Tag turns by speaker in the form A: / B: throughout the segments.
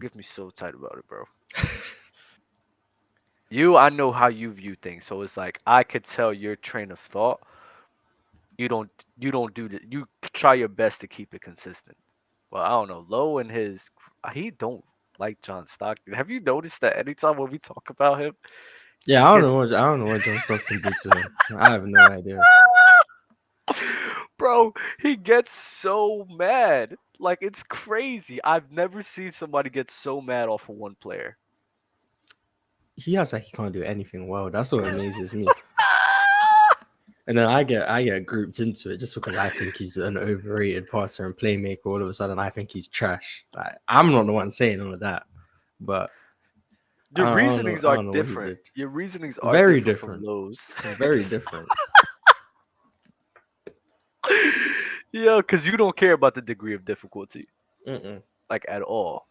A: Get me so tight about it, bro. I know how you view things, so it's like I could tell your train of thought. You don't do that. You try your best to keep it consistent. Well, I don't know. Low and he don't like John Stockton. Have you noticed that anytime when we talk about him,
B: Yeah,
A: he gets
B: I don't know what John Stockton did to him. I have no idea.
A: bro, he gets so mad. Like it's crazy. I've never seen somebody get so mad off of one player.
B: He has like he can't do anything well. That's what amazes me. And then I get grouped into it just because I think he's an overrated passer and playmaker. All of a sudden, I think he's trash. Like I'm not the one saying all of that, but
A: Your
B: I
A: reasonings are
B: don't know what he
A: different.
B: did.
A: Your reasonings are
B: Very
A: different from
B: different.
A: Lowe's.
B: Very different.
A: Yeah, because you don't care about the degree of difficulty,
B: Mm-mm.
A: like at all.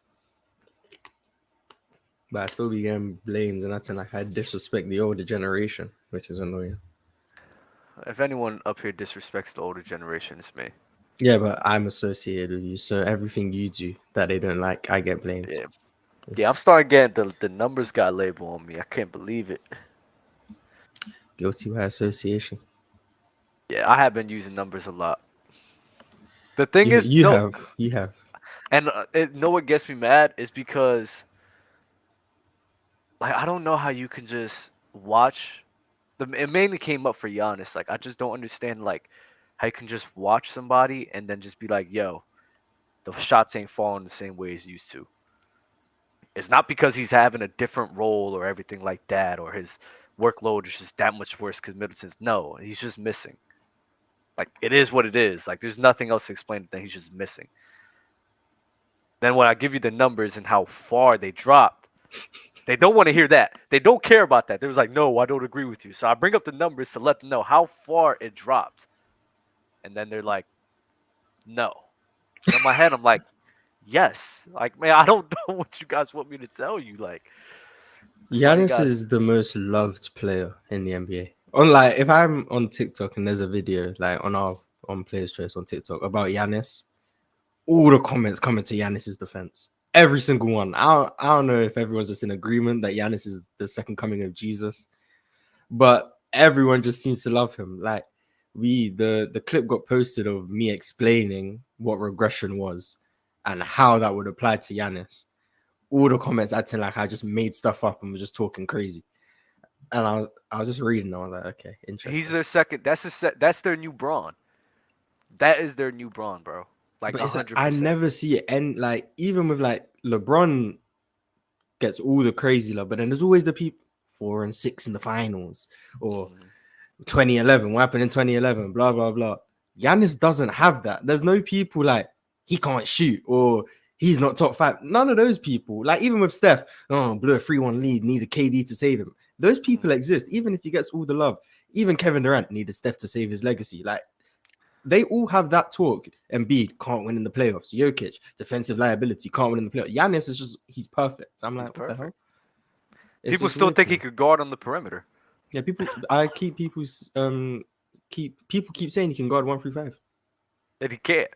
B: But I still be getting blames and acting like I disrespect the older generation, which is annoying.
A: If anyone up here disrespects the older generation, it's me.
B: Yeah, but I'm associated with you, so everything you do that they don't like, I get blamed.
A: Yeah, yeah. I'm
B: It's
A: starting getting the numbers got label on me. I can't believe it.
B: guilty by association.
A: Yeah, I have been using numbers a lot. The thing is, no,
B: You have.
A: and know what gets me mad is because like I don't know how you can just watch. It mainly came up for Giannis. Like I just don't understand like how you can just watch somebody and then just be like, "Yo, the shots ain't falling the same way as used to." It's not because he's having a different role or everything like that, or his workload is just that much worse because Middleton's. No, he's just missing. Like it is what it is. Like there's nothing else to explain it than he's just missing. Then when I give you the numbers and how far they dropped, they don't want to hear that. They don't care about that. They was like, no, I don't agree with you. So I bring up the numbers to let them know how far it dropped. And then they're like, no. And in my head, I'm like, yes. Like, man, I don't know what you guys want me to tell you. Like, that's why they
B: Giannis
A: got.
B: is the most loved player in the NBA. Unlike if I'm on TikTok and there's a video like on Players Choice on TikTok about Giannis, all the comments coming to Giannis's defense. Every single one. I don't know if everyone's just in agreement that Giannis is the second coming of Jesus, but everyone just seems to love him. Like the clip got posted of me explaining what regression was and how that would apply to Giannis. All the comments acting like I just made stuff up and was just talking crazy. And I was just reading. I was like, okay,
A: He's
B: interesting.
A: their second. That's their new Braun. That is their new Braun, bro. Like
B: But
A: a
B: it's like,
A: hundred
B: I
A: percent.
B: never see it end like even with like LeBron gets all the crazy love, but then there's always the people 4-6 in the finals or
A: Mhm.
B: 2011. What happened in 2011? Blah blah blah. Giannis doesn't have that. There's no people like he can't shoot or he's not top five. None of those people. Like even with Steph, oh, blew a 3-1 lead, needed KD to save him. Those people
A: Mhm.
B: exist, even if he gets all the love. Even Kevin Durant needed Steph to save his legacy. Like they all have that talk. Embiid can't win in the playoffs. Jokic, defensive liability, can't win in the playoffs. Giannis is just he's perfect. I'm
A: He's
B: like, what the
A: perfect.
B: hell? It's
A: People
B: just
A: still
B: weird
A: think
B: to
A: he
B: me.
A: could guard on the perimeter.
B: Yeah, people keep saying he can guard 1 through 5.
A: That he can't.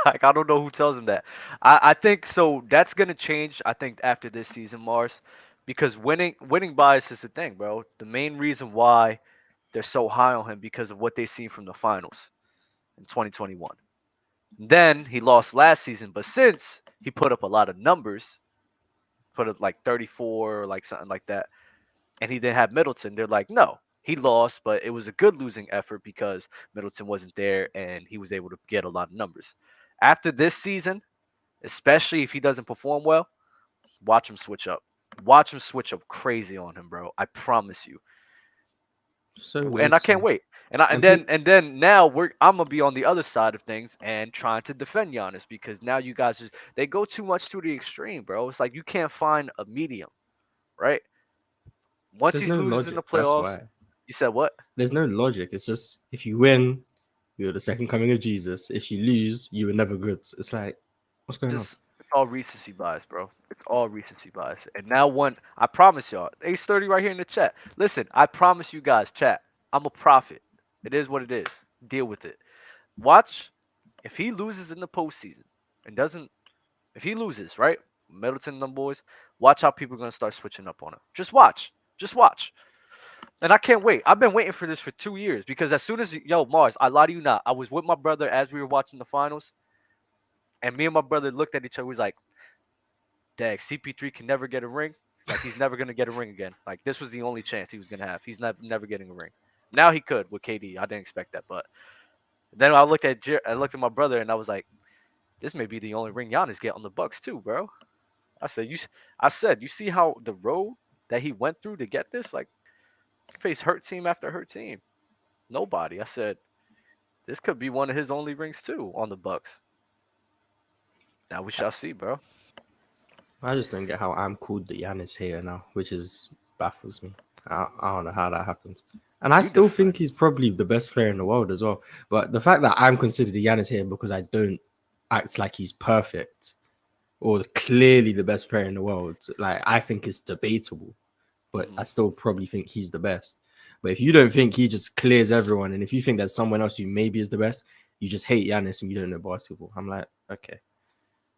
A: Like I don't know who tells him that. I think so. That's gonna change. I think after this season, Mars, because winning bias is the thing, bro. The main reason why they're so high on him because of what they seen from the finals in 2021. Then he lost last season, but since he put up a lot of numbers, put up like 34 or like something like that, and he didn't have Middleton, they're like, no, he lost, but it was a good losing effort because Middleton wasn't there and he was able to get a lot of numbers. After this season, especially if he doesn't perform well, watch him switch up. Watch him switch up crazy on him, bro. I promise you.
B: So
A: And
B: weird
A: I
B: to
A: can't
B: me.
A: wait. And I, and
B: And
A: then
B: people,
A: and then now I'm gonna be on the other side of things and trying to defend Giannis because now you guys just they go too much to the extreme, bro. It's like you can't find a medium, right? Once
B: there's
A: he
B: no
A: loses in the
B: logic. That's
A: playoffs,
B: why.
A: you said what?
B: There's no logic. It's just if you win, you're the second coming of Jesus. If you lose, you were never good. It's like, what's going on?
A: Just it's all recency bias, bro. It's all recency bias. And now one, I promise y'all, Ace 30 right here in the chat. Listen, I promise you guys, chat. I'm a prophet. It is what it is. Deal with it. Watch if he loses in the postseason and doesn't if he loses, right? Middleton and them boys, watch how people are gonna start switching up on him. Just watch. Just watch. And I can't wait. I've been waiting for this for 2 years because as soon as yo Mars, I lie to you not. I was with my brother as we were watching the finals, and me and my brother looked at each other. We was like, "Dag, CP3 can never get a ring. Like he's never gonna get a ring again. Like this was the only chance he was gonna have. He's not never getting a ring. Now he could with KD. I didn't expect that, but then I looked at my brother and I was like, this may be the only ring Giannis get on the Bucks too, bro. I said I said you see how the road that he went through to get this, like face hurt team after hurt team. Nobody. I said this could be one of his only rings too on the Bucks. Now we shall see, bro.
B: I just don't get how I'm called the Giannis hater now, which is baffles me. I don't know how that happens. And I
A: You
B: still
A: defend.
B: think he's probably the best player in the world as well. But the fact that I'm considered the Giannis hater because I don't act like he's perfect or clearly the best player in the world, like I think it's debatable. But
A: Mm-hmm.
B: I still probably think he's the best. But if you don't think he just clears everyone, and if you think there's someone else who maybe is the best, you just hate Giannis and you don't know basketball. I'm like, okay,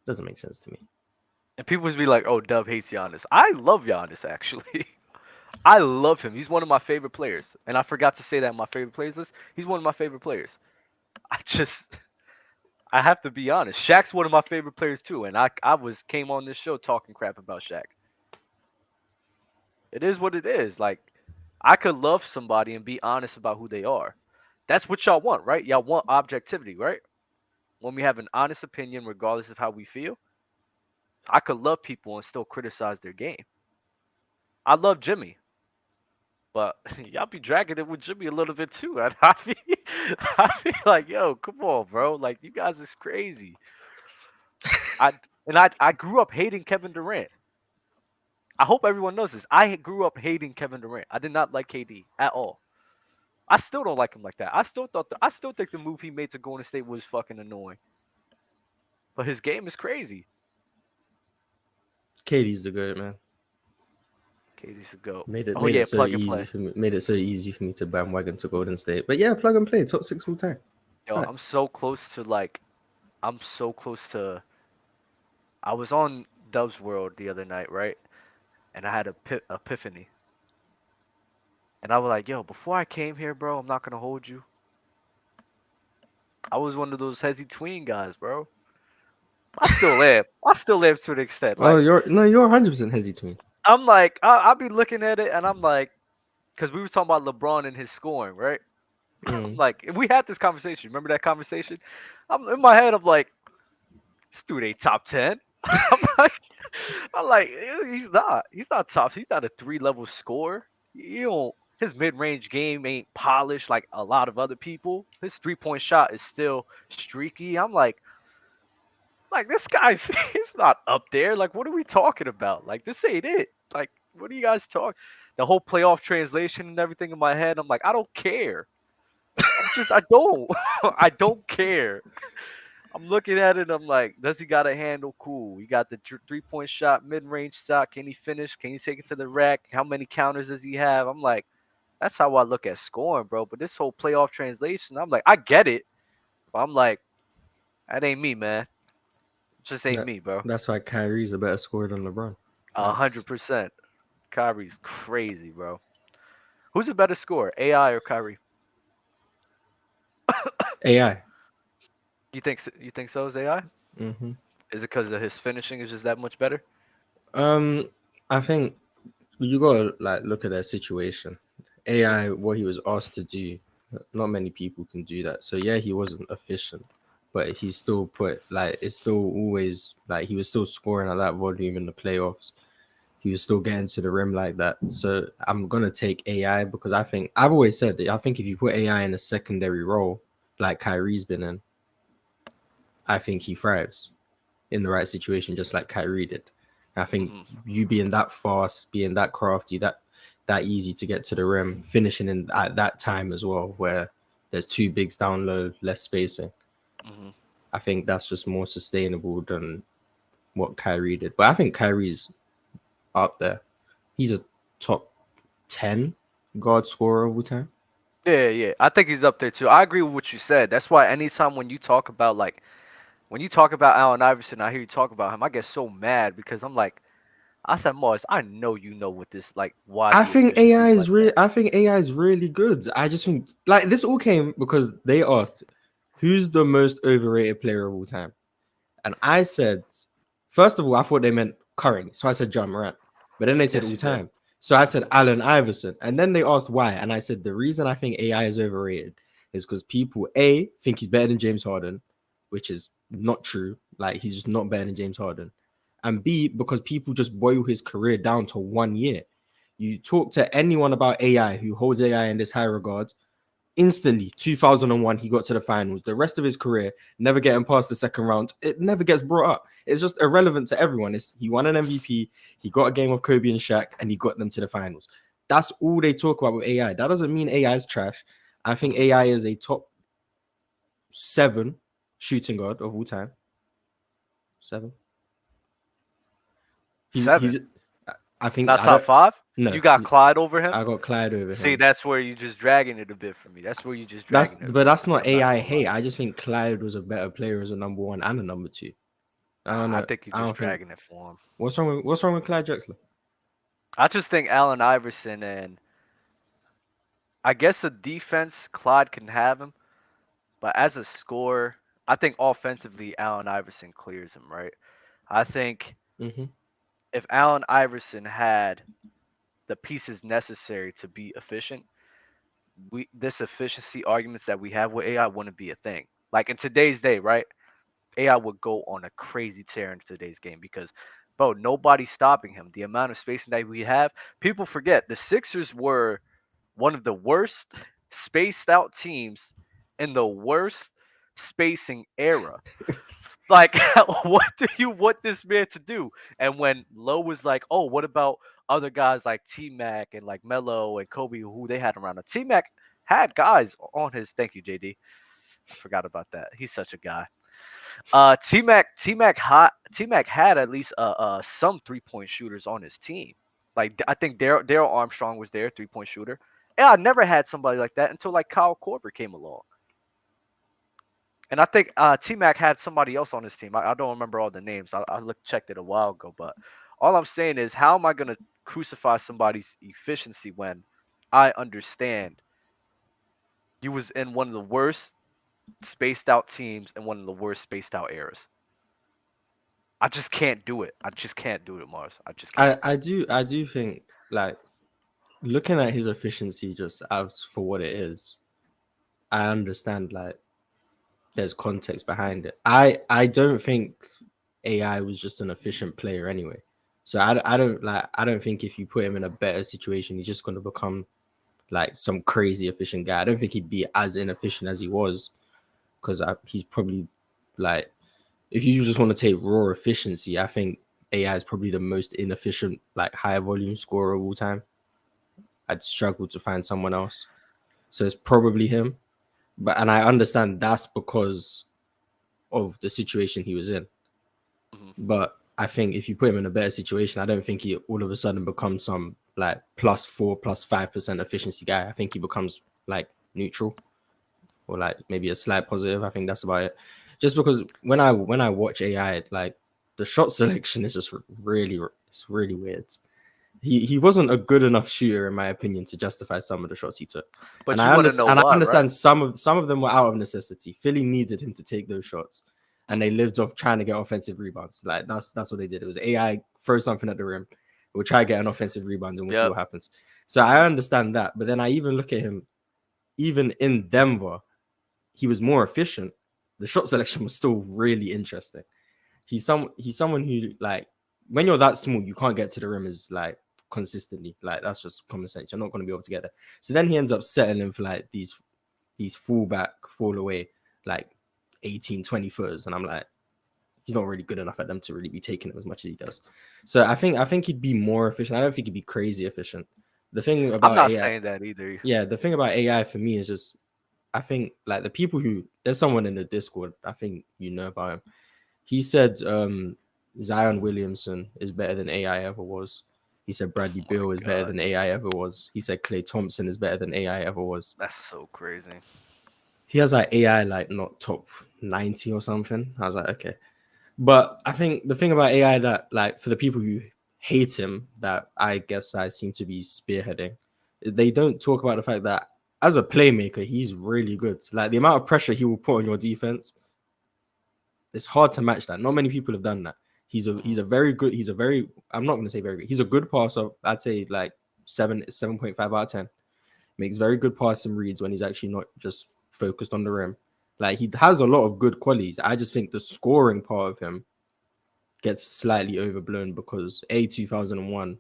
B: doesn't make sense to me.
A: And people would be like, "Oh, Dub hates Giannis." I love Giannis actually. I love him. He's one of my favorite players, and I forgot to say that in my favorite players list. He's one of my favorite players. I just I have to be honest. Shaq's one of my favorite players too, and I came on this show talking crap about Shaq. It is what it is. Like I could love somebody and be honest about who they are. That's what y'all want, right? Y'all want objectivity, right? When we have an honest opinion regardless of how we feel. I could love people and still criticize their game. I love Jimmy, but y'all be dragging it with Jimmy a little bit too. And I be like, yo, come on, bro. Like you guys is crazy. I I grew up hating Kevin Durant. I hope everyone knows this. I grew up hating Kevin Durant. I did not like KD at all. I still don't like him like that. I still think the move he made to Golden State was fucking annoying. But his game is crazy.
B: KD's the goat, man.
A: KD's a goat.
B: Made it
A: Oh
B: made
A: yeah,
B: it so
A: plug and
B: easy
A: play.
B: for me. Made it so easy for me to bandwagon to Golden State. But yeah, plug and play, top six all time.
A: Yo, I'm
B: Fact.
A: so close to like I'm so close to I was on Dub's World the other night, right? And I had a epiphany. And I was like, yo, before I came here, bro, I'm not gonna hold you. I was one of those hezzy tween guys, bro. I still am. I still am to an extent.
B: Oh,
A: Like
B: you're 100% hesitant.
A: I'm like I'll be looking at it and I'm like, because we were talking about LeBron and his scoring, right? I'm
B: Mm.
A: like, if we had this conversation, remember that conversation? I'm in my head. I'm like, this dude ain't top 10. I'm like, I'm like, he's not. He's not top. He's not a three-level scorer. You don't. His mid-range game ain't polished like a lot of other people. His three-point shot is still streaky. I'm like this guy's. He's not up there. Like, what are we talking about? Like, this ain't it. Like, what are you guys talking? The whole playoff translation and everything in my head. I'm like, I don't care. I don't. I don't care. I'm looking at it. I'm like, does he got a handle? Cool. He got the 3-point shot, mid-range shot. Can he finish? Can he take it to the rack? How many counters does he have? I'm like, that's how I look at scoring, bro. But this whole playoff translation, I'm like, I get it. But I'm like, that ain't me, man. It just ain't
B: That
A: me, bro.
B: that's why Kyrie's a better scorer than LeBron.
A: A
B: Facts.
A: 100%. Kyrie's crazy, bro. Who's a better scorer, AI or Kyrie?
B: AI.
A: You think so? Is AI?
B: Mm-hmm.
A: Is it because of his finishing is just that much better?
B: Um, I think you gotta like look at their situation. AI, what he was asked to do, not many people can do that. So yeah, he wasn't efficient, but he still put like it's still always like he was still scoring at that volume in the playoffs. He was still getting to the rim like that. So I'm gonna take AI because I think I've always said that I think if you put AI in a secondary role like Kyrie's been in, I think he thrives in the right situation, just like Kyrie did. I think
A: Hmm.
B: you being that fast, being that crafty, that easy to get to the rim, finishing in at that time as well, where there's two bigs down low, less spacing.
A: Hmm.
B: I think that's just more sustainable than what Kyrie did. But I think Kyrie's up there. He's a top 10 guard scorer of all time.
A: Yeah, yeah. I think he's up there too. I agree with what you said. That's why anytime when you talk about like When you talk about Allen Iverson, I hear you talk about him. I get so mad because I'm like, I said, Morris, I know you know what this like, why
B: I
A: the
B: think
A: efficiency
B: AI
A: is
B: is
A: like that.
B: I think AI is really good. I just think like this all came because they asked who's the most overrated player of all time. And I said, first of all, I thought they meant current. So I said John Morant. But then they said
A: Yes,
B: all
A: you did.
B: time. So I said Allen Iverson. And then they asked why. And I said the reason I think AI is overrated is because people, A, think he's better than James Harden, which is not true. Like he's just not better than James Harden. And B, because people just boil his career down to 1 year. You talk to anyone about AI who holds AI in this high regard, instantly 2001 he got to the finals. The rest of his career never getting past the second round, it never gets brought up. It's just irrelevant to everyone. He won an MVP, he got a game of Kobe and Shaq, and he got them to the finals. That's all they talk about with AI. That doesn't mean AI is trash. I think
A: Mhm.
B: AI is a top 7 shooting guard of all time. 7. He's
A: Seven,
B: I think
A: not
B: I
A: top
B: don't
A: five.
B: no
A: You got Clyde over him.
B: I got Clyde over
A: See,
B: him.
A: that's where you just dragging it a bit for me. That's where you just
B: That's
A: dragging it a
B: but
A: bit
B: that's
A: for me.
B: not
A: I'm not
B: AI
A: gonna lie.
B: hate. I just think Clyde was a better player as a number one and a number two. I don't
A: I
B: know.
A: think you're
B: I
A: just
B: don't think
A: dragging it for him.
B: what's wrong with Clyde Drexler?
A: I just think Allen Iverson and I guess the defense, Clyde can have him, but as a scorer, I think offensively, Allen Iverson clears him, right? I think
B: Mm-hmm.
A: if Allen Iverson had the pieces necessary to be efficient, we this efficiency arguments that we have with AI wouldn't be a thing. Like in today's day, right? AI would go on a crazy tear in today's game because, bro, nobody's stopping him. The amount of spacing that we have, people forget the Sixers were one of the worst spaced out teams in the worst spacing era. Like, what do you want this man to do? And when Lowe was like, "Oh, what about other guys like T Mac and like Melo and Kobe, who they had around?" T Mac had guys on his. Thank you, JD. I forgot about that. He's such a guy. T Mac had at least some 3 point shooters on his team. Like I think Daryl Armstrong was there, 3 point shooter. And I never had somebody like that until like Kyle Korver came along. And I think T Mac had somebody else on his team. I don't remember all the names. I checked it a while ago, but all I'm saying is, how am I gonna crucify somebody's efficiency when I understand you was in one of the worst spaced out teams and one of the worst spaced out eras. I just can't do it. I just can't do it, Mars. I just can't.
B: I do think like looking at his efficiency just as for what it is, I understand like there's context behind it. I don't think AI was just an efficient player anyway. So I don't think if you put him in a better situation, he's just going to become like some crazy efficient guy. I don't think he'd be as inefficient as he was because he's probably like if you just want to take raw efficiency, I think AI is probably the most inefficient like high volume scorer of all time. I'd struggle to find someone else. So it's probably him. But and I understand that's because of the situation he was in.
A: Mhm.
B: But I think if you put him in a better situation, I don't think he all of a sudden becomes some like +4, +5% efficiency guy. I think he becomes like neutral or like maybe a slight positive. I think that's about it. Just because when I watch AI, like the shot selection is just it's really weird. He wasn't a good enough shooter in my opinion to justify some of the shots he took.
A: But you want to know
B: And I
A: why, right?
B: understand some of them were out of necessity. Philly needed him to take those shots. And they
A: Hmm.
B: lived off trying to get offensive rebounds. Like that's what they did. It was AI throw something at the rim. We'll try to get an offensive rebound and we'll see
A: Yep.
B: what happens. So I understand that. But then I even look at him, even in Denver, he was more efficient. The shot selection was still really interesting. He's someone who like when you're that small, you can't get to the rim as like consistently. Like that's just common sense. You're not going to be able to get there. So then he ends up settling for like these fullback fall away like 18, 20 footers, and I'm like, he's not really good enough at them to really be taking them as much as he does. So I think he'd be more efficient. I don't think he'd be crazy efficient. The thing
A: I'm
B: about
A: not
B: AI,
A: saying that either.
B: yeah, the thing about AI for me is just I think like the people who there's someone in the Discord, I think you know about him. He said Zion Williamson is better than AI ever was. He said Bradley
A: Oh my
B: Beal is better
A: God,
B: than AI ever was. He said Klay Thompson is better than AI ever was.
A: that's so crazy.
B: he has like AI like not top 90 or something. I was like, okay. But I think the thing about AI that like for the people who hate him, that I guess I seem to be spearheading, they don't talk about the fact that as a playmaker, he's really good. Like the amount of pressure he will put on your defense, it's hard to match that. Not many people have done that. He's a very good. He's a very. I'm not going to say very good. He's a good passer. I'd say like 7.5 out of 10. Makes very good passing reads when he's actually not just focused on the rim. Like he has a lot of good qualities. I just think the scoring part of him gets slightly overblown because A, 2001,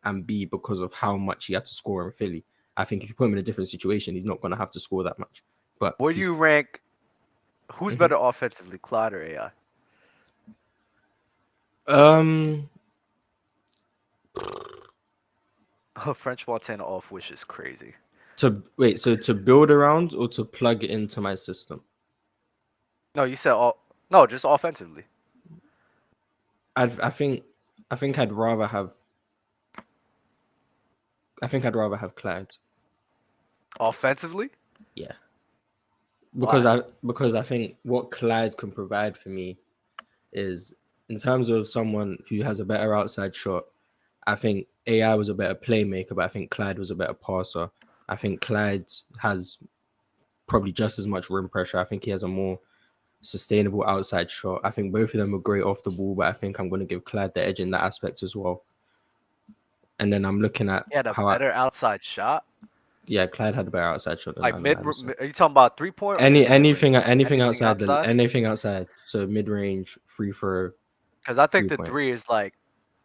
B: and B, because of how much he had to score in Philly. I think if you put him in a different situation, he's not going to have to score that much. But
A: Where do you
B: he's
A: rank? Who's
B: Mhm.
A: better offensively, Clyde or AI?
B: um
A: French Montana off, which is crazy.
B: to wait, so to build around or to plug it into my system?
A: No, you said all. No, just offensively.
B: I think I think I'd rather have Clyde.
A: Offensively?
B: Yeah.
A: Why?
B: Because I think what Clyde can provide for me is in terms of someone who has a better outside shot. I think AI was a better playmaker, but I think Clyde was a better passer. I think Clyde has probably just as much rim pressure. I think he has a more sustainable outside shot. I think both of them are great off the ball, but I think I'm going to give Clyde the edge in that aspect as well. And then I'm looking at
A: He had a
B: how
A: better outside shot.
B: yeah, Clyde had a better outside shot than
A: Like
B: Allen
A: mid.
B: Iverson.
A: Are you talking about 3 point or just mid range? Anything outside?
B: Anything outside. So mid range, free throw,
A: Because I think
B: 3
A: the
B: point.
A: three is like.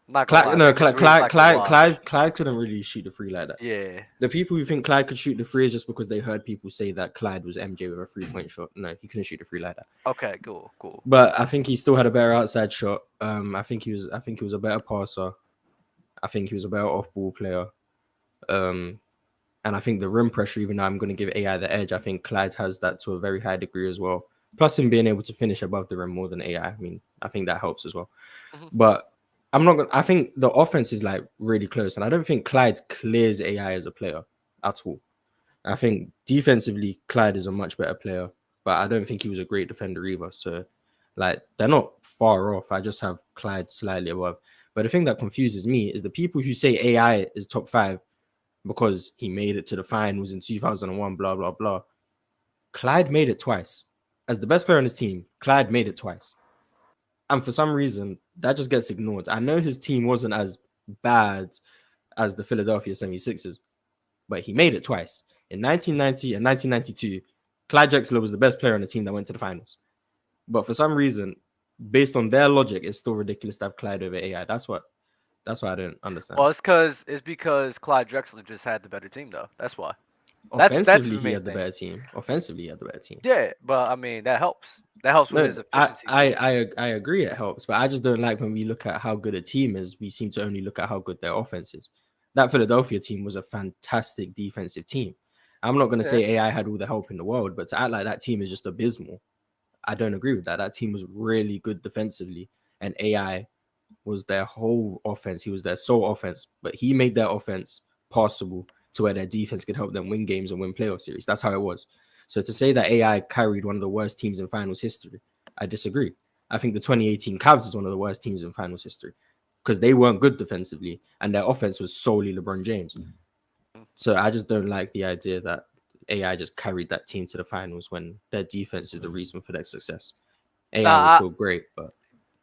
A: I'm not gonna lie.
B: Clyde,
A: I
B: no,
A: think the three is like a wash.
B: Clyde couldn't really shoot the free like that.
A: Yeah.
B: The people who think Clyde could shoot the free is just because they heard people say that Clyde was MJ with a 3 point shot. No, he couldn't shoot the free like that.
A: Okay. Cool. Cool.
B: But I think he still had a better outside shot. I think he was a better passer. I think he was a better off ball player. Um, and I think the rim pressure, even though I'm going to give AI the edge, I think Clyde has that to a very high degree as well. Plus him being able to finish above the rim more than AI. I mean, I think that helps as well.
A: Mhm.
B: But I'm not gonna. I think the offense is like really close, and I don't think Clyde clears AI as a player at all. I think defensively, Clyde is a much better player, but I don't think he was a great defender either. So, like, they're not far off. I just have Clyde slightly above. But the thing that confuses me is the people who say AI is top five because he made it to the finals in 2001, blah, blah, blah. Clyde made it twice. As the best player on his team, Clyde made it twice. And for some reason, that just gets ignored. I know his team wasn't as bad as the Philadelphia 76ers, but he made it twice. In 1990 and 1992, Clyde Drexler was the best player on the team that went to the finals. But for some reason, based on their logic, it's still ridiculous to have Clyde over AI. That's what I don't
A: Well,
B: understand.
A: it's because Clyde Drexler just had the better team though. That's why. That's
B: Offensively,
A: the
B: he
A: main
B: had the
A: thing.
B: better team. Offensively, he had the better team.
A: Yeah, but I mean that helps. That helps with
B: No,
A: his efficiency too.
B: I agree it helps, but I just don't like when we look at how good a team is, we seem to only look at how good their offense is. That Philadelphia team was a fantastic defensive team. I'm not going to
A: Yeah.
B: say AI had all the help in the world, but to act like that team is just abysmal, I don't agree with that. That team was really good defensively, and AI was their whole offense. He was their sole offense, but he made their offense possible to where their defense could help them win games and win playoff series. That's how it was. So to say that AI carried one of the worst teams in finals history, I disagree. I think the 2018 Cavs is one of the worst teams in finals history because they weren't good defensively and their offense was solely LeBron James. So I just don't like the idea that AI just carried that team to the finals when their defense is the reason for their success. AI was
A: Nah,
B: still great, but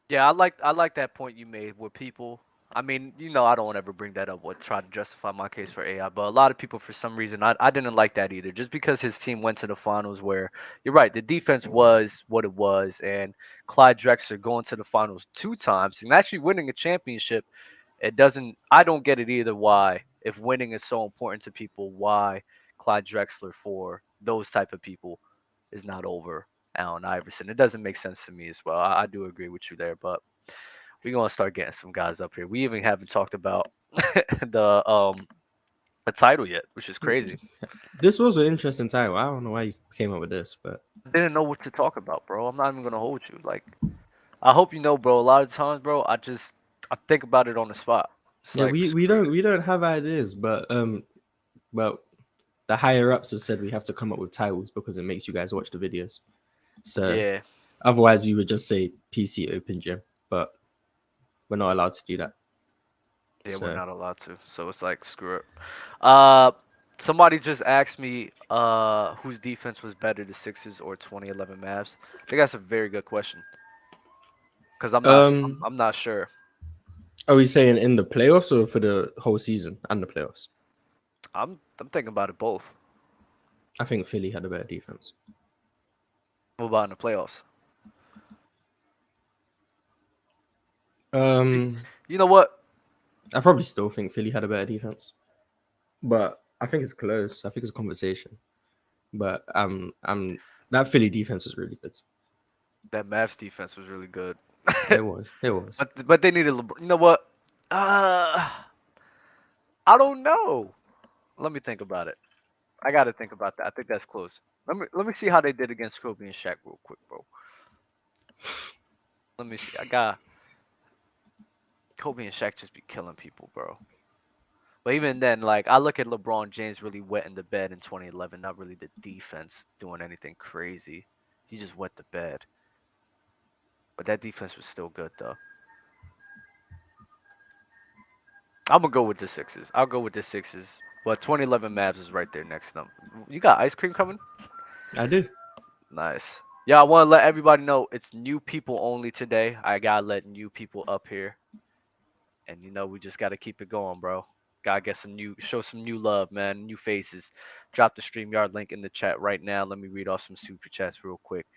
A: yeah, I like that point you made with people. I mean, I don't ever bring that up or try to justify my case for AI, but a lot of people for some reason I didn't like that either. Just because his team went to the finals where you're right, the defense was what it was, and Clyde Drexler going to the finals 2 times and actually winning a championship, it doesn't I don't get it either why if winning is so important to people, why Clyde Drexler for those type of people is not over Allen Iverson. It doesn't make sense to me as well. I do agree with you there, but we're gonna start getting some guys up here. We even haven't talked about the um the title yet, which is crazy.
B: this was an interesting title. I don't know why you came up with this, but
A: I didn't know what to talk about, bro. I'm not even gonna hold you. Like, I hope you know, bro. A lot of times, bro, I think about it on the spot. It's
B: yeah,
A: like screw it.
B: we don't have ideas, but the higher ups have said we have to come up with titles because it makes you guys watch the videos. So
A: Yeah,
B: otherwise, we would just say PC Open Gym, but we're not allowed to do that.
A: yeah, we're
B: So
A: not allowed to. So it's like screw it. Uh, somebody just asked me whose defense was better, the Sixers or 2011 Mavs. I think that's a very good question because I'm not sure.
B: are we saying in the playoffs or for the whole season and the playoffs?
A: I'm thinking about it both.
B: I think Philly had a better defense.
A: What about in the playoffs? You know what?
B: I probably still think Philly had a better defense, but I think it's close. I think it's a conversation. But that Philly defense was really good.
A: That Mavs defense was really good.
B: It was. It was.
A: But they needed LeBron. You know what? Uh, I don't know. Let me think about it. I got to think about that. I think that's close. Let me see how they did against Kobe and Shaq real quick, bro. Let me see. I got Kobe and Shaq just be killing people, bro. But even then, like I look at LeBron James really wetting the bed in 2011. Not really the defense doing anything crazy. He just wet the bed. But that defense was still good though. I'm gonna go with the Sixers. I'll go with the Sixers. But 2011 Mavs is right there next to them. You got ice cream coming?
B: I do.
A: Nice. Yeah, I want to let everybody know it's new people only today. I gotta let new people up here, and we just gotta keep it going, bro. Gotta get show some new love, man. New faces. Drop the StreamYard link in the chat right now. Let me read off some super chats real quick.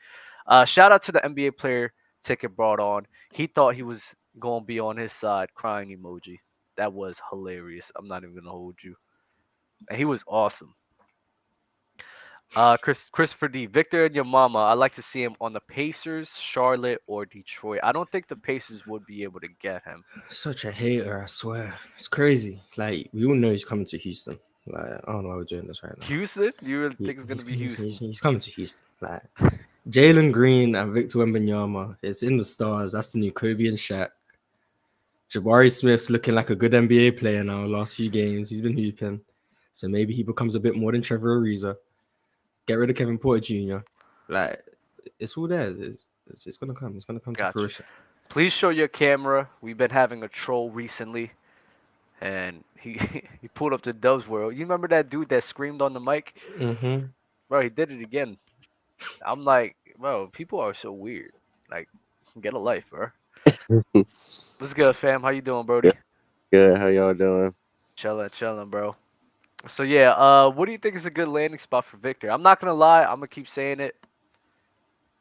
A: Shout out to the NBA player Ticket brought on. He thought he was gonna be on his side. Crying emoji. That was hilarious. I'm not even gonna hold you. And he was awesome. Christopher D. Victor and your mama. I'd like to see him on the Pacers, Charlotte, or Detroit. I don't think the Pacers would be able to get him.
B: Such a hater, I swear. It's crazy. Like we all know he's coming to Houston. Like I don't know why we're doing this right now.
A: Houston? You really think it's
B: He's,
A: gonna be Houston?
B: he's coming to Houston. Like Jalen Green and Victor Wembanyama. It's in the stars. That's the new Kobe and Shaq. Jabari Smith's looking like a good NBA player now. Last few games, he's been hooping. So maybe he becomes a bit more than Trevor Ariza. Get rid of Kevin Porter Jr. Like it's all there. It's gonna come. It's gonna come to fruition.
A: Please show your camera. We've been having a troll recently, and he he pulled up the Doves World. You remember that dude that screamed on the mic?
B: Mm-hmm.
A: Bro, he did it again. I'm like, bro, people are so weird. Like, get a life, bro. What's good, fam? How you doing, Brody?
C: Good. How y'all doing?
A: Chilling, bro. So yeah, what do you think is a good landing spot for Victor? I'm not gonna lie, I'm gonna keep saying it.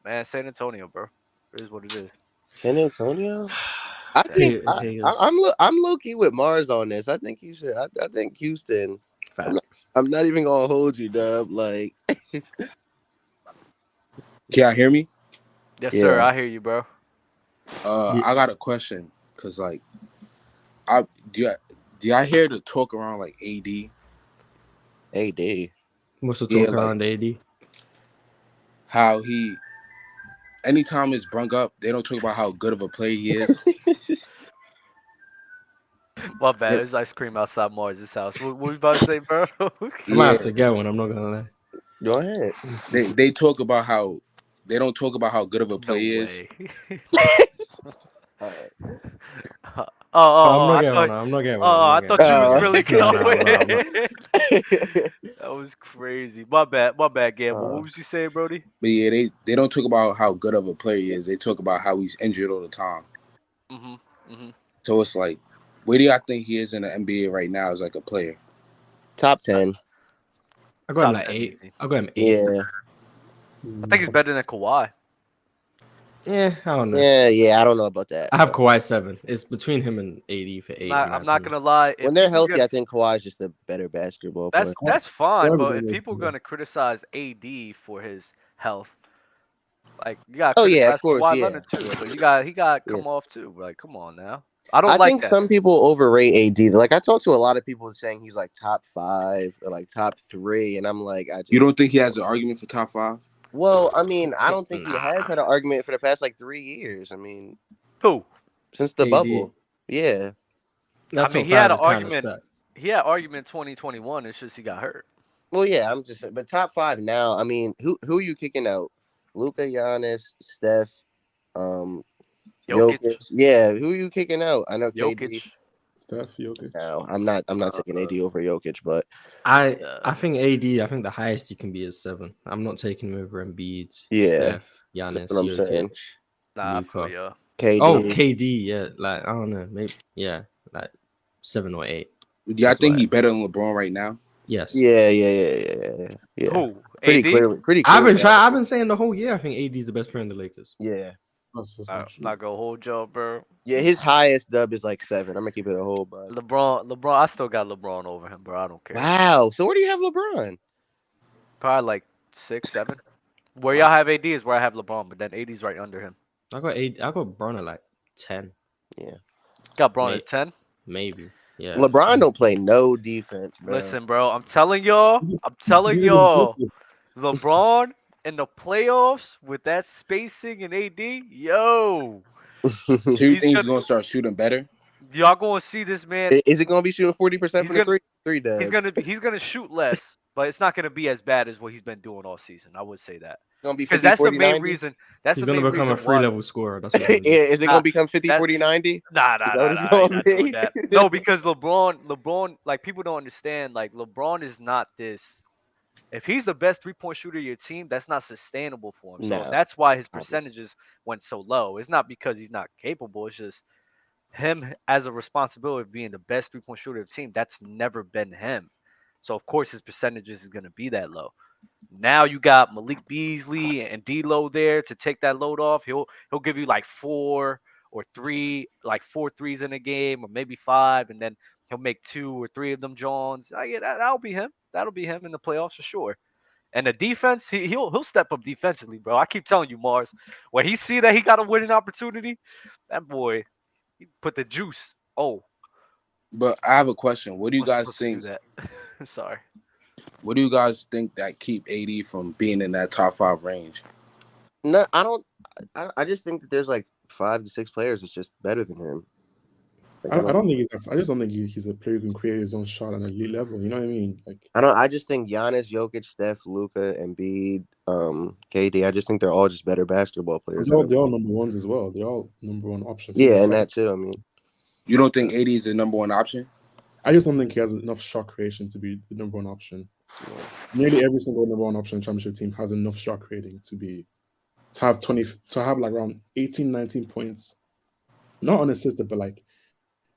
A: Man, San Antonio, bro. It is what it is.
C: San Antonio. I think I'm low key with Mars on this. I think you should. I think Houston. I'm not even gonna hold you, Dub. Like,
D: can y'all hear me?
A: Yes, sir. I hear you, bro.
D: I got a question, cause like, do y'all hear the talk around like AD?
C: AD.
B: What's the talk around AD?
D: How he, anytime it's brung up, they don't talk about how good of a player he is.
A: My bad. There's ice cream outside Mars' house. What we about to say, bro?
B: I might have to get one. I'm not gonna lie.
C: Go ahead.
D: They talk about how they don't talk about how good of a player he is.
B: I'm not getting one. I'm not getting one.
A: I thought you was really going. That was crazy. My bad, Gamble. What was you saying, Brody?
D: But yeah, they don't talk about how good of a player he is. They talk about how he's injured all the time. So it's like, where do y'all think he is in the NBA right now as like a player?
C: Top 10.
B: I got him like 8. I got him 8.
C: Yeah.
A: I think he's better than Kawhi.
B: Yeah, I don't know.
C: Yeah, I don't know about that.
B: I have Kawhi 7. It's between him and AD for 8.
A: I'm not gonna lie.
C: When they're healthy, I think Kawhi's just a better basketball player.
A: That's fine, but if people are gonna criticize AD for his health, like you got
C: of course,
A: Kawhi Leonard too. So he got come off too. Like, come on now. I
C: think some people overrate AD. Like I talked to a lot of people saying he's like top 5 or like top 3, and I'm like,
D: you don't think he has an argument for top 5?
C: Well, I mean, I don't think he has had an argument for the past like 3 years. I mean,
A: who?
C: Since the bubble, yeah.
A: I mean, he had an argument. He had argument 2021. It's just he got hurt.
C: Well, yeah, I'm just. But top 5 now. I mean, who are you kicking out? Luka, Giannis, Steph, Jokic. Yeah, who are you kicking out? I know KD.
E: Steph, Jokic.
C: No, I'm not taking AD over Jokic, but
B: I think AD. I think the highest you can be is 7. I'm not taking him over Embiid, Steph, Giannis, Jokic, Luka.
C: KD.
B: Oh, KD. Yeah, like I don't know, maybe like 7 or 8.
D: Yeah, I think he's better than LeBron right now.
B: Yes.
C: Yeah.
A: Who?
C: Pretty
A: AD?
C: clearly.
B: I've been saying the whole year. I think AD is the best player in the Lakers.
C: Yeah.
A: I'm not gonna hold y'all, bro.
C: Yeah, his highest dub is like 7. I'm gonna keep it a whole bunch.
A: LeBron. I still got LeBron over him, bro. I don't care.
C: Wow. So where do you have LeBron?
A: Probably like 6, 7. Where y'all have AD is where I have LeBron, but then AD's right under him.
B: I got Bron at like 10.
C: Yeah.
A: Got Bron at 10?
B: Maybe. Yeah.
C: LeBron don't play no defense, bro.
A: Listen, bro. I'm telling y'all. LeBron in the playoffs with that spacing and AD, yo.
D: So you think he's gonna start shooting better?
A: Y'all gonna see this man.
C: Is it gonna be shooting 40% from the three?
A: He's gonna shoot less, but it's not gonna be as bad as what he's been doing all season. I would say that.
C: Gonna be
A: 50, that's 40, the main 90? Reason. That's
B: he's
A: the main
B: gonna become
A: reason
B: a 3-level scorer. That's what
C: is it gonna become 50, 40, 90?
A: Nah. No, because LeBron, like people don't understand. Like LeBron is not this. If he's the best 3-point shooter of your team, that's not sustainable for him. So that's why his percentages went so low. It's not because he's not capable. It's just him as a responsibility of being the best 3-point shooter of the team. That's never been him. So of course his percentages is gonna be that low. Now you got Malik Beasley and D'Lo there to take that load off. He'll give you like 4 or 3, like 4 threes in a game, or maybe 5, and then he'll make 2 or 3 of them Johns. Yeah, that'll be him. That'll be him in the playoffs for sure. And the defense, he'll step up defensively, bro. I keep telling you, Mars, when he see that he got a winning opportunity, that boy, he put the juice. Oh.
D: But I have a question. What do you guys think?
A: Sorry.
D: What do you guys think that keep AD from being in that top 5 range?
C: No, I don't. I just think that there's like 5 to 6 players that's just better than him.
E: I don't think he's. I just don't think he's a player who can create his own shot on an elite level. You know what I mean? Like
C: I just think Giannis, Jokic, Steph, Luka, Embiid, KD. I just think they're all just better basketball players.
E: They're all number ones as well. They're all number 1 options.
C: Yeah, and that too. I mean,
D: you don't think AD is the number 1 option?
E: I just don't think he has enough shot creation to be the number 1 option. Nearly every single number 1 option championship team has enough shot creating to have like around 18, 19 points, not unassisted, but like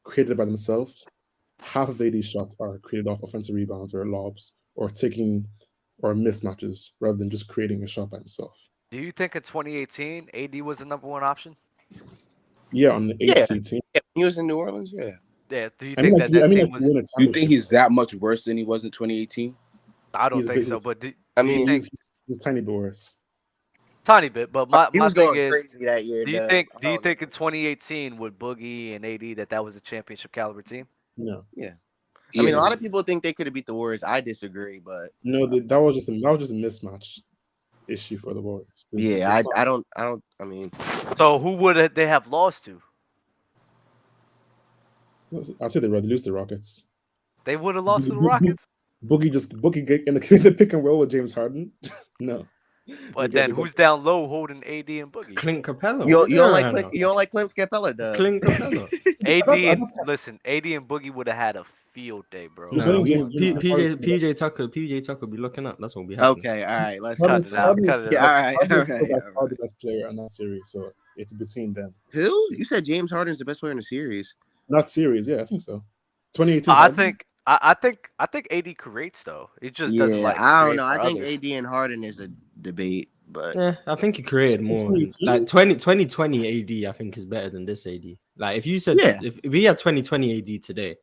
E: created by themselves. Half of AD's shots are created off offensive rebounds or lobs or taking or mismatches rather than just creating a shot by himself.
A: Do you think in 2018 AD was the number 1 option?
E: Yeah, on the 8th team.
C: Yeah, he was in New Orleans. Yeah.
A: Yeah. Do you think that team was?
D: You think he's that much worse than he was in 2018?
A: I don't think so. But
E: he's tiny bit worse.
A: Tiny bit, but my
C: he was
A: thing
C: going
A: is,
C: crazy that year.
A: Do you think in 2018 with Boogie and AD that was a championship caliber team?
E: No.
C: Yeah. I mean, a lot of people think they could have beat the Warriors. I disagree, but
E: no, that was just a mismatch issue for the Warriors.
C: I don't. I mean,
A: so who would they have lost to?
E: I'd say they'd rather lose the Rockets.
A: They would have lost to the Rockets.
E: Boogie get in the pick and roll with James Harden. No.
A: But then who's down low holding AD and Boogie?
B: Clint Capella.
C: You don't like Clint Capella, though.
B: Clint Capella.
A: AD and Boogie would have had a field day, bro.
B: No, PJ Tucker be looking up. That's what we have.
C: Okay, all right. Let's
A: cut it out.
C: All right.
E: The best player in that series, so it's between them.
C: Who? You said James Harden's the best player in the series?
E: Not series, yeah, I think so. 2018.
A: I think AD creates though. It just doesn't like.
C: I don't know. I think AD and Harden is a debate, but
B: I think he created more. Like 2020 AD, I think is better than this AD. Like if you said if we had 2020 AD today,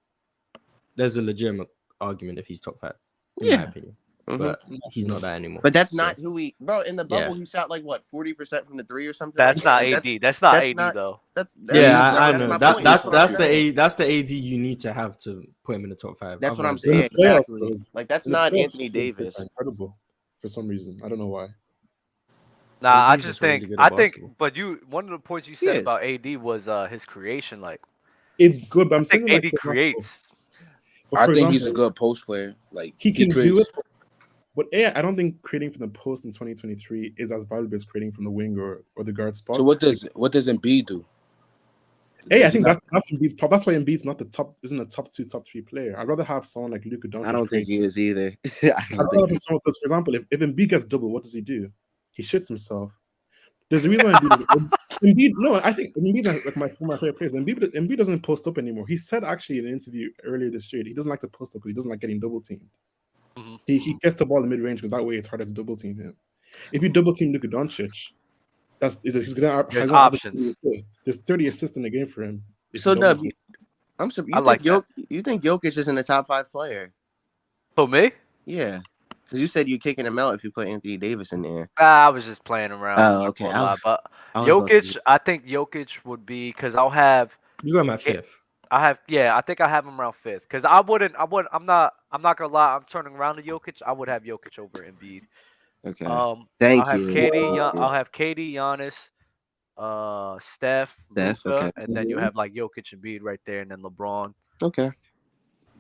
B: there's a legitimate argument if he's top 5. In my opinion. But he's not that anymore.
C: But that's not who he, bro. In the bubble, he shot like what 40% from the 3 or something.
A: That's not AD. That's not AD though.
B: I know. That's the AD you need to have to put him in the top 5.
C: That's what I'm saying. Exactly. Like that's not Anthony Davis.
E: Incredible for some reason. I don't know why.
A: Nah, I just think But one of the points you said about AD was his creation. Like
E: it's good, but I'm saying
A: AD creates.
D: I think he's a good post player. Like
E: he can do it. But I don't think creating from the post in 2023 is as valuable as creating from the wing or the guard spot.
D: So what does Embiid do?
E: I think that's Embiid's problem. That's why Embiid's not isn't a top 2, top 3 player. I'd rather have someone like Luka Doncic.
C: I don't think he is either.
E: I'd rather have someone because, for example, if Embiid gets double, what does he do? He shits himself. There's a reason why Embiid. No, I think Embiid's like my favorite players. Embiid doesn't post up anymore. He said actually in an interview earlier this year he doesn't like to post up because he doesn't like getting double teamed. Mm-hmm. He gets the ball in mid range because that way it's harder to double team him. If you double team Luka Doncic, he's gonna
A: have options.
E: There's 30 assists in the game for him.
C: So Dub, you think Jokic is in the top 5 player?
A: For me?
C: Yeah. Because you said you're kicking him out if you put Anthony Davis in there.
A: I was just playing around.
C: Oh, okay.
A: But Jokic, I think Jokic would be because I'll have.
B: You got him at 5th.
A: I think I have him around 5th because I'm not gonna lie. I'm turning around to Jokic. I would have Jokic over Embiid.
C: Okay.
A: Thank you. I'll have KD, Giannis, Steph, Luka,
C: okay.
A: And then you have like Jokic and Embiid right there, and then LeBron.
C: Okay.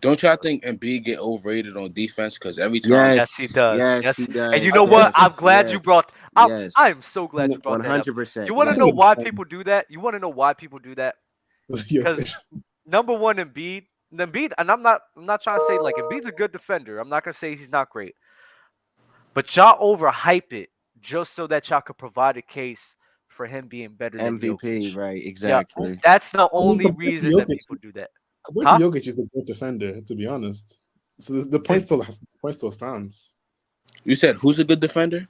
D: Don't y'all think Embiid get overrated on defense? Because every time,
A: yes, he does.
C: Yes, he does.
A: And you know what? I'm glad you brought. I am so glad you brought
C: 100%.
A: that up. You want to know why people do that? Because number one, Embiid, and I'm not trying to say like Embiid's a good defender. I'm not gonna say he's not great, but y'all overhype it just so that y'all could provide a case for him being better than
C: MVP,
A: Jokic.
C: Right? Exactly.
A: Yeah, that's the only reason that people do that.
E: Jokic is a good defender, to be honest. So the point still stands.
D: You said who's a good defender?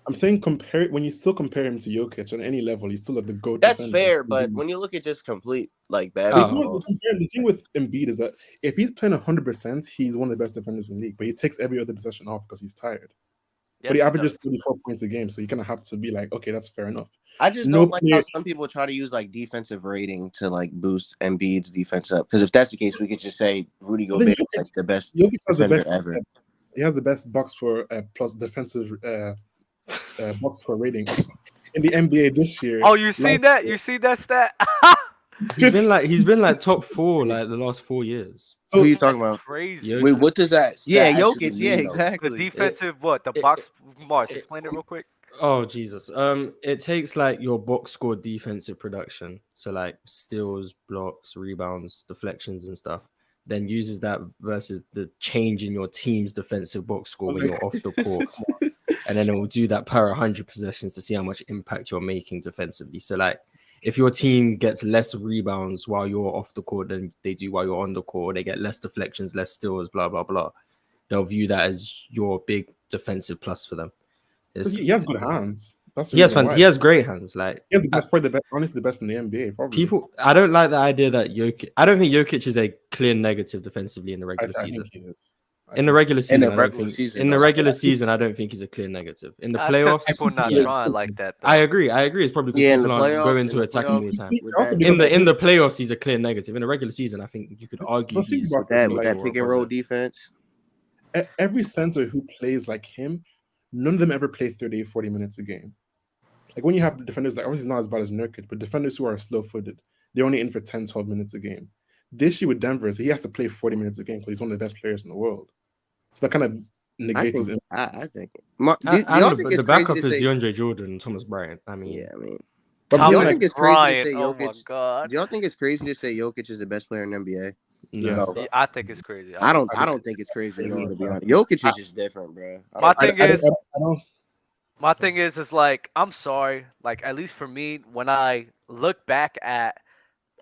E: I'm saying when you still compare him to Jokic on any level, he's still at the GOAT.
C: That's
E: defender.
C: fair, but when you look at just complete like basketball,
E: the thing with Embiid is that if he's playing 100%, he's one of the best defenders in the league. But he takes every other possession off because he's tired. Yes, but he averages 34 points a game, so you kind of have to be like, okay, that's fair enough.
C: I just don't like how some people try to use like defensive rating to like boost Embiid's defense up. Because if that's the case, we could just say Rudy Gobert is like the best defender ever.
E: He has the best box for plus defensive box score rating in the NBA this year.
A: Oh, you see that? You see that stat?
B: He's been like top 4 like the last 4 years.
C: So who are you talking about?
A: Crazy.
D: Wait, what does that?
C: Yeah, Jokic. Yeah, exactly.
A: The defensive the box. Mars, explain it real quick.
B: Oh Jesus. It takes like your box score defensive production, so like steals, blocks, rebounds, deflections, and stuff. Then uses that versus the change in your team's defensive box score when you're off the court. And then it will do that per 100 possessions to see how much impact you're making defensively. So like if your team gets less rebounds while you're off the court than they do while you're on the court, they get less deflections, less steals, blah, blah, blah. They'll view that as your big defensive plus for them.
E: He has good hands.
B: He has great hands. Like
E: probably honestly the best in the NBA. Probably.
B: I don't like the idea that I don't think Jokic is a clear negative defensively in the regular season. I think he is. In the regular season, I don't think he's a clear negative. In the playoffs,
A: people not trying like that.
B: Though. I agree. It's probably because people aren't going to attack him all the time. In the playoffs, he's a clear negative. In the regular season, I think you could argue he's
C: with that pick and roll defense.
E: Every center who plays like him, none of them ever play 30, 40 minutes a game. Like when you have defenders like obviously not as bad as Nurkic, but defenders who are slow-footed, they're only in for 10, 12 minutes a game. The issue with Denver is he has to play 40 minutes a game because he's one of the best players in the world. So that kind of negates his impact.
C: I think.
B: The backup is DeAndre Jordan and Thomas Bryant. I mean,
C: But do y'all think it's crazy to say
A: Jokic?
C: Oh my God. Do y'all think it's crazy to say Jokic is the best player in the NBA?
B: No,
A: I think it's crazy.
C: I don't think it's crazy at all, to be honest. Jokic is just different, bro.
A: My thing is like I'm sorry, like at least for me, when I look back at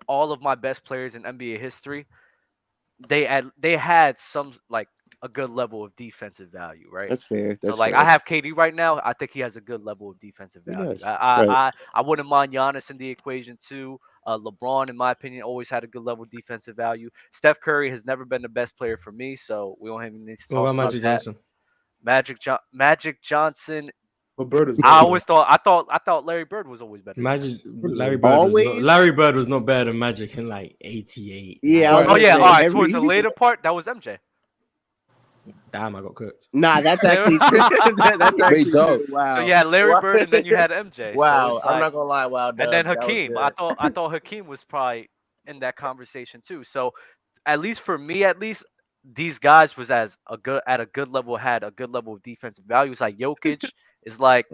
A: all of my best players in NBA history, they had some like a good level of defensive value, right?
C: That's fair.
A: So like I have KD right now. I think he has a good level of defensive value. I wouldn't mind Giannis in the equation too. LeBron, in my opinion, always had a good level of defensive value. Steph Curry has never been the best player for me, so we don't even need to talk about
B: Magic
A: that.
B: Johnson?
A: Magic Johnson.
E: Bird is
A: I thought Larry Bird was always better.
B: Larry Bird was not better than Magic in like 88.
C: Yeah.
A: All right. Towards the later part, that was MJ.
B: Damn, I got cooked.
C: Nah, that's actually that's actually
D: true.
C: Wow.
A: So you had Larry Bird and then you had MJ.
C: Wow,
A: so
C: I'm not gonna lie. Wow.
A: And then Hakeem. I thought Hakeem was probably in that conversation too. So at least for me, these guys was at a good level, had a good level of defensive value. It's like Jokic is like,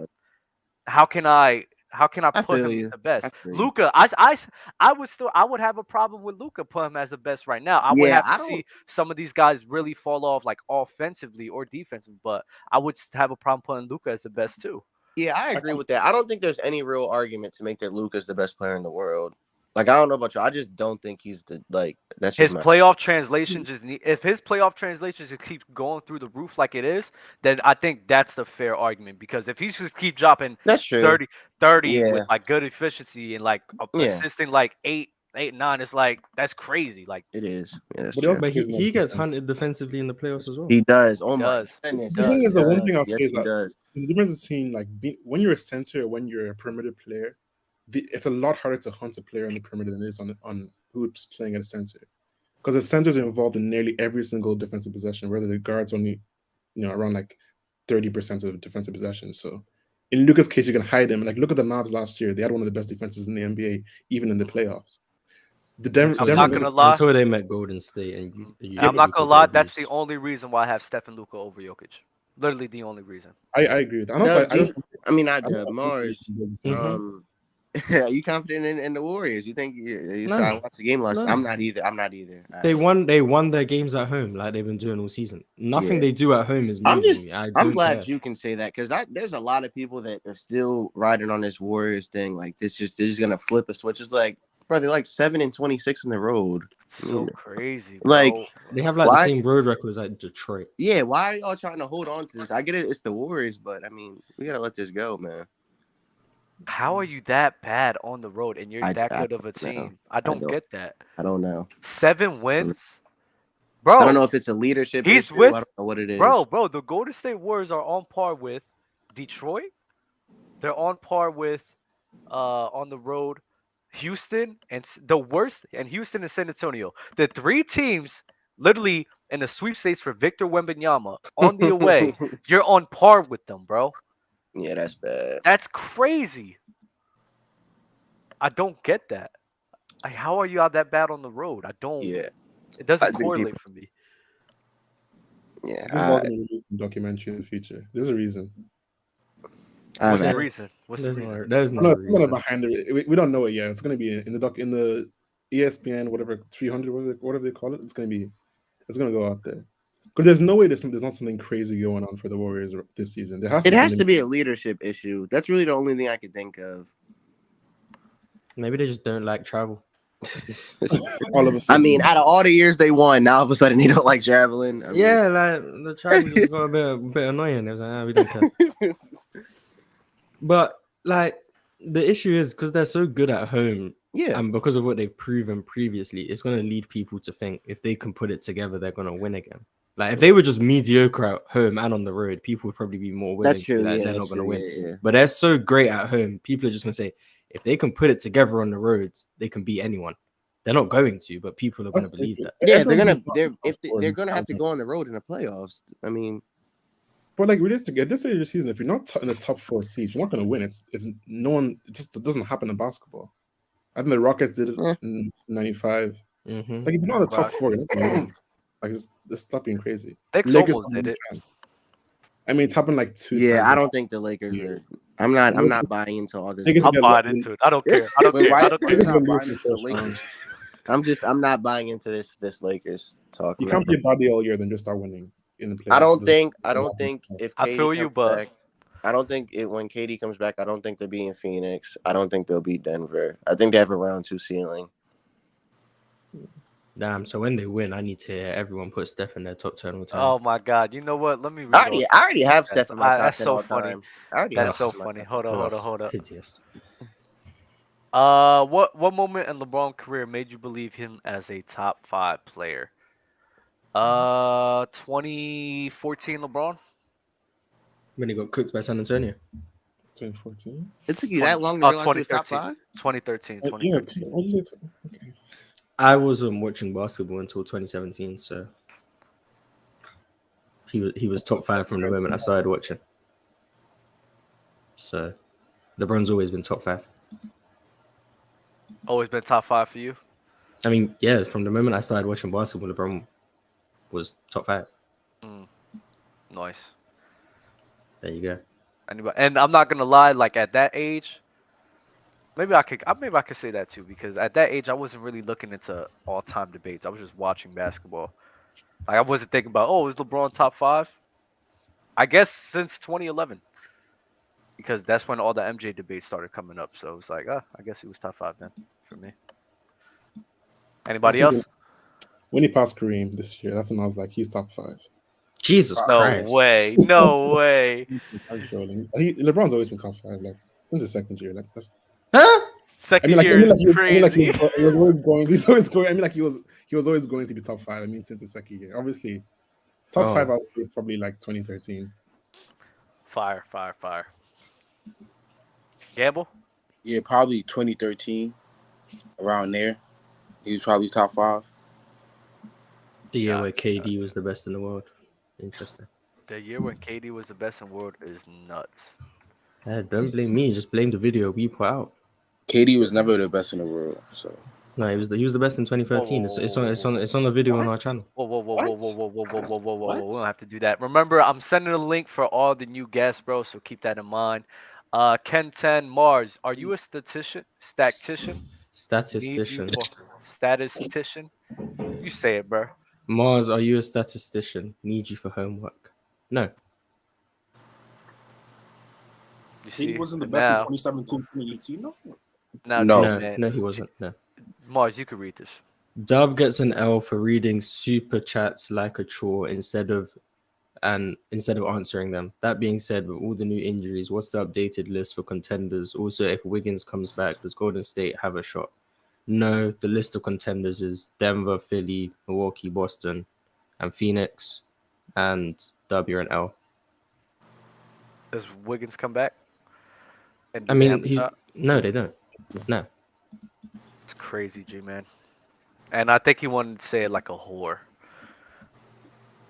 A: how can I put him
C: you.
A: the best?
C: I feel you.
A: Luka, I would have a problem with Luka putting him as the best right now. I would have to see some of these guys really fall off like offensively or defensively, but I would have a problem putting Luka as the best too.
C: Yeah, I agree with that. I don't think there's any real argument to make that Luka's the best player in the world. Like, I don't know about you. I just don't think he's that's
A: his
C: just
A: playoff translation if his playoff translation just keeps going through the roof like it is, then I think that's the fair argument. Because if he just keep dropping
C: that's true.
A: 30 with like good efficiency and like assisting like 8, 9, it's like that's crazy. Like
C: it is. Yeah,
B: but he gets hunted defensively in the playoffs as well.
C: He does. Oh my goodness.
E: The thing is, the one thing I'll say is that there's a difference between like when you're a center and when you're a perimeter player. It's a lot harder to hunt a player on the perimeter than it is on who's playing at a center, because the centers are involved in nearly every single defensive possession, whether the guards only, around like 30% of defensive possessions. So in Luka's case, you can hide him. Like, look at the Mavs last year; they had one of the best defenses in the NBA, even in the playoffs.
A: I'm not gonna lie.
B: Until they met Golden State,
A: I'm not gonna lie. That's the only reason why I have Steph and Luka over Jokic. Literally the only reason.
E: I agree with that.
C: Mars. Are you confident in the Warriors? You think you saw I watched the game last? No. I'm not either.
B: They won their games at home like they've been doing all season. Nothing they do at home is moving.
C: I'm glad you can say that, because there's a lot of people that are still riding on this Warriors thing. Like, they're just gonna flip a switch. It's like, bro, they're like 7-26 in the road.
A: So crazy,
C: bro. Like,
B: they have like the same road records like Detroit.
C: Yeah, why are y'all trying to hold on to this? I get it, it's the Warriors, but I mean, we gotta let this go, man.
A: How are you that bad on the road and you're that good of a team? I don't get that.
C: I don't know.
A: 7 wins, bro.
C: I don't know if it's a leadership issue. I don't know what it is.
A: Bro, the Golden State Warriors are on par with Detroit. They're on par with on the road Houston, and the worst, and Houston and San Antonio. The 3 teams literally in the sweepstakes for Victor Wembanyama on the away. You're on par with them, bro.
C: Yeah, that's bad.
A: That's crazy. I don't get that. Like, how are you out that bad on the road? I don't.
C: Yeah.
A: It doesn't correlate for me.
C: Yeah.
E: This is all going to release some documentary in the future. There's a reason.
A: What's the reason? There's
E: no reason behind it. We don't know it yet. It's going to be in the ESPN, whatever, 300, whatever they call it. It's going to go out there. Because there's no way there's not something crazy going on for the Warriors this season. It
C: has to be a leadership issue. That's really the only thing I could think of.
B: Maybe they just don't like travel.
C: All of a sudden. I mean, out of all the years they won, now all of a sudden they don't like traveling.
B: Like the travel just got a bit annoying. It was like, we don't care. But like the issue is because they're so good at home.
C: Yeah.
B: And because of what they've proven previously, it's going to lead people to think if they can put it together, they're going to win again. Like, if they were just mediocre at home and on the road, people would probably be more willing to be like, they're not going to win. Yeah. But they're so great at home, people are just going to say, if they can put it together on the road, they can beat anyone. They're not going to, but people are going to believe that.
C: Yeah, they're going to have to go on the road in the playoffs. I mean,
E: but like realistically, at this stage of the season, if you're not in the top 4 seeds, you're not going to win. It's no one. It just doesn't happen in basketball. I think the Rockets did it in '95.
B: Mm-hmm.
E: Like, if you're not in the top 4, you're not going to win. Like, it's stop being crazy.
A: Lakers almost did it.
E: I mean, it's happened like 2 times.
C: Yeah, I don't think the Lakers are. I'm not buying into all this.
A: I'm buying into it. I don't care. I don't care.
C: I'm not buying into this Lakers talk.
E: You can't play body all year then just start winning in the playoffs.
C: I don't think if
A: I feel you, but
C: I don't think when KD comes back, I don't think they'll be in Phoenix. I don't think they'll beat Denver. I think they have a round 2 ceiling.
B: Damn, so when they win, I need to hear everyone put Steph in their top 10 all time.
A: Oh my God. You know what? Let me read
C: I already have Steph in my top 10 all
A: funny.
C: time.
A: That's so funny. Hold up.
B: Hideous.
A: What moment in LeBron's career made you believe him as a top 5 player? 2014 LeBron.
B: When he got cooked by San Antonio.
E: 2014.
C: It took you that long to realize he was top 5?
A: 2013.
E: Okay.
B: I wasn't watching basketball until 2017, so he was top 5 from the moment I started watching. So LeBron's always been top 5.
A: Always been top 5 for you?
B: I mean, yeah, from the moment I started watching basketball, LeBron was top 5.
A: Nice.
B: There you go.
A: Anybody, and I'm not gonna lie, like at that age, maybe I could say that too, because at that age I wasn't really looking into all-time debates. I was just watching basketball. Like I wasn't thinking about, oh, is LeBron top 5? I guess since 2011, because that's when all the MJ debates started coming up. So it was like, I guess he was top 5 then for me. Anybody else?
E: When he passed Kareem this year, that's when I was like, he's top 5.
B: Jesus Christ!
A: No way! No way!
E: I'm trolling. LeBron's always been top 5, like since his second year. Like that's.
B: Huh?
A: Second year is crazy.
E: He was always going. He's always going. I mean, like he was always going to be top 5. I mean, since the second year, obviously, top 5. I'll say probably like 2013.
A: Fire. Gamble?
D: Yeah, probably 2013, around there. He was probably top 5.
B: The year where KD was the best in the world. Interesting.
A: The year when KD was the best in the world is nuts.
B: Yeah, don't blame me. Just blame the video we put out.
D: KD was never the best in the world, so.
B: No, he was the best in 2013. It's on the video on our channel.
A: Whoa. We don't have to do that. Remember, I'm sending a link for all the new guests, bro. So keep that in mind. Ken 10 Mars, are you a statistician?
B: Statistician.
A: Statistician. You say it, bro.
B: Mars, are you a statistician? Need you for homework? No.
F: He wasn't the best in 2017, 2018, no?
B: No, he wasn't. No.
A: Mars, you could read this.
B: Dub gets an L for reading super chats like a chore instead of answering them. That being said, with all the new injuries, what's the updated list for contenders? Also, if Wiggins comes back, does Golden State have a shot? No, the list of contenders is Denver, Philly, Milwaukee, Boston, and Phoenix, and W and L.
A: Does Wiggins come back?
B: I mean, no, they don't. No.
A: It's crazy, G-man. And I think he wanted to say it like a whore.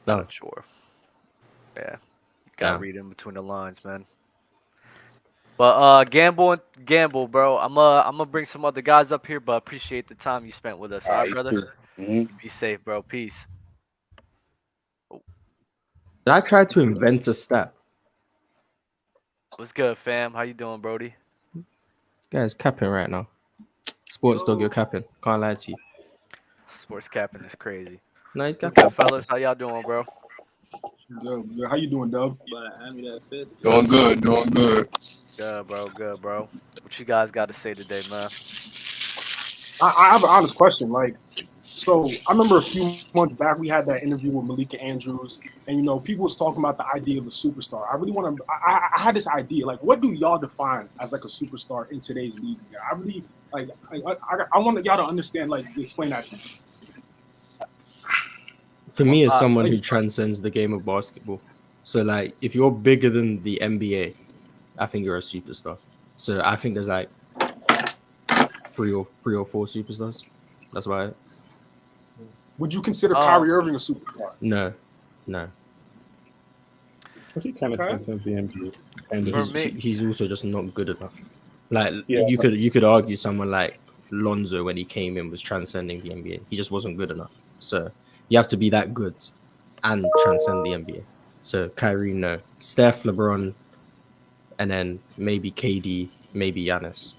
B: No.
A: Not sure. Yeah. You gotta read in between the lines, man. But gamble, bro. I'm gonna bring some other guys up here, but appreciate the time you spent with us. All right, brother?
D: Mm-hmm.
A: Be safe, bro. Peace.
B: Did I try to invent a stat?
A: What's good, fam? How you doing, Brody?
B: Guys, capping right now. Sports dog, you're capping. Can't lie to you.
A: Sports capping is crazy.
B: No, he's
A: capping. Good, fellas. How y'all doing, bro?
F: Good. How you doing, Dub?
G: Doing good.
A: Good, bro. What you guys got to say today, man?
F: I have an honest question. Like, so I remember a few months back we had that interview with Malika Andrews, and people was talking about the idea of a superstar. I really want to. I had this idea. Like, what do y'all define as like a superstar in today's league? I really like. I want y'all to understand. Like, explain that to me.
B: For me, as someone who transcends the game of basketball, so like if you're bigger than the NBA, I think you're a superstar. So I think there's like three or four superstars. That's why.
F: Would you consider Kyrie Irving a superstar?
B: No.
E: But he kind of transcends the NBA. And
B: he's also just not good enough. Like you could argue someone like Lonzo when he came in was transcending the NBA. He just wasn't good enough. So you have to be that good and transcend the NBA. So Kyrie, no. Steph, LeBron, and then maybe KD, maybe Giannis.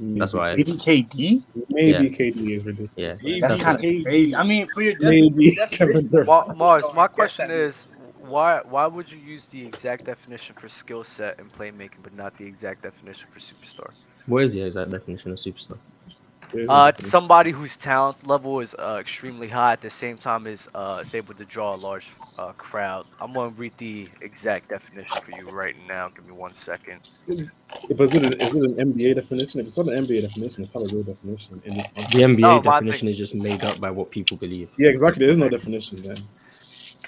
B: That's why.
F: Maybe KD?
E: Maybe KD is ridiculous.
B: Yeah.
F: That's kind of crazy. I mean, for your
E: maybe Kevin Durant.
A: Mars, my question is, why would you use the exact definition for skill set and playmaking, but not the exact definition for superstar?
B: What is the exact definition of superstar?
A: Somebody whose talent level is extremely high, at the same time is able to draw a large crowd. I'm gonna read the exact definition for you right now. Give me 1 second.
E: But is it an NBA definition? If it's not an NBA definition, it's not a real definition in this country.
B: The NBA definition is just made up by what people believe.
E: Yeah, exactly. There is no definition then.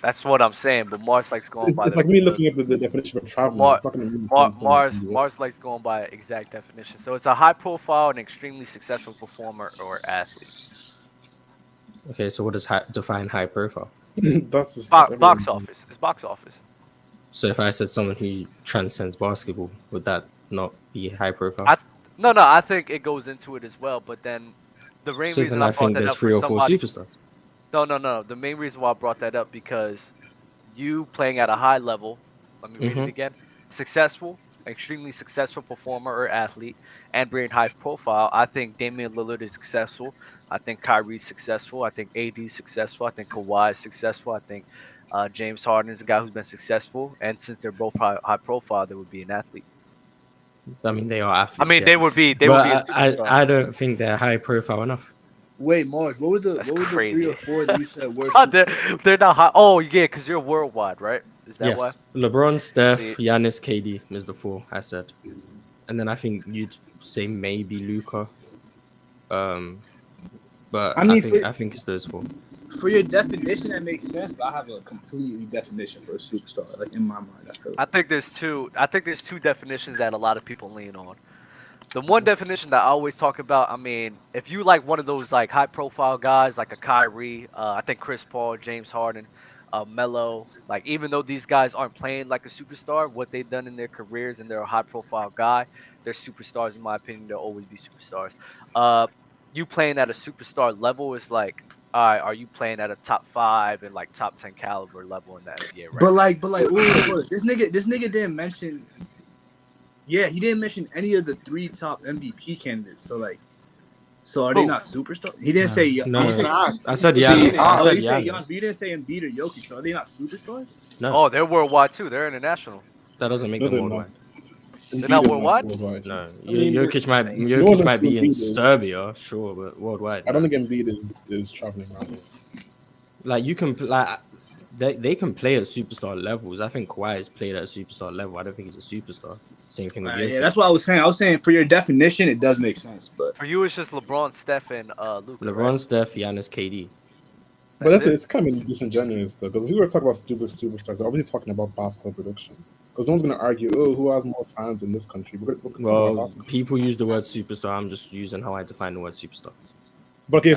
A: That's what I'm saying, but Mars likes going by.
E: It's like me looking at the definition of traveling.
A: Mars likes going by exact definition. So it's a high-profile and extremely successful performer or athlete.
B: Okay, so what does define high profile?
E: That's
A: box office. It's box office.
B: So if I said someone who transcends basketball, would that not be high profile?
A: No. I think it goes into it as well. But then the main reason
B: I think there's 3 or 4 superstars.
A: No. The main reason why I brought that up because you playing at a high level. Let me read it again. Successful, extremely successful performer or athlete, and being high profile. I think Damian Lillard is successful. I think Kyrie's successful. I think AD's successful. I think Kawhi is successful. I think James Harden is a guy who's been successful. And since they're both high profile, they would be an athlete.
B: I mean, they are athletes.
A: I mean,
B: yeah.
A: they would be a superstar.
B: I don't think they're high profile enough.
H: Wait, Mars, what were the 3 or 4 that you said were
A: they're not high. Oh, yeah, because you're worldwide, right? Is that why?
B: LeBron, Steph, Giannis, KD is the 4 I said, and then I think you'd say maybe Luka. But I think it's those 4.
H: For your definition, that makes sense, but I have a completely definition for a superstar. Like in my mind,
A: I think there's two. I think there's 2 definitions that a lot of people lean on. The one definition that I always talk about, I mean, if you like one of those like high profile guys like a Kyrie, I think Chris Paul, James Harden, Melo, like even though these guys aren't playing like a superstar, what they've done in their careers and they're a high profile guy, they're superstars in my opinion. They'll always be superstars. You playing at a superstar level is like, all right, are you playing at a top 5 and like top 10 caliber level in the NBA? Right?
H: But like, wait, this nigga didn't mention. Yeah, he didn't mention any of the 3 top MVP candidates. So like, are they not superstars? He didn't say.
B: No, I said Giannis. I said
H: Giannis. You didn't say Embiid or Jokic. So are they not superstars?
B: No.
A: Oh, they're worldwide too. They're international.
B: That doesn't make them worldwide.
A: They're not worldwide.
B: No, Jokic might be in Serbia, sure, but worldwide.
E: I don't think Embiid is traveling around.
B: Like you can they can play at superstar levels. I think Kawhi has played at a superstar level. I don't think he's a superstar. Same thing with
H: yeah, that's what I was saying. I was saying for your definition, it does make sense, but
A: for you, it's just LeBron, Steph, and Luka.
B: LeBron,
A: right?
B: Steph, Giannis, KD.
E: But it's kind of disingenuous though, because we were talking about stupid superstars. We're obviously talking about basketball production. Because no one's going to argue, who has more fans in this country?
B: Well, people use the word superstar. I'm just using how I define the word superstar.
E: But okay,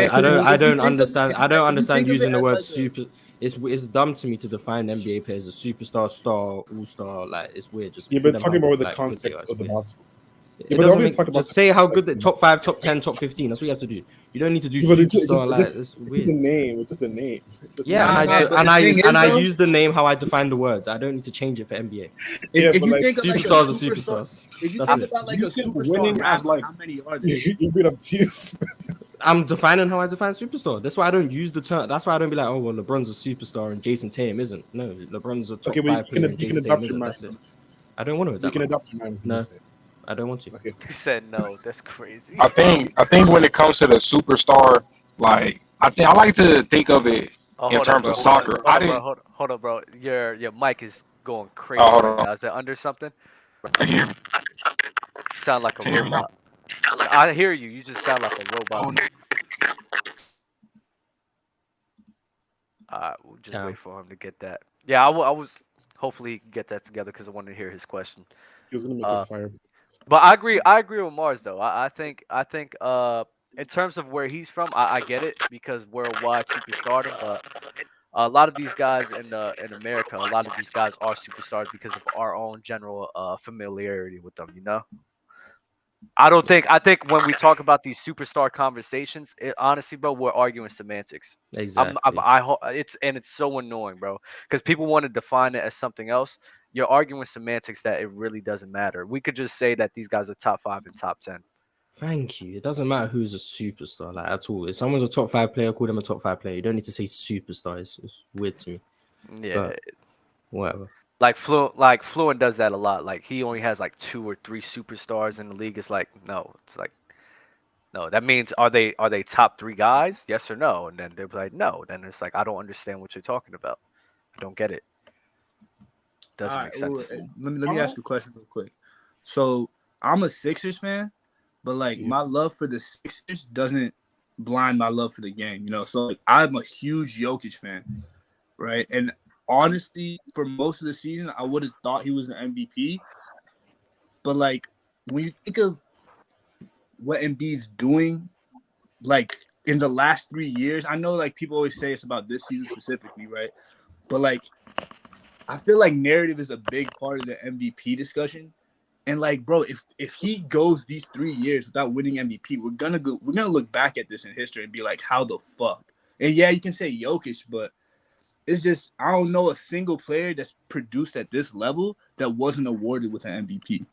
B: I don't understand using the word super. It's dumb to me to define NBA players as superstar, star, all-star. Like it's weird. Just
E: but talking about the context of the basketball.
B: It doesn't just say how good the top 5, top 10, top 15. That's what you have to do. You don't need to do superstar. It's weird.
E: It's just a name.
B: Yeah, and I use the name how I define the words. I don't need to change it for NBA.
H: If you think
B: superstars are superstars.
H: If you think about like a superstar,
F: winning as like
H: how many are there?
E: You bring up teams.
B: I'm defining how I define superstar. That's why I don't use the term. That's why I don't be like, oh well, LeBron's a superstar and Jason Tatum isn't. No, LeBron's a top 5 player and Jason Tatum isn't. That's it. I don't want to adapt.
E: You can adapt your mind.
B: No. I don't want to.
E: Okay.
A: You said no. That's crazy.
G: I think when it comes to the superstar, like I like to think of it in terms of soccer.
A: Hold on, bro. Your mic is going crazy.
G: Hold on.
A: Is it under something?
G: Yeah.
A: You sound like a robot. I hear you. You just sound like a robot. We'll just wait for him to get that. Yeah, I was hopefully he can get that together because I wanted to hear his question.
E: He was gonna make a fire.
A: But I agree with Mars though. I think in terms of where he's from, I get it because worldwide superstardom, but a lot of these guys in America, a lot of these guys are superstars because of our own general familiarity with them, you know? I think when we talk about these superstar conversations, honestly, bro, we're arguing semantics.
B: Exactly.
A: It's so annoying, bro, because people want to define it as something else. You're arguing semantics that it really doesn't matter. We could just say that these guys are top 5 and top 10.
B: Thank you. It doesn't matter who's a superstar, like at all. If someone's a top 5 player, call them a top 5 player. You don't need to say superstar. It's weird to me.
A: Yeah.
B: But whatever.
A: Like Fluent does that a lot. Like he only has like 2 or 3 superstars in the league. It's like no. It's like no. That means are they top 3 guys? Yes or no? And then they're like no. Then it's like I don't understand what you're talking about. I don't get it. Doesn't make sense.
H: Let me ask you a question real quick. So I'm a Sixers fan, but like my love for the Sixers doesn't blind my love for the game. You know, so like, I'm a huge Jokic fan, right? And honestly, for most of the season, I would have thought he was an MVP. But like when you think of what Embiid's doing, like in the last 3 years, I know like people always say it's about this season specifically, right? But like I feel like narrative is a big part of the MVP discussion. And like, bro, if he goes these 3 years without winning MVP, we're gonna look back at this in history and be like, how the fuck? And yeah, you can say Jokic, but it's just I don't know a single player that's produced at this level that wasn't awarded with an MVP.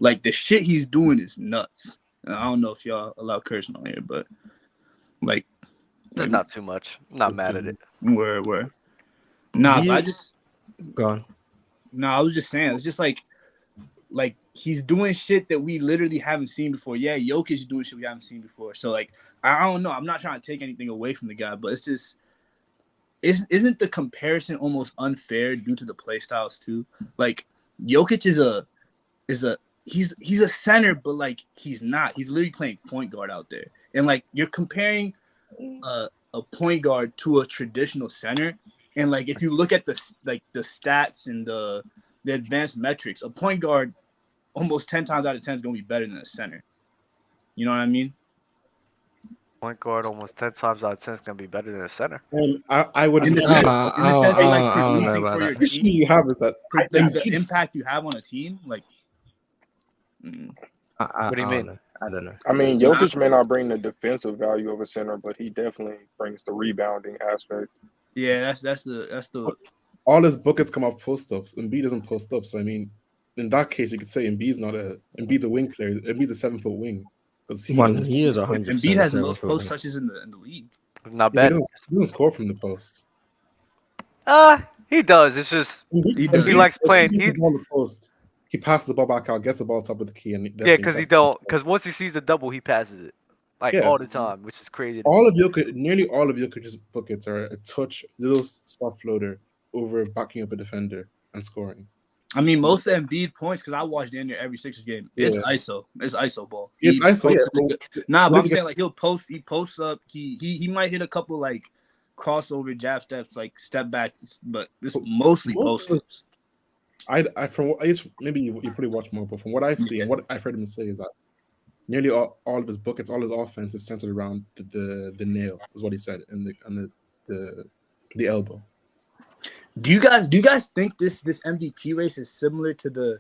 H: Like the shit he's doing is nuts. And I don't know if y'all allow cursing on here, but like
A: not too much. I'm not mad at it.
H: Where? Nah, but I just
B: go on.
H: No, I was just saying it's just like he's doing shit that we literally haven't seen before. Yeah, Jokic is doing shit we haven't seen before. So like I don't know. I'm not trying to take anything away from the guy, but it's just isn't the comparison almost unfair due to the play styles too? Like Jokic is a center, but like he's not. He's literally playing point guard out there, and like you're comparing a point guard to a traditional center, and like if you look at the stats and the advanced metrics, a point guard almost 10 times out of 10 is gonna be better than a center. You know what I mean?
A: Point guard almost 10 times out of 10 is gonna be better than a center.
F: And I would
H: in the sense of like producing for your
F: team. You have is that
H: the impact you have on a team, like.
A: What do you mean?
B: I don't know.
G: I mean, Jokic may not bring the defensive value of a center, but he definitely brings the rebounding aspect.
H: Yeah, that's the.
E: All his buckets come off post ups. Embiid doesn't post up, so I mean, in that case, you could say Embiid's a wing player. Embiid's a 7-foot wing because
B: he is 100%.
H: Embiid has the most post touches in the league.
A: Not bad.
E: He doesn't score from the post.
A: He does. It's just he likes playing.
E: On the post. He passes the ball back out, gets the ball top of the key, and
A: because once he sees a double, he passes it all the time, which is crazy.
E: Nearly all of Jokic's buckets are a touch, little soft floater over backing up a defender and scoring.
H: I mean, most of Embiid points because I watched damn near every Sixers game. It's ISO. It's ISO ball.
E: It's ISO.
H: Nah, but I'm saying like he posts up. He might hit a couple like crossover jab steps, like step back, but it's mostly post ups.
E: Maybe you probably watch more, but from what I see and what I've heard him say is that nearly all of his buckets, all his offense is centered around the nail, is what he said, and the elbow.
H: Do you guys think this MVP race is similar to the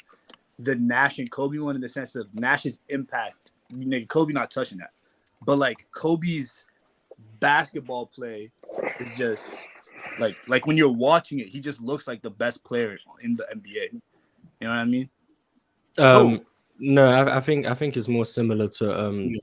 H: Nash and Kobe one in the sense of Nash's impact? Kobe not touching that, but like Kobe's basketball play is just. Like when you're watching it, he just looks like the best player in the NBA. You know what I mean?
B: No, I think it's more similar to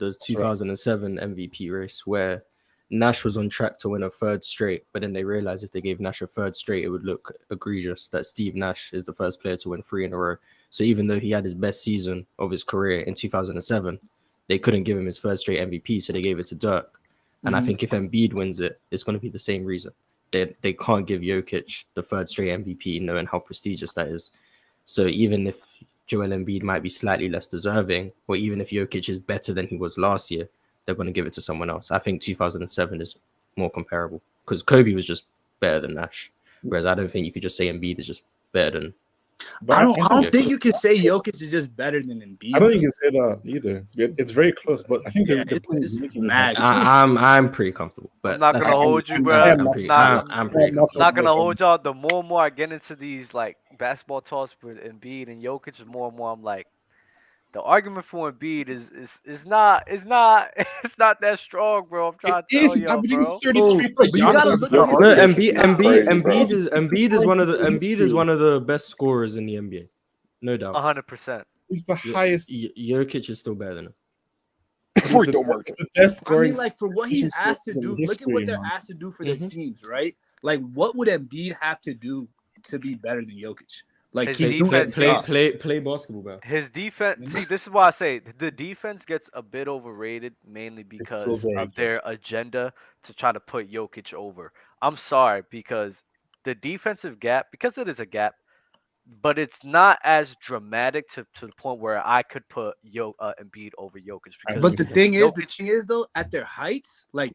B: the 2007 MVP race where Nash was on track to win a third straight, but then they realized if they gave Nash a third straight, it would look egregious that Steve Nash is the first player to win 3 in a row. So even though he had his best season of his career in 2007, they couldn't give him his third straight MVP, so they gave it to Dirk. And I think if Embiid wins it, it's going to be the same reason. They can't give Jokic the third straight MVP knowing how prestigious that is. So even if Joel Embiid might be slightly less deserving, or even if Jokic is better than he was last year, they're going to give it to someone else. I think 2007 is more comparable because Kobe was just better than Nash. Whereas I don't think you could just say Embiid is just better than.
H: I don't think you can say Jokic is just better than Embiid.
E: I don't think you can say that either. It's very close, but I think
H: it's mad.
B: I'm pretty comfortable. But
A: I'm not gonna hold you, bro. I'm pretty comfortable. Not gonna hold y'all. The more and more I get into these like basketball talks with Embiid and Jokic, the more and more I'm like, the argument for Embiid is not that strong, bro. I'm trying to tell you, bro.
E: 33
H: but you gotta look
B: Embiid is one of the best scorers in the NBA, no doubt.
A: 100%.
E: He's the highest.
B: Jokic is still better than him.
E: Before you don't work, the best scoring.
H: I mean, like for what he's asked to do, look at what they're asked to do for their teams, right? Like, what would Embiid have to do to be better than Jokic? Like
A: his defense,
B: play basketball, bro.
A: His defense. See, this is why I say the defense gets a bit overrated, mainly because of their agenda to try to put Jokic over. I'm sorry, because the defensive gap, because it is a gap, but it's not as dramatic to the point where I could put Embiid over Jokic.
H: But the thing is though, at their heights, like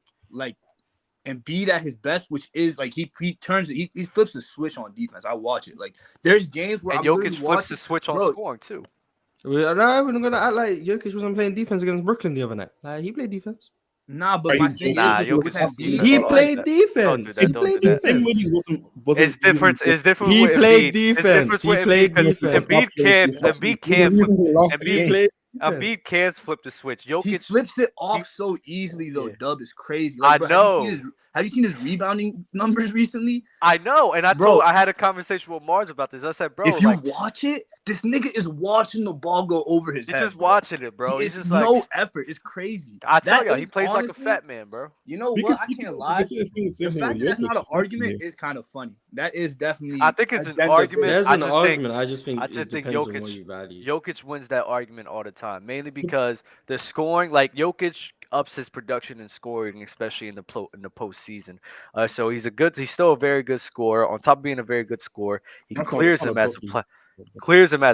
H: Embiid at his best, which is like he turns it, he flips the switch on defense. I watch it. Like there's games where
A: Jokic flips the switch on scoring too.
B: No, I'm gonna act like Jokic wasn't playing defense against Brooklyn the other night. Like he played defense.
H: Nah, but my thing is with Embiid,
B: he played defense. He played defense.
A: It's different. It's different.
B: He played defense. He played defense.
A: Embiid can't.
B: Embiid played
A: Embiid can flip the switch. Jokic,
H: he flips it off so easily though.
A: Yeah.
H: Dub is crazy.
A: I
H: Bro,
A: know.
H: Have you seen his rebounding numbers recently?
A: I know, and I had a conversation with Mars about this. I said, bro,
H: if you watch it, this nigga is watching the ball go over his head.
A: He's just watching it, bro.
H: He's
A: just
H: no effort. It's crazy.
A: I tell you, he plays like a fat man, bro.
H: You know what? I can't lie. The fact that that's not an argument is kind of funny. That is definitely.
A: I think it's an argument.
B: There's an argument. I just think it depends
A: Jokic,
B: on what you value.
A: Jokic wins that argument all the time, mainly because the scoring, like Jokic ups his production and scoring, especially in the postseason. So he's still a very good scorer. On top of being a very good scorer, he clears him as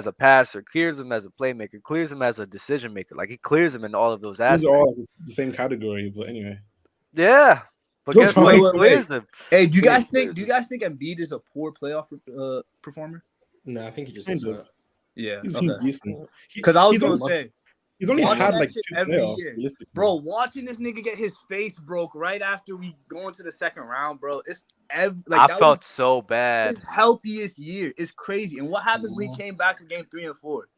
A: a passer, clears him as a playmaker, clears him as a decision maker. Like he clears him in all of those aspects.
E: These are all the same category, but anyway.
A: Yeah. But guess what? He clears him.
H: Hey, do you guys think Embiid is a poor playoff performer?
B: No, I think he just does that.
H: Yeah,
E: he's decent.
H: Because I was gonna say
E: he's only had like 2 playoffs, realistically.
H: Bro, watching this nigga get his face broke right after we go into the second round, bro. It's
A: I felt so bad.
H: His healthiest year. It's crazy. And what happens when he came back in game 3 and 4?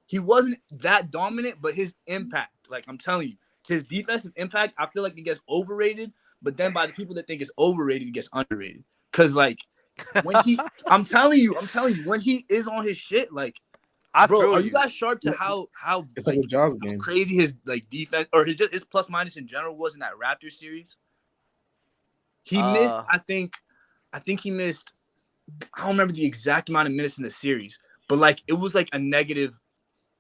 H: He wasn't that dominant, but his impact, like I'm telling you, his defensive impact, I feel like it gets overrated. But then by the people that think it's overrated, it gets underrated. Cause like when I'm telling you, when he is on his shit, like, bro, are you guys sharp to how
E: it's like a Jaws game,
H: crazy his like defense or his plus minus in general was in that Raptors series? He missed, I think he missed. I don't remember the exact amount of minutes in the series, but like it was like a negative.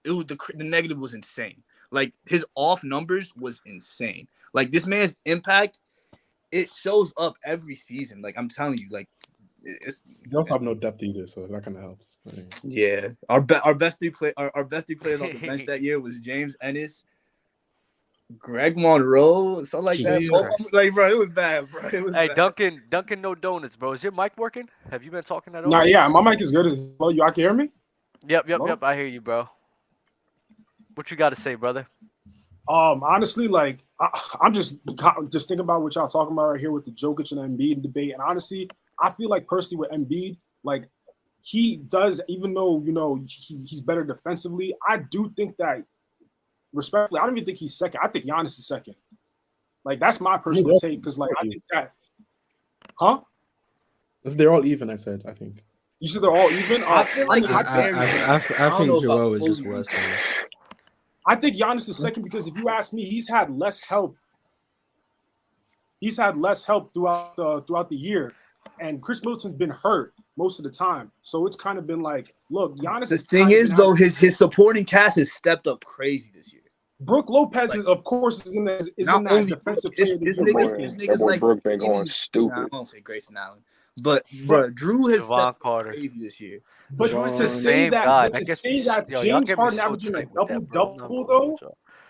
H: It was the negative was insane. Like his off numbers was insane. Like this man's impact, it shows up every season. Like I'm telling you, like
E: you also have no depth either, so that kind of helps.
H: Yeah, our best three players off the bench that year was James Ennis, Greg Monroe, something like that. Like, bro, it was bad, bro.
A: Hey, bad. Duncan, no donuts, bro. Is your mic working? Have you been talking at all?
F: Nah, yeah, my mic is good as well. Y'all can hear me?
A: Yep. I hear you, bro. What you got to say, brother?
F: Honestly, like I'm just thinking about what y'all talking about right here with the Jokic and Embiid debate, and honestly, I feel like personally with Embiid, like he does, even though he's better defensively, I do think that respectfully, I don't even think he's second. I think Giannis is second. Like that's my personal take because like I think that,
E: they're all even. I said I think.
F: You said they're all even.
H: I feel like
B: I think Joel is just worse than me.
F: I think Giannis is second because if you ask me, he's had less help. He's had less help throughout the year, and Chris Middleton's been hurt most of the time. So it's kind of been like, look, Giannis.
H: The thing is, though, his supporting cast has stepped up crazy this year.
F: Brook Lopez is, of course, is in that defensive player.
H: This nigga's like
D: Brook been going stupid.
H: I won't say Grayson Allen, but bro, Drew has stepped up crazy this year.
F: But to say that James Harden averaging a double though,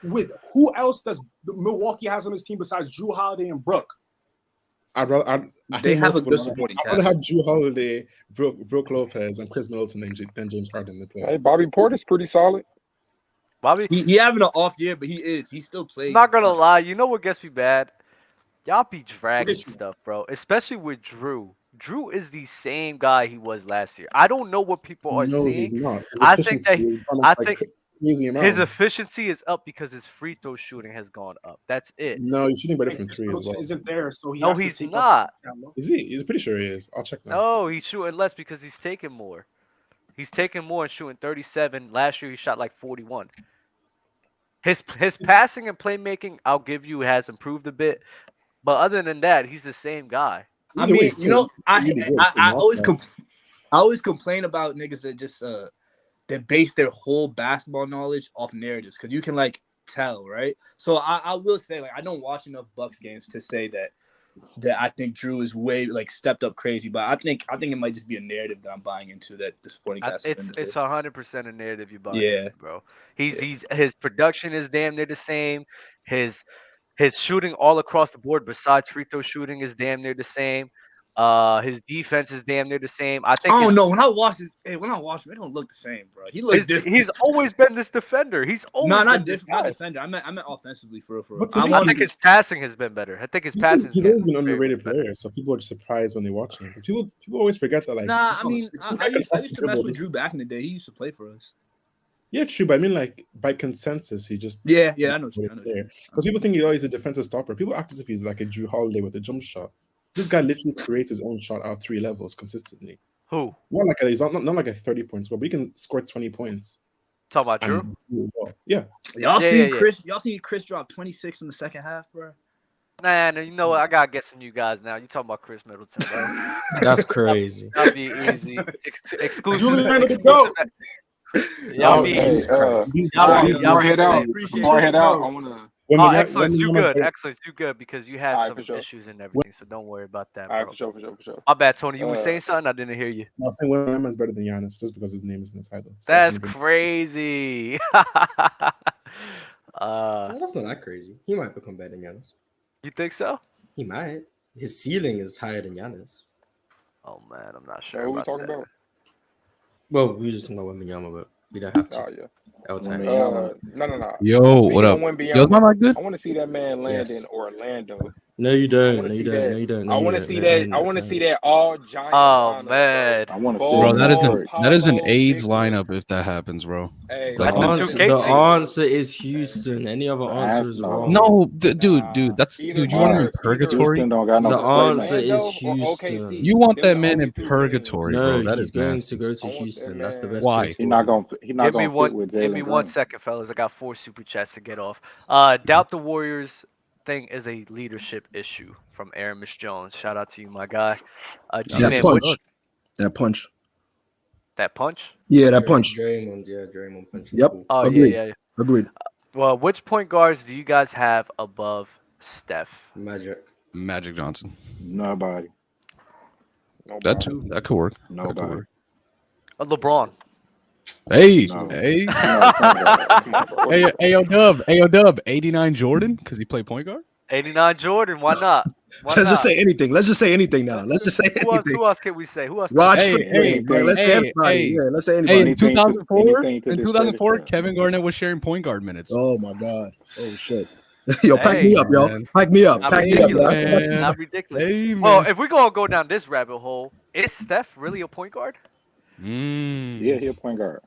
F: with who else does Milwaukee has on his team besides Drew Holiday and Brook?
H: They have a good supporting cast.
E: I would have Drew Holiday, Brook Lopez, and Chris Middleton than James Harden in the play.
D: Hey, Bobby Porter's pretty solid.
A: Bobby,
H: he having an off year, but he still plays.
A: I'm not gonna lie, you know what gets me bad? Y'all be dragging stuff, bro. Especially with Drew. Drew is the same guy he was last year. I don't know what people are saying.
E: He's not.
A: I think his efficiency is up because his free throw shooting has gone up. That's it.
E: No, he's shooting better from 3 as well.
F: Isn't there? So
A: he's not.
E: Is he? He's pretty sure he is. I'll check now.
A: No, he's shooting less because he's taking more. He's taking more and shooting 37. Last year he shot like 41. His passing and playmaking, I'll give you, has improved a bit. But other than that, he's the same guy.
H: I mean, I always complain about niggas that just that base their whole basketball knowledge off narratives because you can like tell, right? So I will say, like, I don't watch enough Bucks games to say that I think Drew is way like stepped up crazy, but I think it might just be a narrative that I'm buying into that the supporting cast.
A: It's 100% a narrative you buy into, bro. His production is damn near the same. His shooting all across the board, besides free throw shooting, is damn near the same. His defense is damn near the same. I don't
H: know. When I watch him, it don't look the same, bro. He looks different.
A: He's always been this defender. He's always
H: not defender. I meant offensively for real.
A: I think his passing has been better. I think his passing.
E: He's always been an underrated player, so people are just surprised when they watch him. People always forget that. Like,
H: I used to mess with Drew back in the day. He used to play for us.
E: Yeah, true, but I mean, like, by consensus, he just...
H: Yeah, I know.
E: Because people think he's a defensive stopper. People act as if he's like a Drew Holiday with a jump shot. This guy literally creates his own shot out 3 levels consistently.
A: Who?
E: He's not like a 30 points, but he can score 20 points.
A: Talking about Drew?
E: Yeah.
H: Y'all seen Chris? Y'all seen Chris drop 26 in the second half, bro?
A: Nah, you know what? I gotta get some new guys now. You talking about Chris Middleton, bro?
B: That's crazy.
A: That'd be easy. Exclusive.
G: Y'all head out. Before I head out, I wanna.
A: Excellent. You good. Excellent. You good because you had some issues and everything, so don't worry about that, bro.
G: All right, for sure.
A: My bad, Tony. You were saying something? I didn't hear you.
E: I was saying Wembanyama is better than Giannis just because his name is in the title. So
A: that's crazy.
B: That's not that crazy. He might become better than Giannis.
A: You think so?
B: He might. His ceiling is higher than Giannis.
A: Oh man, I'm not sure.
G: What are we talking about?
B: Well, we were just talking about Wembanyama, but we don't have to.
G: Oh yeah.
B: No.
I: Yo, what up? Yo, not that good?
G: I want to see that man land in Orlando.
B: No, you don't. No, you don't.
G: I want to see that. I want to see that all giant.
A: Oh man,
D: I want to see.
I: Bro, that is an AIDS lineup if that happens, bro.
G: Hey,
B: the answer is Houston. Any other answer is wrong.
I: No, dude, dude. You want him in purgatory?
B: The answer is Houston.
I: You want that man in purgatory,
B: no,
I: bro? That
B: he's
I: is
B: going
I: nasty.
B: to go to Houston. That's the best.
I: Why?
B: Place
D: He's not going.
A: Give me 1 second, fellas. I got 4 super chats to get off. Doubt the Warriors thing is a leadership issue from Aaron Miss Jones. Shout out to you, my guy.
J: That punch. That punch.
A: That punch?
J: Yeah, that punch.
B: Draymond punch.
J: Yep.
A: Oh,
J: agreed.
A: yeah.
J: Agreed.
A: Well, which point guards do you guys have above Steph?
I: Magic Johnson.
D: Nobody.
I: That too. That could work.
D: Nobody.
A: LeBron.
I: Hey,
D: No.
I: hey, Ayo Dub, 89 Jordan because he played point guard.
A: 89 Jordan. Why not?
J: Let's just say anything. Let's just say anything now. Let's just say anything.
A: Who else can we say? Who else?
J: Rod Strickland. Let's say anybody. Yeah, let's say anybody.
I: In 2004, Kevin Garnett was sharing point guard minutes.
J: Oh my God. Oh shit. Yo, pack me up, yo. Pack me up. Pack me up, yo.
A: Not ridiculous. Well, if we're gonna go down this rabbit hole, is Steph really a point guard?
D: Yeah, he's a point guard.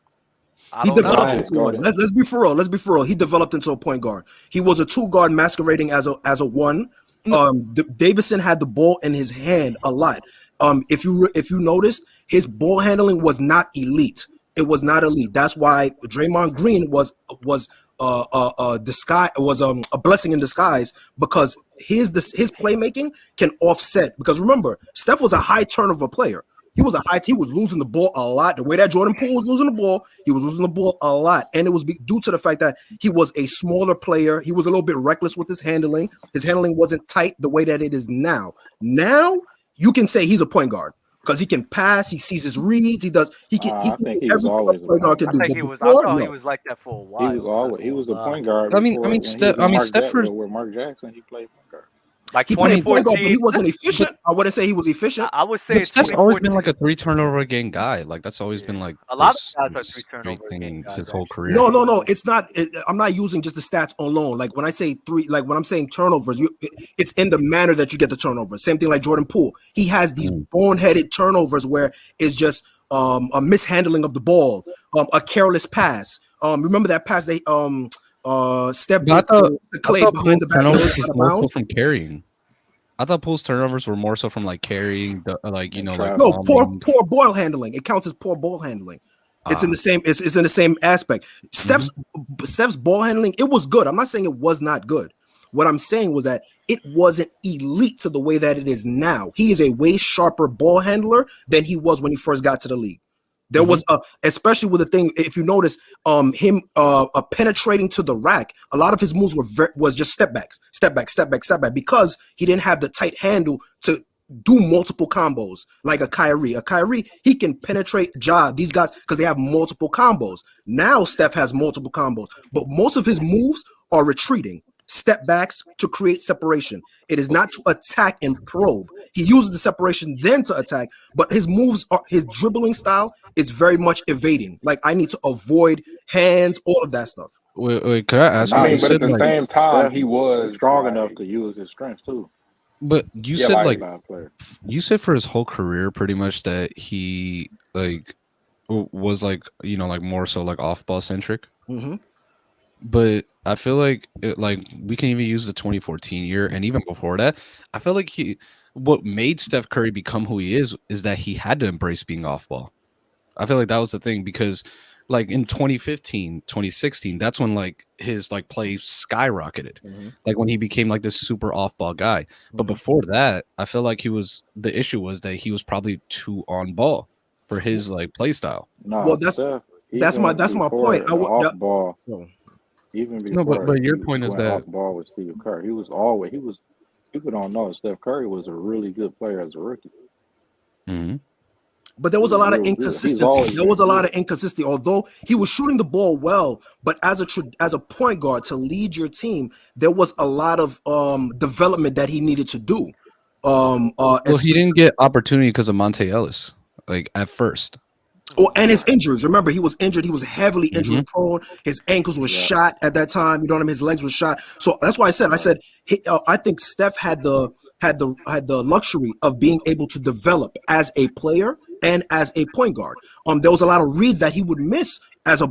J: He developed into one. Let's be for real. Let's be for real. He developed into a point guard. He was a 2 guard masquerading as a 1. Davison had the ball in his hand a lot. If you noticed, his ball handling was not elite. It was not elite. That's why Draymond Green was a blessing in disguise because his playmaking can offset. Because remember, Steph was a high turnover player. He was losing the ball a lot. The way that Jordan Poole was losing the ball, he was losing the ball a lot. And it was due to the fact that he was a smaller player. He was a little bit reckless with his handling. His handling wasn't tight the way that it is now. Now you can say he's a point guard because he can pass. He sees his reads. He does. He can.
D: I think he was always a point guard.
A: I thought he was like that for a while.
D: He was a point guard.
I: Steph.
D: With Mark Jackson, he played point guard.
A: Like
J: he played point guard, but he wasn't efficient. I wouldn't say he was efficient.
A: I would say
I: Steph's always been like a 3 turnover a game guy. Like that's always been like
A: a lot of guys are 3 turnover a game guys.
I: His whole career.
J: No. It's not. I'm not using just the stats alone. Like when I say 3, like when I'm saying turnovers, it's in the manner that you get the turnover. Same thing like Jordan Poole. He has these boneheaded turnovers where it's just a mishandling of the ball, a careless pass. Remember that pass they stepped into Clay behind the back
I: from carrying. I thought Poole's turnovers were more so from like carrying, like
J: poor ball handling. It counts as poor ball handling. It's in the same. It's in the same aspect. Steph's ball handling, it was good. I'm not saying it was not good. What I'm saying was that it wasn't elite to the way that it is now. He is a way sharper ball handler than he was when he first got to the league. There was especially with the thing, if you notice, him penetrating to the rack. A lot of his moves was just step back, because he didn't have the tight handle to do multiple combos like a Kyrie. A Kyrie, he can penetrate these guys because they have multiple combos. Now Steph has multiple combos, but most of his moves are retreating. Step backs to create separation. It is not to attack and probe. He uses the separation then to attack, but his dribbling style is very much evading. Like I need to avoid hands, all of that stuff.
I: Wait, could I ask?
G: But at the same time, he was
D: strong enough to use his strength too.
I: But you said you said for his whole career, pretty much that he was like, you know, like more so like off ball centric.
J: Mm-hmm.
I: But I feel like we can even use the 2014 year, and even before that, I feel like what made Steph Curry become who he is that he had to embrace being off ball. I feel like that was the thing, because like in 2015, 2016, that's when like his like play skyrocketed. Like when he became like this super off ball guy. But before that, I feel like the issue was that he was probably too on ball for his like play style.
K: No,
J: Well,
K: Steph,
J: that's my point.
K: Off ball.
J: Oh.
K: Even before,
I: but your point is that
K: off ball with Steve Kerr, people don't know Steph Curry was a really good player as a rookie.
I: Mm-hmm.
J: But there was a lot of inconsistency. There was a lot of inconsistency. Although he was shooting the ball well, but as a point guard to lead your team, there was a lot of development that he needed to do.
I: Well, he didn't get opportunity because of Monte Ellis, like at first.
J: Oh, and his injuries. Remember, he was injured. He was heavily injury prone. His ankles were shot at that time. You know what I mean? His legs were shot. So that's why I said I think Steph had the luxury of being able to develop as a player and as a point guard. There was a lot of reads that he would miss as a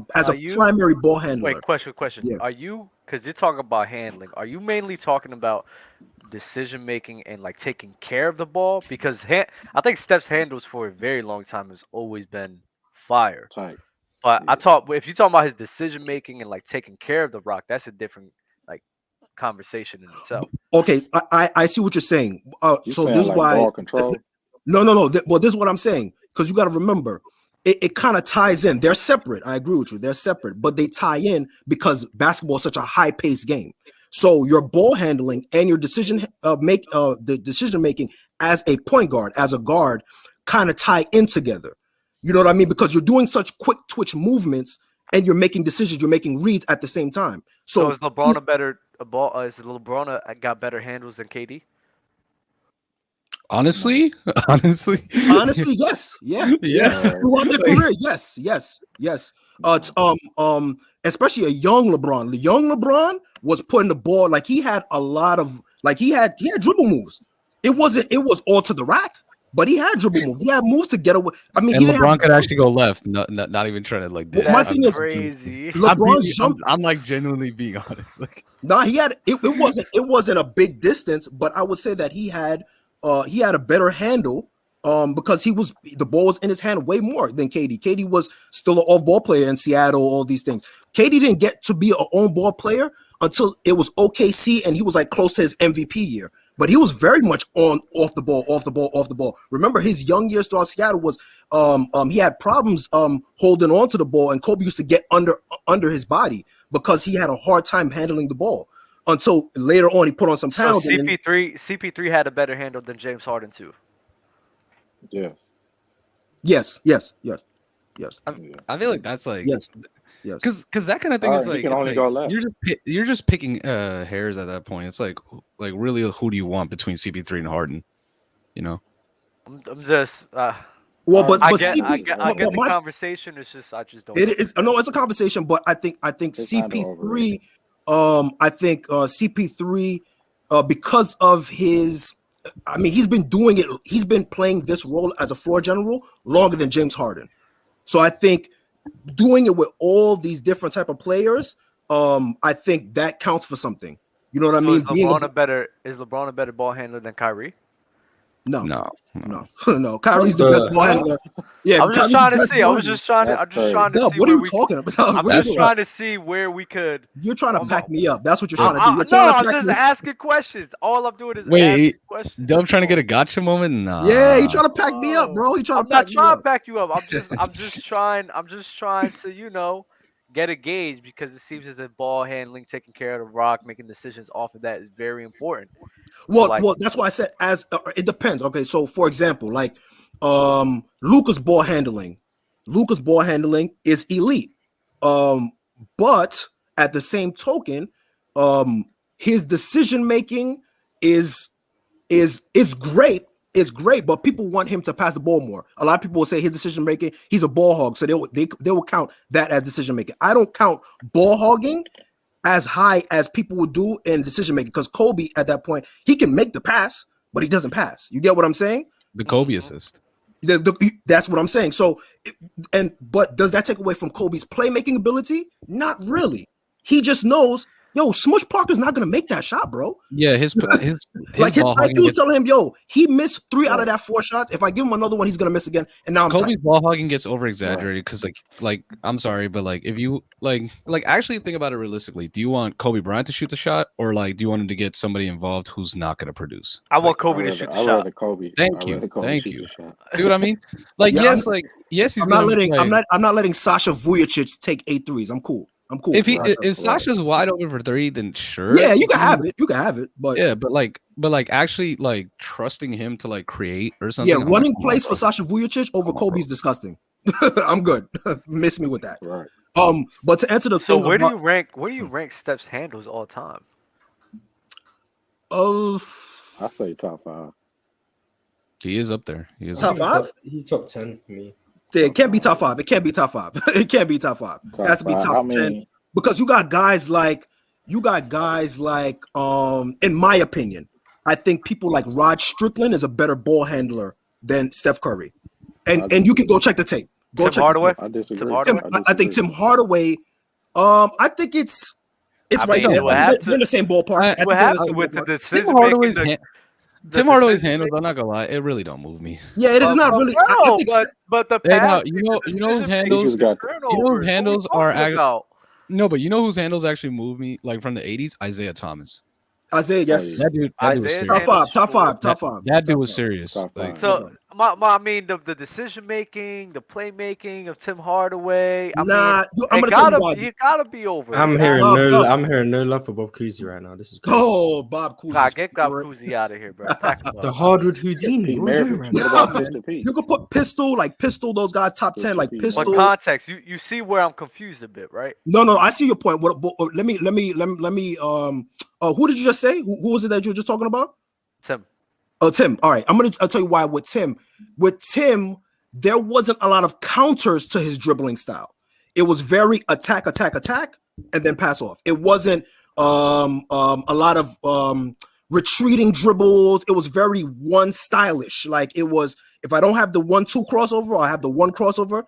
J: primary ball handler.
A: Wait, question. Yeah. Are you, because you're talking about handling, are you mainly talking about decision making and like taking care of the ball? Because I think Steph's handles for a very long time has always been fire.
K: Tight.
A: But if you're talking about his decision making and like taking care of the rock, that's a different like conversation in itself.
J: Okay, I see what you're saying. So this is
K: like
J: why
K: ball control?
J: No. Well, this is what I'm saying, because you got to remember, it kind of ties in. They're separate. I agree with you. They're separate, but they tie in because basketball is such a high paced game. So your ball handling and your decision making as a point guard, as a guard, kind of tie in together. You know what I mean? Because you're doing such quick twitch movements and you're making decisions, you're making reads at the same time. So
A: is LeBron got better handles than KD?
I: Honestly,
J: yes, yeah. Throughout their career, yes. Especially a young LeBron. The young LeBron was putting the ball, like he had a lot of, like he had dribble moves. It was all to the rack, but he had dribble moves. He had moves to get away. I mean,
I: and LeBron could actually go left, not even trying to like.
J: My thing is
A: crazy.
I: I'm like genuinely being honest. Like,
J: no, he had it wasn't a big distance, but I would say that he had a better handle because the ball was in his hand way more than KD. KD was still an off-ball player in Seattle, all these things. KD didn't get to be an on-ball player until it was OKC, and he was like close to his MVP year. But he was very much off the ball. Remember, his young years throughout Seattle was he had problems holding on to the ball, and Kobe used to get under his body because he had a hard time handling the ball. Until later on, he put on some pounds.
A: So CP3 had a better handle than James Harden too.
K: Yeah.
J: Yes.
I: I feel like that's like
J: yes.
I: Because that kind of thing is like,
K: can only go left.
I: You're just picking hairs at that point. It's like really, who do you want between CP3 and Harden? You know.
A: I'm just.
J: Well, but
A: I get the conversation. It's just I just don't.
J: It is no, it's a conversation, but I think CP3. CP3, because of his, I mean, he's been doing it. He's been playing this role as a floor general longer than James Harden. So I think doing it with all these different type of players, I think that counts for something. You know what I mean?
A: Is LeBron a better ball handler than Kyrie?
J: No. Kyrie's the best ball handler. Yeah,
A: I'm just trying to see. I was just trying to see.
J: What are you talking about?
A: I'm just trying to see where we could.
J: You're trying to pack me up. That's what you're trying to do.
A: I'm just asking questions. All I'm doing is asking questions.
I: Dub trying to get a gotcha moment? Nah.
J: Yeah, he trying to pack me up, bro.
A: I'm not trying to pack you up. I'm just trying to, get a gauge, because it seems as if ball handling, taking care of the rock, making decisions off of that is very important.
J: Well, that's why I said it depends. Okay, so for example, like Luka's ball handling is elite. But at the same token, his decision making is great. It's great, but people want him to pass the ball more. A lot of people will say his decision making, he's a ball hog, so they will count that as decision making. I don't count ball hogging as high as people would do in decision making, because Kobe at that point, he can make the pass, but he doesn't pass. You get what I'm saying?
I: The Kobe assist.
J: That's what I'm saying. So, but does that take away from Kobe's playmaking ability? Not really. He just knows, yo, Smush Parker's not gonna make that shot, bro.
I: Yeah, his
J: like his IQ was telling him, yo, he missed 3 out of that 4 shots. If I give him another one, he's gonna miss again. And now
I: Kobe's ball hogging gets over exaggerated because like I'm sorry, but like if you like actually think about it realistically, do you want Kobe Bryant to shoot the shot, or like do you want him to get somebody involved who's not gonna produce?
A: I want Kobe to shoot the shot.
I: Thank you. See what I mean? Like
J: yeah,
I: yes, he's
J: I'm not letting Sasha Vujicic take 8 threes. I'm cool.
I: If Sasha's wide open for 3, then sure.
J: Yeah, you can have it. You can have it. But
I: yeah, but actually like trusting him to like create or something.
J: Yeah, running plays for Sasha Vujicic over Kobe's disgusting. I'm good. Miss me with that.
K: Right.
J: But to answer the thing,
A: where do you rank Steph's handles all time?
K: I say top 5.
I: He is up there. He is
J: top 5.
B: He's top 10 for me.
J: It can't be top 5. It can't be top 5. It can't be top 5. It has to be top 10 because you got guys like, in my opinion, I think people like Rod Strickland is a better ball handler than Steph Curry, and you can go check the tape.
A: Tim Hardaway.
K: I disagree.
J: I think Tim Hardaway. I think it's right there. They're in the same ballpark.
A: What happens with the decision
I: Tim Hardaway's Tim Hardaway's handles, I'm not gonna lie, it really don't move me.
J: Yeah, it is not really.
A: But the
I: pass, you know whose handles. You know whose handles are. No, but you know whose handles actually move me, like from the '80s? Isaiah Thomas.
J: Isaiah, yes.
I: That dude was serious.
J: Top five.
I: That dude was serious.
A: Like, so, I mean, the decision making, the playmaking of Tim Hardaway. I'm gonna tell you why. You gotta be over.
B: I'm hearing no love for Bob Cousy right now. This is crazy.
J: Oh, Bob Cousy.
A: Get Bob Cousy out of here, bro.
B: The hardwood Houdini.
J: You could put Pistol. Those guys top 10. Like Pistol.
A: What context? You see where I'm confused a bit, right?
J: No. I see your point. Let me. Who did you just say? Who was it that you were just talking about?
A: Tim.
J: Oh, Tim. All right. I'll tell you why with Tim. With Tim, there wasn't a lot of counters to his dribbling style. It was very attack, and then pass off. It wasn't a lot of retreating dribbles. It was very one stylish. Like it was, if I don't have the 1-2 crossover, I have the 1 crossover.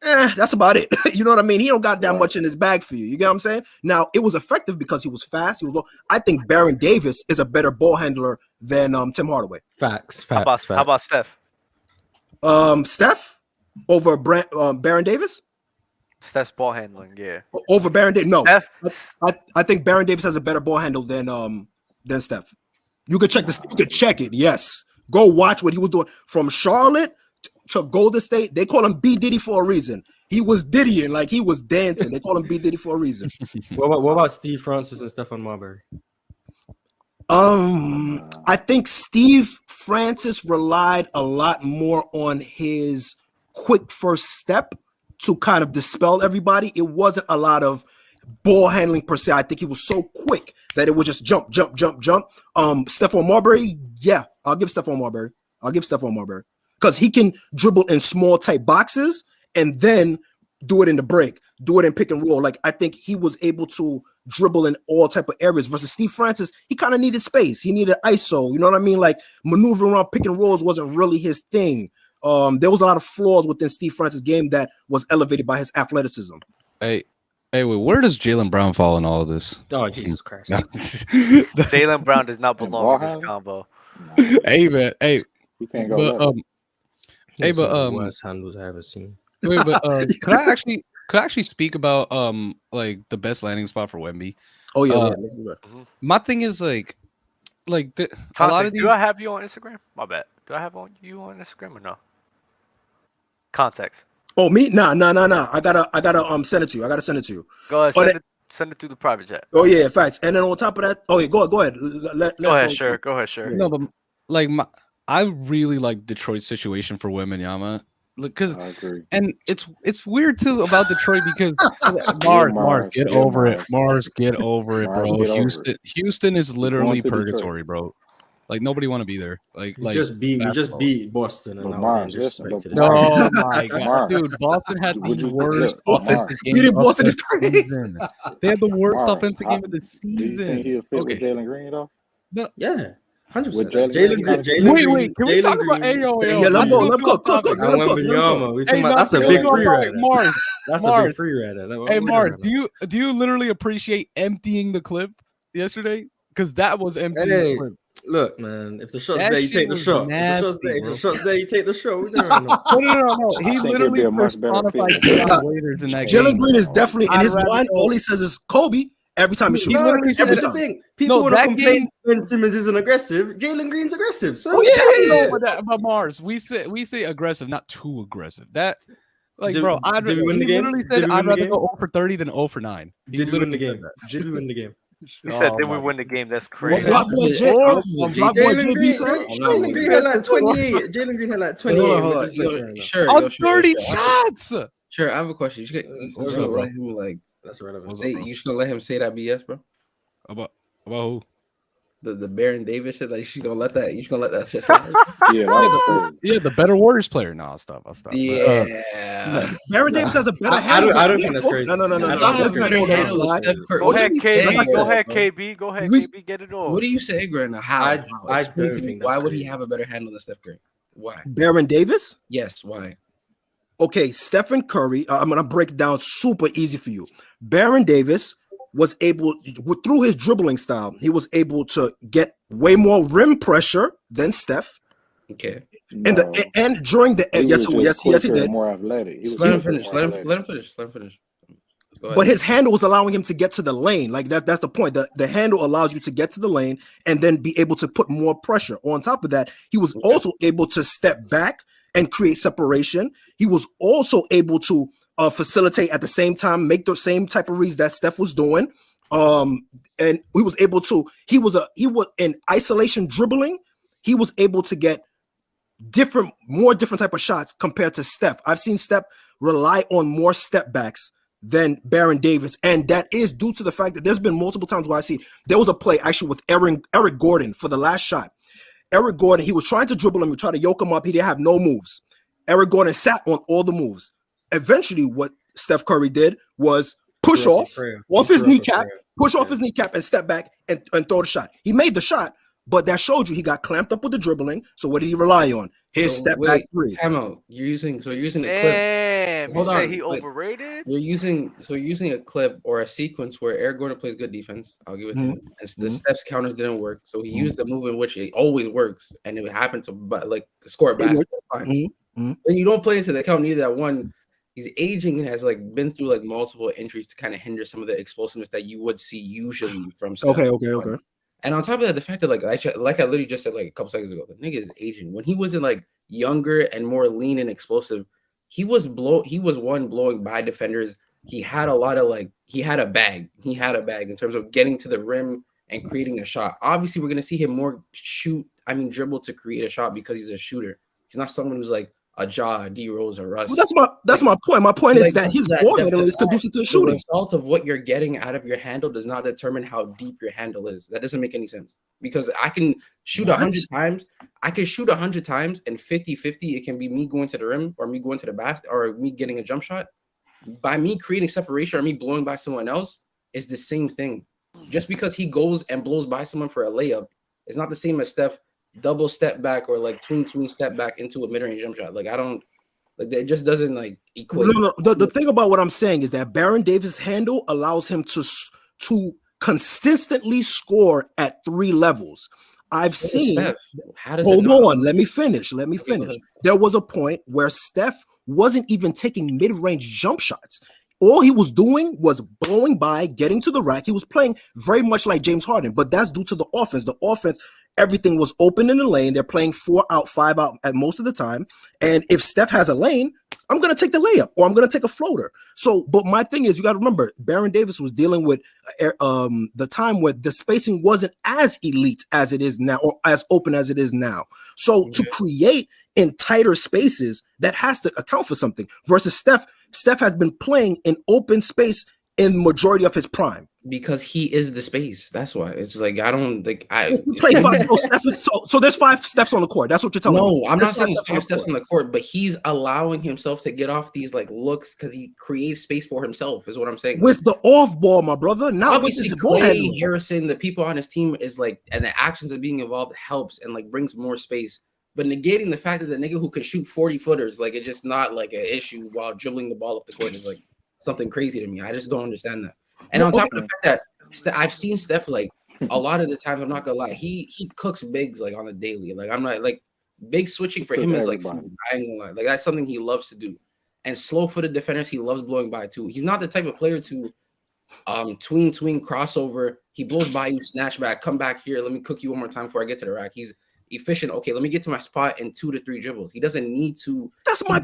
J: That's about it. You know what I mean? He don't got that much in his bag for you. You get what I'm saying? Now, it was effective because he was fast. He was low. I think Baron Davis is a better ball handler than Tim Hardaway.
B: Facts.
A: How about Steph?
J: Steph over Baron Davis?
A: Steph's ball handling, yeah.
J: Over Baron Davis? No.
A: Steph?
J: I think Baron Davis has a better ball handle than Steph. You could check this. You could check it. Yes. Go watch what he was doing from Charlotte to Golden State. They call him B Diddy for a reason. He was diddying, like he was dancing. They call him B Diddy for a reason.
B: What about Steve Francis and Stephon Marbury?
J: I think Steve Francis relied a lot more on his quick first step to kind of dispel everybody. It wasn't a lot of ball handling per se. I think he was so quick that it would just jump. Stephon Marbury, yeah, I'll give Stephon Marbury because he can dribble in small tight boxes and then do it in the break, do it in pick and roll. Like I think he was able to dribble in all type of areas versus Steve Francis. He kind of needed space. He needed ISO. You know what I mean? Like maneuvering around pick and rolls wasn't really his thing. There was a lot of flaws within Steve Francis' game that was elevated by his athleticism.
I: Hey, wait, where does Jaylen Brown fall in all of this?
B: Oh, Jesus Christ.
A: Jaylen Brown does not belong in this combo.
I: Hey, man. Hey,
K: he can't go
B: worst handles I ever seen.
I: Wait, but could I actually speak about like the best landing spot for Wemby?
J: Oh yeah,
I: my thing is like a lot of these.
A: Do I have you on Instagram? My bad. Do I have you on Instagram or no? Context.
J: Oh me? Nah. I gotta send it to you.
A: Go ahead. Send it through the private chat.
J: Oh yeah, facts. And then on top of that, go ahead.
A: Go ahead, sure.
I: No, but like I really like Detroit's situation for Wembanyama. Because and it's weird too about Detroit because Mars, get over it. Mars, get over it, bro. Houston is literally purgatory, bro. Like nobody want to be there. Like
B: we just beat Boston and
I: oh my god, dude! Boston had the worst offensive game.
J: Beating Boston is crazy.
I: They had the worst offensive game of the season.
K: Do you think he'll fit with Jalen Green though?
B: Yeah. 100%.
I: Wait, can we talk about AO?
J: Yeah, let him cook.
B: We talking about that's a big free rider.
I: Mars.
B: That's a big free rider.
I: Hey, Mars, do you literally appreciate emptying the clip yesterday? Because that was emptying the clip.
B: Look, man, if the shot's there, you take the shot. If the shot's there, you take the shot.
I: No. He literally personified Deion Waiters in that game.
J: Jalen Green is definitely in his mind. All he says is Kobe every time he shoots.
B: People want to complain when Simmons isn't aggressive. Jalen Green's aggressive. So
I: But Mars, we say aggressive, not too aggressive. That he literally said I'd rather go 0 for 30 than 0 for 9.
B: Did we win the game? Did we win the game?
A: He said, "Did we win the game?" That's crazy.
B: Jalen Green had like 28. Jalen Green had like 28.
L: Sure,
I: on 30 shots.
L: Sure, I have a question. You should let him
B: that's relevant.
L: You should let him say that BS, bro.
I: About who?
L: The Baron Davis shit. Like she's gonna let that. You should gonna let that shit.
I: Yeah, the better Warriors player. No, I'll stop.
L: Yeah,
J: Baron Davis has a better handle.
B: I don't think that's crazy.
J: No.
A: Go ahead, KB. Go ahead, KB. Get it on.
L: What are you saying right now? How?
B: I don't think.
L: Why would he have a better handle than Steph Curry? Why?
J: Baron Davis?
L: Yes. Why?
J: Okay, Stephen Curry. I'm gonna break it down super easy for you. Baron Davis was able, through his dribbling style, he was able to get way more rim pressure than Steph.
L: Okay.
J: And during the yes, he did.
K: More athletic.
L: Let him finish. Let him finish.
J: But his handle was allowing him to get to the lane. Like that's the point. The handle allows you to get to the lane and then be able to put more pressure. On top of that, he was also able to step back and create separation. He was also able to facilitate at the same time, make the same type of reads that Steph was doing. And he was able to, he was in isolation dribbling. He was able to get more different type of shots compared to Steph. I've seen Steph rely on more step backs than Baron Davis. And that is due to the fact that there's been multiple times where I see there was a play actually with Eric Gordon for the last shot. Eric Gordon, he was trying to dribble him, try to yoke him up. He didn't have no moves. Eric Gordon sat on all the moves. Eventually, what Steph Curry did was push off his kneecap and step back and throw the shot. He made the shot, but that showed you he got clamped up with the dribbling. So what did he rely on? His step back three.
L: Time out. You're using a clip.
A: Damn, hold on. He overrated?
L: You're using a clip or a sequence where Eric Gordon plays good defense. I'll give it to him. And the Steph's counters didn't work. So he used the move in which it always works, and it happened to score a basket. Fine. And you don't play into the count either. That one, he's aging and has been through multiple injuries to kind of hinder some of the explosiveness that you would see usually from Steph.
J: Okay.
L: And on top of that, the fact that I literally just said a couple seconds ago, the nigga is aging. When he wasn't younger and more lean and explosive, he was blowing by defenders. He had he had a bag in terms of getting to the rim and creating a shot. Obviously, we're gonna see him more dribble to create a shot because he's a shooter. He's not someone who's a Ja, D Rose, or Russ.
J: Well, that's my point. My point is that his ball handle is conducive to shooting.
L: The result of what you're getting out of your handle does not determine how deep your handle is. That doesn't make any sense, because I can shoot 100 times. I can shoot 100 times and 50-50. It can be me going to the rim or me going to the basket or me getting a jump shot. By me creating separation or me blowing by someone else is the same thing. Just because he goes and blows by someone for a layup is not the same as Steph double step back or tween step back into a mid-range jump shot. I don't it just doesn't equate.
J: No. The thing about what I'm saying is that Baron Davis' handle allows him to consistently score at 3 levels. I've seen. Hold on, let me finish. There was a point where Steph wasn't even taking mid-range jump shots. All he was doing was blowing by, getting to the rack. He was playing very much like James Harden, but that's due to the offense. The offense, everything was open in the lane. They're playing 4 out, 5 out at most of the time. And if Steph has a lane, I'm going to take the layup or I'm going to take a floater. So, but my thing is, you got to remember, Baron Davis was dealing with the time where the spacing wasn't as elite as it is now or as open as it is now. So to create in tighter spaces, that has to account for something versus Steph has been playing in open space in majority of his prime.
L: Because he is the space. That's why. It's like I don't like
J: play 5. So there's 5 Stephs on the court. That's what you're telling me.
L: No, I'm not saying 5 steps on the court, but he's allowing himself to get off these like looks because he creates space for himself. Is what I'm saying.
J: With the off ball, my brother. Now
L: obviously Clay, Harrison, the people on his team is like, and the actions of being involved helps and like brings more space. But negating the fact that the nigga who can shoot 40-footers, like it's just not like an issue while dribbling the ball up the court is like something crazy to me. I just don't understand that. And on top of the fact that I've seen Steph like a lot of the times, I'm not gonna lie, he cooks bigs like on a daily. Like I'm not like big switching for him is like food. I ain't gonna lie. Like that's something he loves to do. And slow-footed defenders, he loves blowing by too. He's not the type of player to tween crossover. He blows by you, snatch back, come back here. Let me cook you one more time before I get to the rack. He's efficient. Okay, let me get to my spot in 2 to 3 dribbles. He doesn't need to.
J: That's my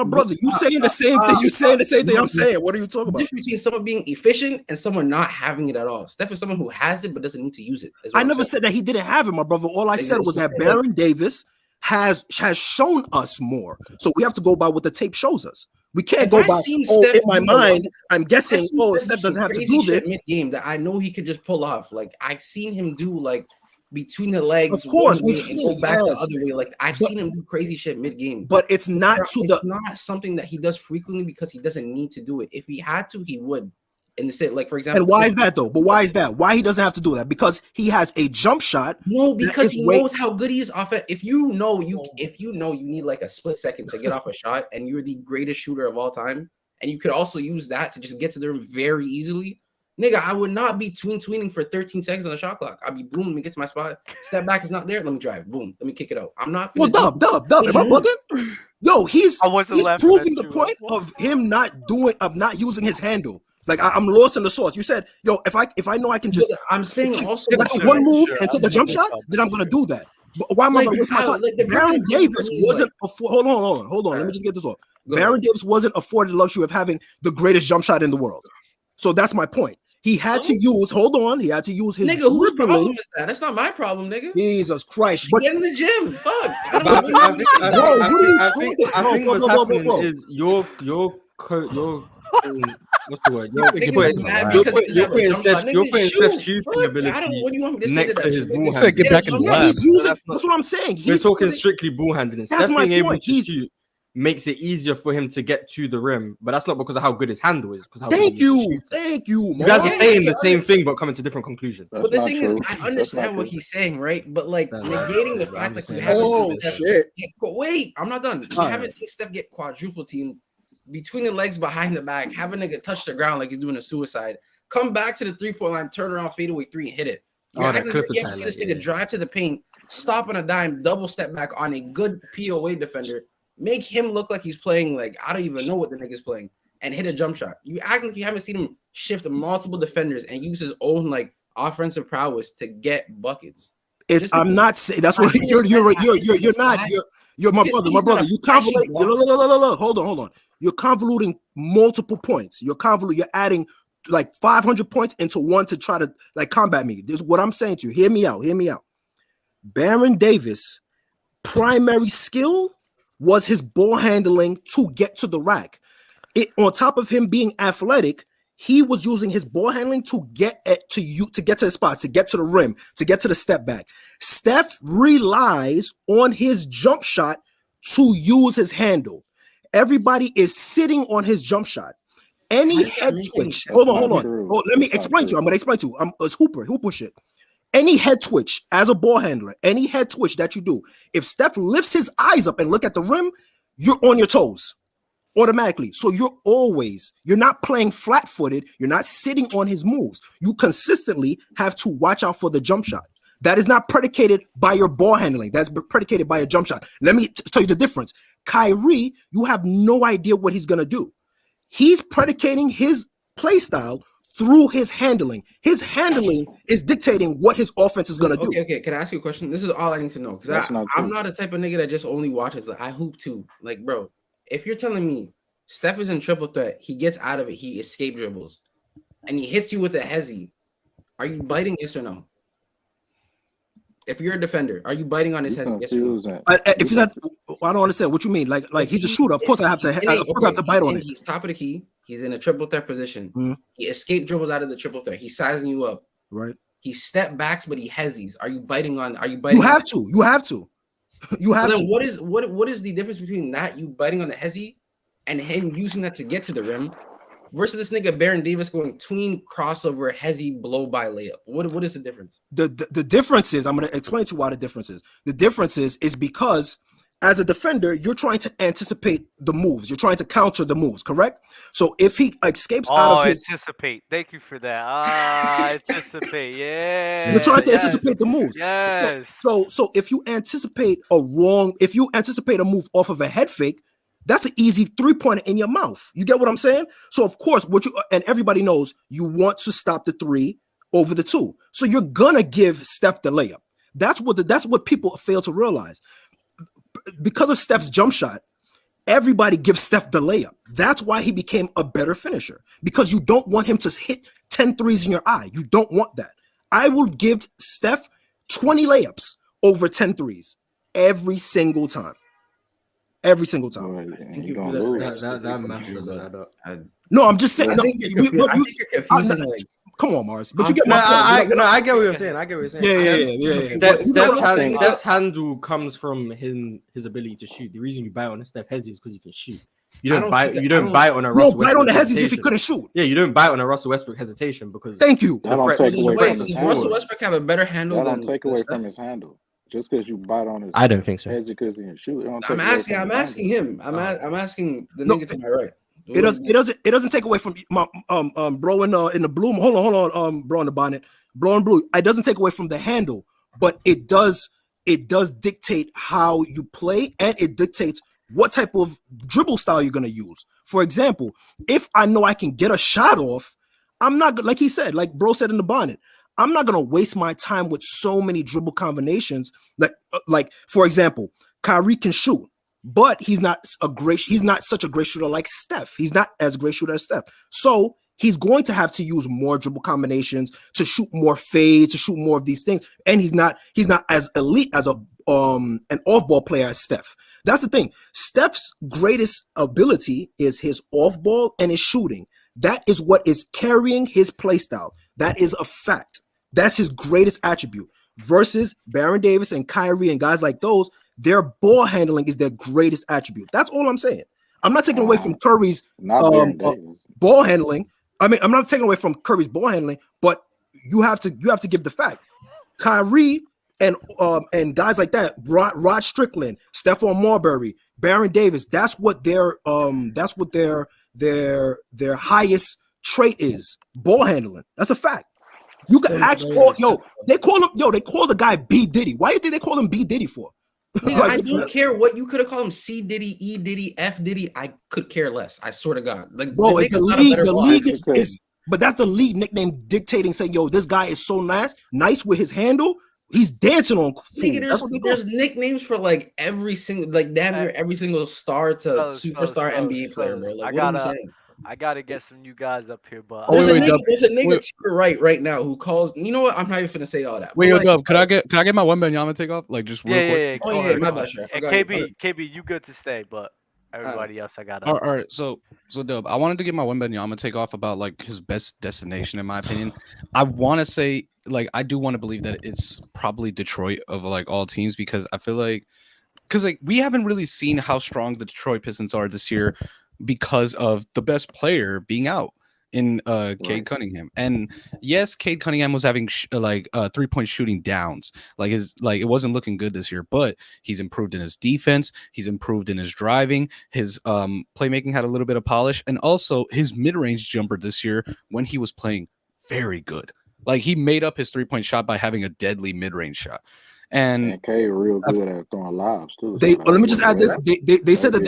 J: brother. You saying the same thing. You saying the same thing I'm saying. What are you talking about?
L: The difference between someone being efficient and someone not having it at all. Steph is someone who has it but doesn't need to use it.
J: I never said that he didn't have it, my brother. All I said was that Baron Davis has shown us more. So we have to go by what the tape shows us. We can't go by, in my mind, I'm guessing, Steph doesn't have to do this.
L: Mid-game that I know he could just pull off. Like, I've seen him do, like, between the legs,
J: of course,
L: and go back the other way. Like, I've seen him do crazy shit mid-game.
J: But it's not
L: not something that he does frequently because he doesn't need to do it. If he had to, he would. And like for example,
J: and why is that though? But why is that? Why he doesn't have to do that? Because he has a jump shot.
L: No, because he knows how good he is off it. If you know you need like a split second to get off a shot, and you're the greatest shooter of all time, and you could also use that to just get to the rim very easily, nigga, I would not be tweening for 13 seconds on the shot clock. I'd be boom, let me get to my spot. Step back is not there. Let me drive. Boom, let me kick it out. I'm not.
J: Well, dub. Am I bugging? Yo, he's proving the point of him not using his handle. Like I'm lost in the sauce. You said, yo, if I know I can just,
L: I'm saying also
J: one move and take a jump shot, then I'm gonna do that. But why am I gonna waste my time? Baron Davis wasn't hold on. Let me just get this off. Baron Davis wasn't afforded the luxury of having the greatest jump shot in the world. So that's my point. He had to use. He had to use his.
L: Nigga, whose problem is that? That's not my problem, nigga.
J: Jesus Christ!
L: Get in the gym. Fuck.
B: I think what's happening is your what's the word? You're putting Steph's shooting ability next to his ball handling.
I: Get back in the lab.
J: That's what I'm saying.
B: We're talking strictly ball handling. Steph being able to shoot makes it easier for him to get to the rim, but that's not because of how good his handle is. Because
J: thank you.
B: You guys are saying the same thing, but coming to different conclusions.
L: But the thing is, I understand what he's saying, right? But like negating the fact that you haven't seen Steph. Wait, I'm not done. You haven't seen Steph get quadruple teamed between the legs, behind the back, have a nigga touch the ground like he's doing a suicide. Come back to the 3-point line, turn around, fade away 3, and hit it. You haven't seen this nigga drive to the paint, stop on a dime, double step back on a good POA defender, make him look like he's playing like I don't even know what the nigga's playing, and hit a jump shot. You act like you haven't seen him shift multiple defenders and use his own like offensive prowess to get buckets.
J: I'm not saying that's what you're not. You're my brother. You convolute. Hold on. You're convoluting multiple points. You're adding like 500 points into one to try to like combat me. This is what I'm saying to you. Hear me out. Baron Davis' primary skill was his ball handling to get to the rack. On top of him being athletic, he was using his ball handling to get to the spot, to get to the rim, to get to the step back. Steph relies on his jump shot to use his handle. Everybody is sitting on his jump shot. Any head twitch. Hold on. Let me explain to you. I'm going to explain to you. It's Hooper shit. Any head twitch as a ball handler, any head twitch that you do, if Steph lifts his eyes up and look at the rim, you're on your toes automatically. So you're not playing flat-footed. You're not sitting on his moves. You consistently have to watch out for the jump shot. That is not predicated by your ball handling. That's predicated by a jump shot. Let me tell you the difference. Kyrie, you have no idea what he's going to do. He's predicating his play style through his handling. His handling is dictating what his offense is going to do.
L: Okay. Can I ask you a question? This is all I need to know. Because I'm not a type of nigga that just only watches. Like, I hoop too. Like, bro, if you're telling me Steph is in triple threat, he gets out of it, he escape dribbles, and he hits you with a hezzy, are you biting, yes or no? If you're a defender, are you biting on his hezzy? Yes or no?
J: If he's not, I don't understand what you mean. Like he's a shooter. Of course I have to bite on it.
L: He's top of the key. He's in a triple threat position.
J: Mm-hmm.
L: He escape dribbles out of the triple threat. He's sizing you up.
J: Right.
L: He step backs, but he hesies. Are you biting on?
J: You have to. You have to. You have
L: then
J: to.
L: What is the difference between that, you biting on the hezi, and him using that to get to the rim, versus this nigga Baron Davis going tween crossover hezi blow by layup? What is the difference?
J: The difference is, I'm going to explain to you why the difference is. The difference is because as a defender, you're trying to anticipate the moves. You're trying to counter the moves, correct? So if he escapes out of his...
A: anticipate. Thank you for that. Anticipate. Yeah.
J: You're trying to anticipate the moves.
A: Yes.
J: So if you anticipate a move off of a head fake, that's an easy 3-pointer in your mouth. You get what I'm saying? So of course, and everybody knows you want to stop the 3 over the 2. So you're gonna give Steph the layup. That's what people fail to realize. Because of Steph's jump shot, everybody gives Steph the layup. That's why he became a better finisher, because you don't want him to hit 10 threes in your eye. You don't want that. I will give Steph 20 layups over 10 threes every single time. Every single time.
B: That math doesn't add up.
J: No, I'm just saying.
L: I think you're confusing.
J: Come on, Mars. But you get
B: my point. I get what you're saying.
J: Yeah.
B: Steph's handle comes from his ability to shoot. The reason you bite on a Steph Hezi is because he can shoot. You don't bite on a Russell Westbrook.
J: Bite on the hesies if he couldn't shoot.
B: Yeah, you don't bite on a Russell Westbrook hesitation because.
J: Thank you.
L: Does Russell Westbrook have a better handle?
K: That don't take away from his handle. Just because you bite on his,
B: I don't think so.
K: Because he can shoot.
L: I'm asking him. I'm asking the nigga to my right.
J: It doesn't take away from my bro in the blue. Hold on, bro in the bonnet, bro in blue. It doesn't take away from the handle, but it does dictate how you play, and it dictates what type of dribble style you're gonna use. For example, if I know I can get a shot off, I'm not, like he said, like bro said in the bonnet, I'm not gonna waste my time with so many dribble combinations. Like for example, Kyrie can shoot, but he's not such a great shooter like Steph. He's not as great shooter as Steph. So he's going to have to use more dribble combinations to shoot more fades, to shoot more of these things. And he's not as elite as an off-ball player as Steph. That's the thing. Steph's greatest ability is his off-ball and his shooting. That is what is carrying his play style. That is a fact. That's his greatest attribute. Versus Baron Davis and Kyrie and guys like those, their ball handling is their greatest attribute. That's all I'm saying. I'm not taking away from Curry's ball handling. I mean, I'm not taking away from Curry's ball handling, but you have to give the fact. Kyrie and guys like that, Rod Strickland, Stephon Marbury, Baron Davis, that's what their highest trait is. Ball handling. That's a fact. You can ask they call the guy B Diddy. Why do you think they call him B Diddy for?
L: I don't care what you could have called him, C Diddy, E Diddy, F Diddy. I could care less. I swear to God. Like,
J: bro, it's the league. The league is but that's the league nickname dictating, saying, yo, this guy is so nice with his handle. He's dancing on.
L: There's nicknames for like every single, like damn near every single star to superstar NBA player, bro. Like, what are you saying?
A: I gotta get some new guys up here, but
L: there's a nigga to your right now who calls. You know what? I'm not even finna say all that.
I: Wait, Dub, could I get my Wembanyama take off? Like just real quick.
L: Yeah, my bad, sure.
A: And KB, you good to stay, but everybody else I got.
I: All right, so Dub, I wanted to get my Wembanyama take off about like his best destination in my opinion. I want to say like I do want to believe that it's probably Detroit of like all teams because I feel like we haven't really seen how strong the Detroit Pistons are this year. Because of the best player being out in Cade Cunningham, and yes, Cade Cunningham was having 3-point shooting downs. It wasn't looking good this year, but he's improved in his defense. He's improved in his driving. His playmaking had a little bit of polish, and also his mid-range jumper this year when he was playing very good. Like he made up his 3-point shot by having a deadly mid-range shot. And
K: K real good at throwing lobs too.
J: Let me just add this. They said that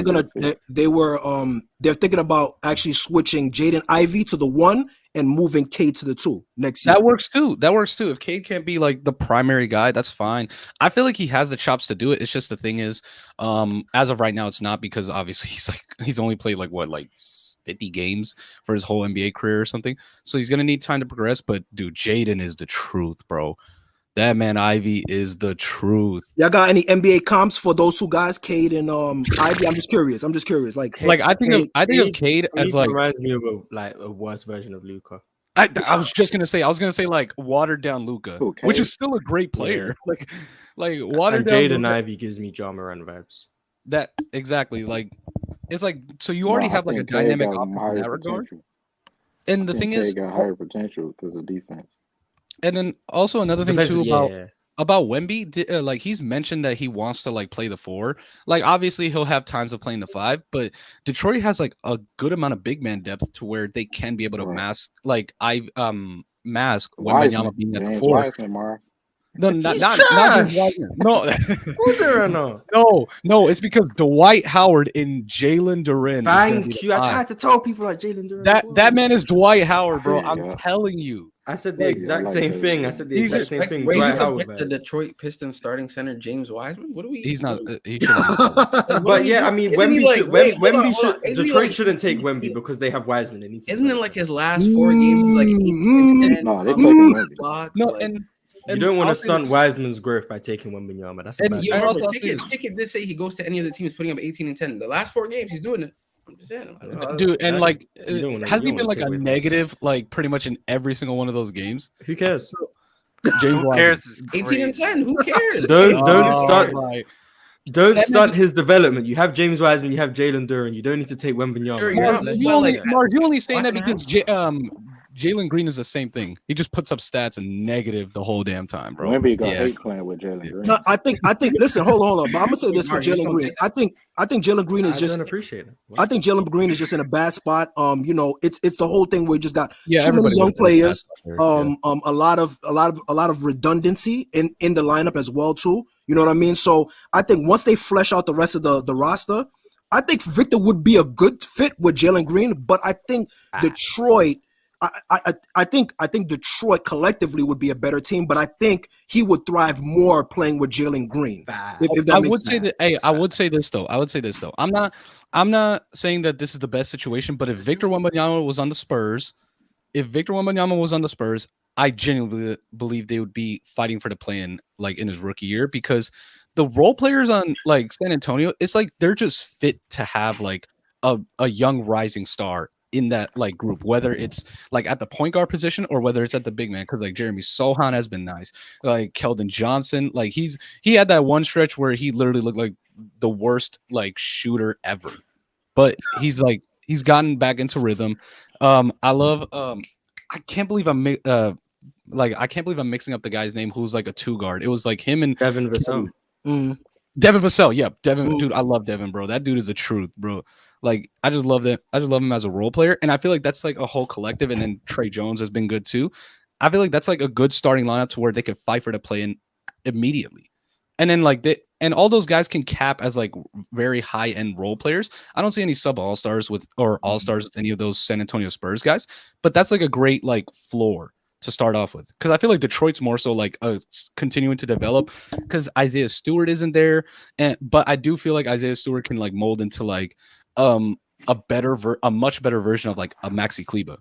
J: they're thinking about actually switching Jaden Ivey to the 1 and moving Cade to the 2 next year.
I: That works too. If Cade can't be like the primary guy, that's fine. I feel like he has the chops to do it. It's just the thing is, as of right now, it's not because obviously he's only played like 50 games for his whole NBA career or something. So he's gonna need time to progress. But dude, Jaden is the truth, bro. That man Ivy is the truth.
J: Y'all got any NBA comps for those two guys, Cade and Ivy? I'm just curious. Like
I: I think of Cade as like
B: reminds me of a worse version of Luka.
I: I was gonna say like watered down Luka, which is still a great player. Yeah. like watered down.
B: Jaden Ivey gives me Ja Morant vibes.
I: That exactly like it's like so you already have like a dynamic offense in that regard. And the thing is,
K: got higher potential because of defense.
I: And then also another thing too about Wemby, like he's mentioned that he wants to like play the 4. Like obviously he'll have times of playing the 5, but Detroit has like a good amount of big man depth to where they can be able to mask Wembanyama being at the 4. No, not Wiseman. No, it's because Dwight Howard and Jalen Duren.
B: Thank you. I tried to tell people like Jalen Duren.
I: That man is Dwight Howard, bro. I'm telling you.
B: I said the exact same thing.
L: Wait, the Detroit Pistons starting center James Wiseman. What do we?
I: He's not. He
B: but yeah, I mean, Detroit shouldn't take Wemby because they have Wiseman.
L: Isn't it like his last 4 games? Like 18
K: no, they take
I: no, and
B: you don't want to stunt Wiseman's growth by taking Wembanyama. That's a bad
L: Ticket did say he goes to any of the teams putting up 18 and 10. The last 4 games, he's doing it. I'm just saying,
I: dude, and like, hasn't he been like a negative, like pretty much in every single one of those games?
B: Who cares?
A: James Who cares?
L: 18 and 10. Who cares?
B: Don't stunt his development. You have James Wiseman, you have Jalen Duren. You don't need to take Wembanyama.
I: You only saying that because Jalen Green is the same thing. He just puts up stats and negative the whole damn time, bro.
K: Maybe you got hate playing with Jalen Green.
J: No, I think. Listen, hold on. But I'm gonna say this for Jalen Green. I think Jalen Green is just.
B: Appreciate it.
J: I think Jalen Green is just in a bad spot. It's the whole thing where you just got too many young players. A lot of redundancy in the lineup as well too. You know what I mean? So I think once they flesh out the rest of the roster, I think Victor would be a good fit with Jalen Green. But I think Detroit. I think Detroit collectively would be a better team, but I think he would thrive more playing with Jalen Green. If that makes sense.
I: I would say this though. I'm not saying that this is the best situation, but if Victor Wembanyama was on the Spurs, I genuinely believe they would be fighting for the play-in like in his rookie year, because the role players on like San Antonio, it's like they're just fit to have like a young rising star in that like group, whether it's like at the point guard position or whether it's at the big man, because like Jeremy Sohan has been nice, like Keldon Johnson, like he had that one stretch where he literally looked like the worst like shooter ever, but he's gotten back into rhythm. I love I can't believe I'm mixing up the guy's name who's like a 2 guard. It was like him and
B: Devin Vassell.
I: Devin Vassell, yeah, Devin, dude, I love Devin, bro. That dude is the truth, bro. Like I just love that. I just love him as a role player, and I feel like that's like a whole collective. And then Trey Jones has been good too. I feel like that's like a good starting lineup to where they could fight for the play-in immediately. And then like and all those guys can cap as like very high-end role players. I don't see any sub all-stars or all-stars with any of those San Antonio Spurs guys, but that's like a great like floor to start off with, because I feel like Detroit's more so like continuing to develop because Isaiah Stewart isn't there, but I do feel like Isaiah Stewart can like mold into like a much better version of like a Maxi Kleber,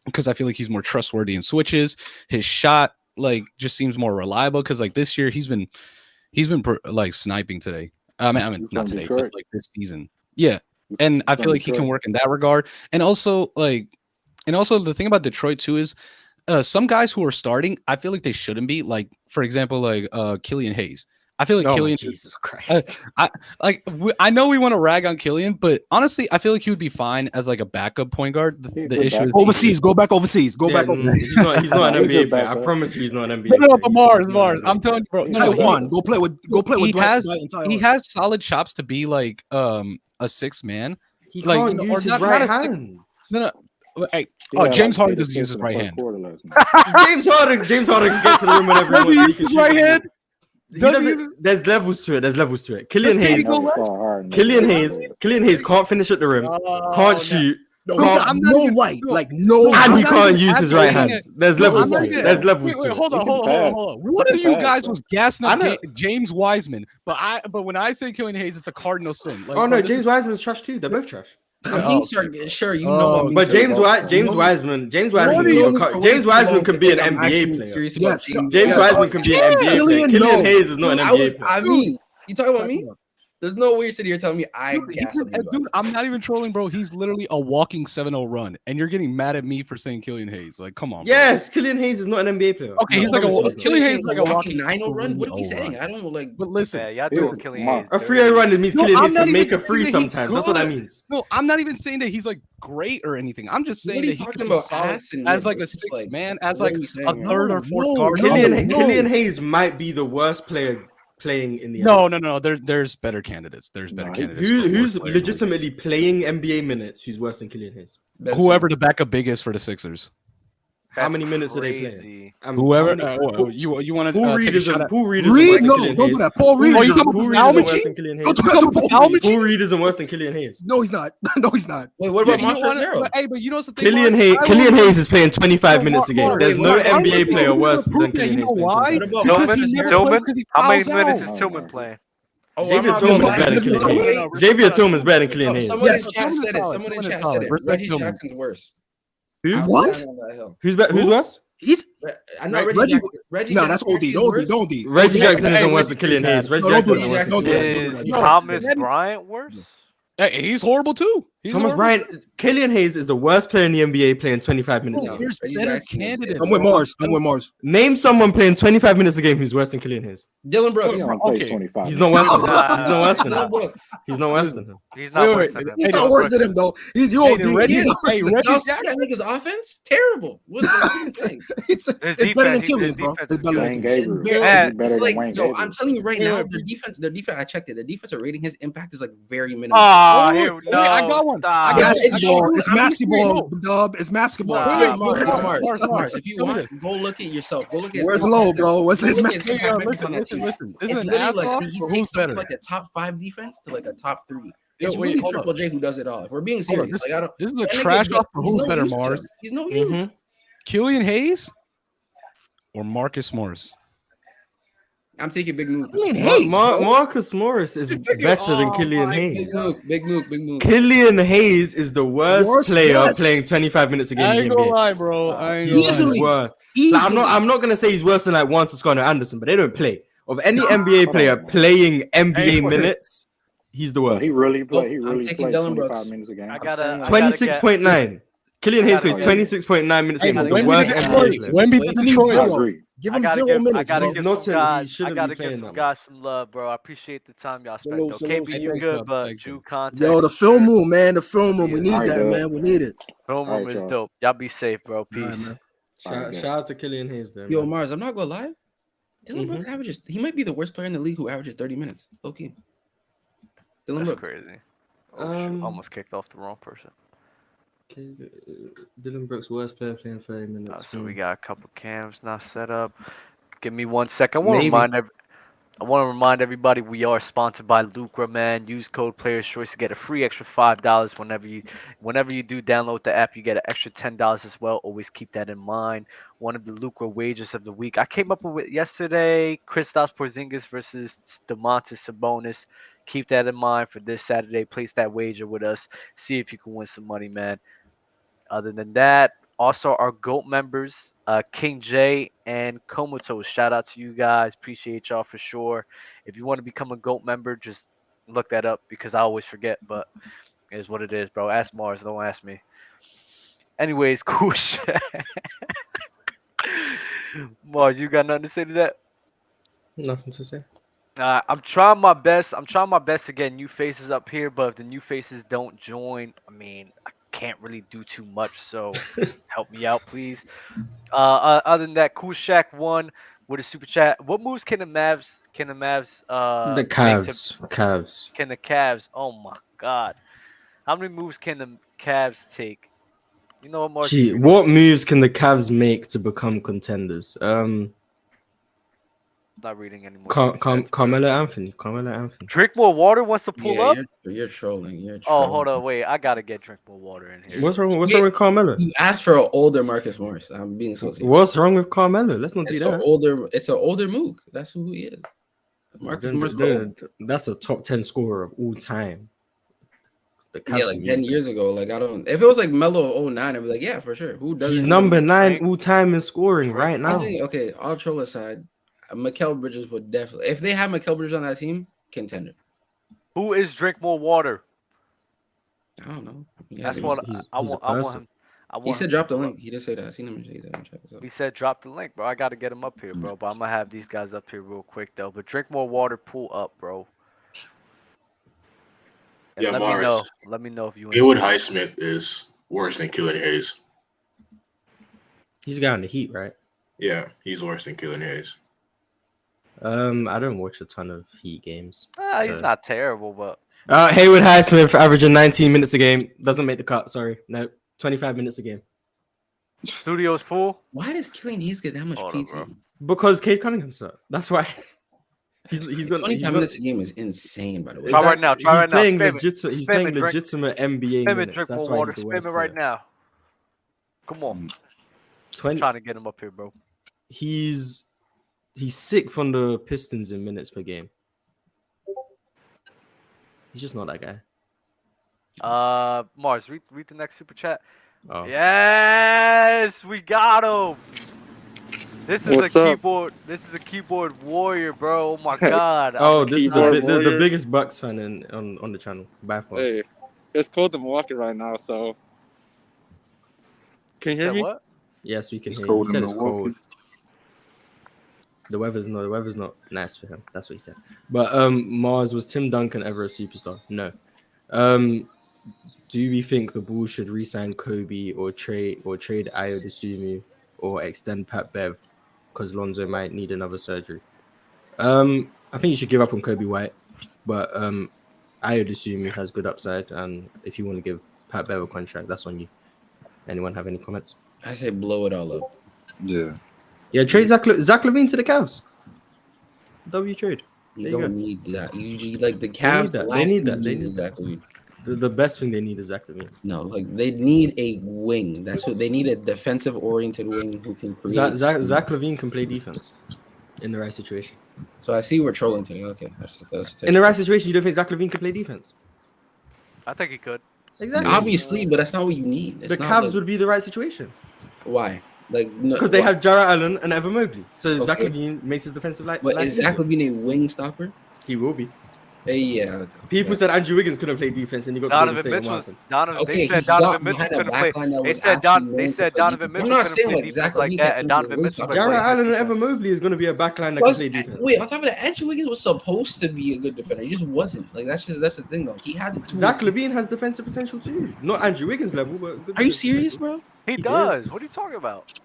I: because I feel like he's more trustworthy in switches. His shot like just seems more reliable, because like this year he's been like sniping today. I mean not today, but like this season. Yeah, and I feel like he can work in that regard. And also the thing about Detroit too is some guys who are starting, I feel like they shouldn't be. Like for example, like Killian Hayes. I feel like Killian.
B: Jesus Christ!
I: I know we want to rag on Killian, but honestly, I feel like he would be fine as like a backup point guard. The issue is
J: overseas. Go back overseas. Go back overseas.
B: He's not an NBA player. I promise you, he's not an NBA.
I: No, but Mars. I'm telling you, bro.
J: Taiwan. Go play with.
I: He has solid chops to be like a 6th man.
B: He can't use his right hand.
I: No. Hey, James Harden doesn't use his right hand.
B: James Harden can get to the rim whenever he wants.
I: He can right hand.
B: There's levels to it. Killian Hayes can't finish at the rim, can't shoot.
J: And he
B: can't use his right hand. There's levels to it.
I: Hold on. One of you guys was gassing up James Wiseman, but when I say Killian Hayes, it's a cardinal sin.
B: Like, James Wiseman's trash too. They're both trash.
L: Sure, you know.
B: But James Wiseman can be an NBA player.
L: Yes,
B: James Wiseman can be an NBA player. Killian Hayes is not an NBA player.
L: I mean, you talking about me? There's no way you're sitting here telling me
I: dude, I'm not even trolling, bro. He's literally a walking 7-0 run, and you're getting mad at me for saying Killian Hayes. Like, come on. Bro.
B: Yes, Killian Hayes is not an NBA player.
I: Okay, he's like Killian Hayes is like a walking
L: 9-0 run. What are you saying? I don't like.
I: But listen,
A: y'all doing Killian Hayes.
B: A 3-0 run means Killian Hayes can make a free sometimes. That's what that means.
I: No, I'm not even saying that he's like great or anything. I'm just saying that he's about as like a sixth man, as like a third or fourth guard.
B: Killian Hayes might be the worst player playing in the
I: NBA. No. There's better candidates. Candidates.
B: Who's legitimately playing NBA minutes? Who's worse than Killian Hayes?
I: Whoever the backup big is for the Sixers.
B: How many minutes are they playing?
I: Whoever you want to
B: Paul Reed isn't
J: don't do that. Paul Reed.
B: Paul Reed isn't worse than Killian Hayes.
J: No, he's not. No, he's not.
L: Wait, what about Montrezl Harrell?
I: Hey, but you know something.
B: Killian Hayes is playing 25 minutes a game. There's no NBA player worse than Killian Hayes.
A: Why? Tillman? How many minutes is Tillman playing?
B: Xavier Tillman's better than Killian Hayes.
L: Someone in chat said it. Reggie Jackson's worse.
J: What?
B: Who's worse?
J: He's
L: not Reggie.
J: No, that's OD. Don't D.
B: Reggie Jackson isn't worse than Killian Hayes. Reggie Jackson isn't worse than Killian Hayes.
A: Is Thomas Bryant worse?
I: Hey, he's horrible too.
B: Thomas Bryant, Killian Hayes is the worst player in the NBA playing 25 minutes a game.
I: There's better candidates.
J: I'm with Mars.
B: Name someone playing 25 minutes a game who's worse than Killian Hayes.
L: Dylan Brooks.
B: He's not worse than him. He's not worse than him.
A: He's not worse than him.
J: He's not worse than him though. He's your
L: Reggie Jackson nigga's offense terrible. What's the thing?
J: It's better than Killian's, bro. It's better than
L: It's like, yo, I'm telling you right now, their defense. I checked it. Their defensive rating, his impact is like very minimal.
I: I got one.
J: It's Maxi ball, dub. It's Maxi ball.
L: Mars. If you want, go look at yourself. Go look at.
J: Where's low, bro? What's his
I: Listen. Isn't like
L: who's better? Like a top 5 defense to like a top 3. It's really Triple J who does it all. If we're being serious,
I: this is a trash talk for who's better, Mars.
L: He's no use.
I: Killian Hayes or Marcus Morris?
L: I'm taking Big Move.
B: Marcus Morris is better than Killian Hayes.
L: Big move.
B: Killian Hayes is the worst player playing 25 minutes a game.
I: I ain't gonna lie, bro.
J: Easily.
B: Like, I'm not gonna say he's worse than like Juan Toscano Anderson, but they don't play. Of any NBA player playing NBA minutes, he's the worst.
K: He really played. He
L: really
K: played
L: Dylan
K: 25 minutes a game.
B: 26.9. Killian Hayes plays 26.9 minutes a game. He's the worst NBA player.
I: Wemby to Detroit.
J: Give him 0 minutes.
A: I gotta give some guys some love, bro. I appreciate the time y'all spent. KB, you good, but Jew content.
J: Yo, the film room, man. The film room. We need that, man. We need it.
A: Film room is dope. Y'all be safe, bro. Peace.
B: Shout out to Killian Hayes, there.
L: Yo, Mars, I'm not gonna lie. Dylan Brooks averages. He might be the worst player in the league who averages 30 minutes. Okay. Dylan Brooks.
A: Crazy. Shoot, almost kicked off the wrong person.
B: Dylan Brooks, worst player playing 30 minutes.
A: So we got a couple cams now set up. Give me 1 second. I want to remind everybody we are sponsored by Lucra, man. Use code Players Choice to get a free extra $5 whenever you do download the app. You get an extra $10 as well. Always keep that in mind. One of the Lucra wagers of the week I came up with yesterday: Kristaps Porzingis versus Domantas Sabonis. Keep that in mind for this Saturday. Place that wager with us. See if you can win some money, man. Other than that, also our GOAT members, King J and Comatose. Shout out to you guys. Appreciate y'all for sure. If you want to become a GOAT member, just look that up because I always forget, but it is what it is, bro. Ask Mars, don't ask me. Anyways, cool shit. Mars, you got nothing to say to that?
B: Nothing to say.
A: I'm trying my best. To get new faces up here, but if the new faces don't join, I mean, I can't really do too much, so help me out, please. Other than that, Cool Shaq won with a super chat. What moves can the Mavs?
B: The Cavs.
A: Can the Cavs? Oh my God! How many moves can the Cavs take? You know what, Mark?
B: What moves can the Cavs make to become contenders?
A: Not reading anymore.
B: Carmelo Anthony.
A: Drink more water wants to pull up.
L: You're trolling.
A: Oh, hold on, wait. I gotta get drink more water in here.
B: What's wrong with Carmelo?
L: You asked for an older Marcus Morris. I'm being so serious.
B: What's wrong with Carmelo? Let's not do that.
L: It's an older Mook. That's who he is. Marcus Morris.
B: That's a top 10 scorer of all time. The Cavs
L: like 10 years ago. Like I don't. If it was like Melo 09, I'd be like, yeah, for sure. Who doesn't?
B: He's number 9 all time in scoring right now.
L: I think, okay, all troll aside, Mikal Bridges would definitely. If they had Mikal Bridges on that team, contender.
A: Who is Drink More Water?
L: I don't know.
A: That's what I want him.
L: He said drop the link. He did say that. I seen him say that in chat. So.
A: He said drop the link, bro. I got to get him up here, bro. But I'm going to have these guys up here real quick, though. But Drink More Water, pull up, bro. And
M: yeah,
A: let
M: Mars.
A: Me know. Let me know if you.
M: Haywood Highsmith is worse than Killian Hayes.
B: He's got in the Heat, right?
M: Yeah, he's worse than Killian Hayes.
B: I don't watch a ton of Heat games.
A: He's not terrible, but.
B: Haywood Highsmith averaging 19 minutes a game. Doesn't make the cut. Sorry. No, 25 minutes a game.
A: Studio's full.
L: Why does Killian Hayes get that much PT?
B: Because Cade Cunningham, sir. That's why. He's got
L: 25 minutes a game is insane, by the way.
A: Try right now. Try right now.
B: He's playing legitimate NBA minutes. That's why he's the worst
A: player. Right now. Come on. I'm trying to get him up here, bro.
B: He's sick from the Pistons in minutes per game. He's just not that
A: guy. Mars, read the next super chat.
B: Oh.
A: Yes, we got him. This is
N: What's
A: a keyboard. This is a keyboard warrior, bro. Oh my god.
B: This is the biggest Bucks fan on the channel by far.
N: Hey, it's cold in Milwaukee right now, so can you hear me?
A: What?
B: Yes, we can hear you. He said it's cold. The weather's not nice for him. That's what he said. But Mars, was Tim Duncan ever a superstar? No. Do we think the Bulls should re-sign Kobe or trade Ayo Dosunmu or extend Pat Bev because Lonzo might need another surgery? I think you should give up on Kobe White, but Ayo Dosunmu has good upside, and if you want to give Pat Bev a contract, that's on you. Anyone have any comments?
L: I say blow it all up.
B: Yeah, trade Zach LaVine to the Cavs. W trade.
L: You don't need that. You like the Cavs.
B: They need that. They need Zach LaVine. The best thing they need is Zach LaVine.
L: No, like they need a wing. That's what they need, a defensive oriented wing who can create.
B: Zach LaVine can play defense in the right situation.
L: So I see we're trolling today. Okay, that's
B: in the right situation. You don't think Zach LaVine can play defense?
A: I think he could.
B: Exactly.
L: Obviously, but that's not what you need.
B: The Cavs would be the right situation.
L: Why? Like
B: because they have Jarrett Allen and Evan Mobley, so Zach LaVine makes his defensive life.
L: But is Zach LaVine a wing stopper?
B: He will be.
L: Yeah.
B: People said Andrew Wiggins couldn't play defense, and he got
A: Donovan
B: to
A: Mitchell.
L: They
A: said Donovan Mitchell couldn't play. They said Donovan Mitchell couldn't play defense like that, and Donovan Mitchell.
B: Jarrett Allen and Evan Mobley is going to be a backline that can play defense.
L: Wait, on top of that, Andrew Wiggins was supposed to be a good defender. He just wasn't. Like that's the thing though. He had the tools.
B: Zach LaVine has defensive potential too. Not Andrew Wiggins level, but
L: are you serious, bro?
A: He does. What are you talking about?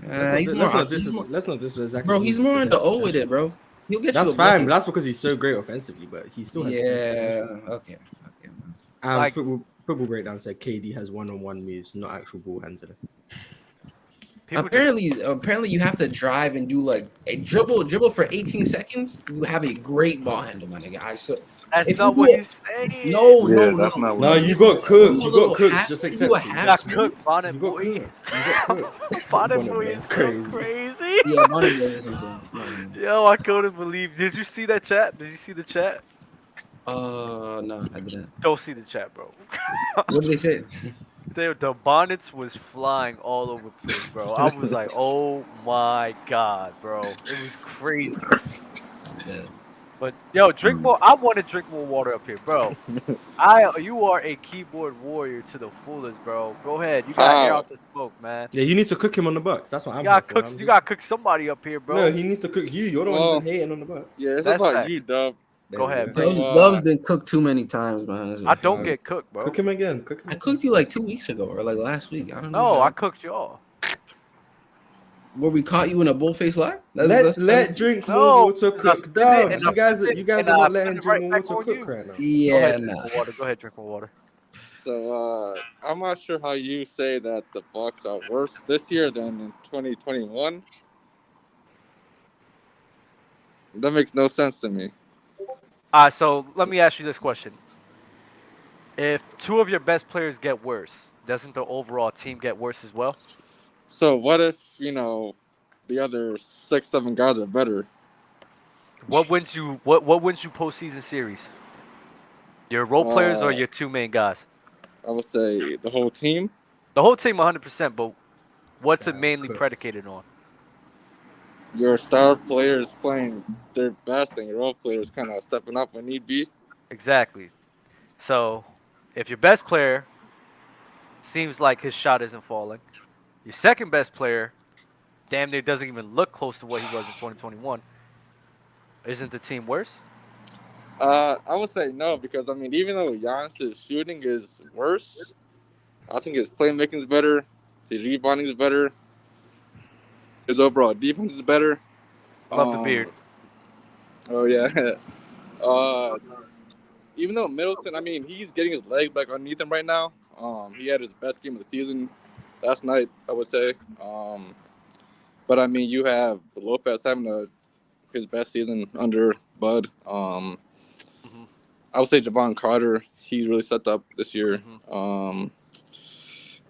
B: Let's not disrespect Zach.
L: Bro, he's more on the O with it, bro. He'll get
B: that's fine. That's because he's so great offensively, but he still has
L: okay.
B: Football Breakdown said KD has one-on-one moves, not actual ball handling.
L: Apparently, you have to drive and do like a dribble for 18 seconds. You have a great ball handle, my nigga.
A: That's not what he's saying.
L: No,
B: you got cooked. You got cooked. Just accept it.
A: You got cooked, Bonnet
B: boy.
A: You got cooked. Bonnet boy is crazy.
L: Yeah, Bonnet boy is insane.
A: Yo, I couldn't believe. Did you see that chat? Did you see the chat?
L: No, I didn't.
A: Don't see the chat, bro.
L: What did they say?
A: The bonnets was flying all over the place, bro. I was like, oh my god, bro. It was crazy.
L: Yeah.
A: But yo, drink more. I want to drink more water up here, bro. You are a keyboard warrior to the fullest, bro. Go ahead. You got air out the smoke, man.
B: Yeah, you need to cook him on the Bucks. That's what I'm.
A: You gotta cook somebody up here, bro.
B: No, he needs to cook you. You're the one who's hating on the Bucks.
N: Yeah, it's about you, Dub.
A: Go ahead,
L: bro. Dub's been cooked too many times, man.
A: I don't get cooked, bro.
B: Cook him again.
L: I cooked you like 2 weeks ago or like last week. I don't know.
A: No, I cooked y'all.
L: Where we caught you in a bullface lie?
B: Let drink more water cook. Dub, you guys are not letting drink more water cook right now.
L: Yeah,
A: Go ahead, drink more water.
N: So I'm not sure how you say that the Bucks are worse this year than in 2021. That makes no sense to me.
A: So let me ask you this question. If two of your best players get worse, doesn't the overall team get worse as well?
N: So what if, the other 6-7 guys are better?
A: What wins you postseason series? Your role players or your two main guys?
N: I would say the whole team.
A: The whole team 100%, but what's it mainly predicated on?
N: Your star players playing their best and your role players kind of stepping up when need be.
A: Exactly. So, if your best player seems like his shot isn't falling, your second best player damn near doesn't even look close to what he was in 2021, isn't the team worse?
N: I would say no, because I mean, even though Giannis' shooting is worse, I think his playmaking is better, his rebounding is better, his overall defense is better.
A: Love the beard.
N: Oh yeah. Even though Middleton, I mean, he's getting his legs back underneath him right now. He had his best game of the season last night, I would say. But I mean, you have Lopez having his best season under Bud. I would say Javon Carter, he's really stepped up this year.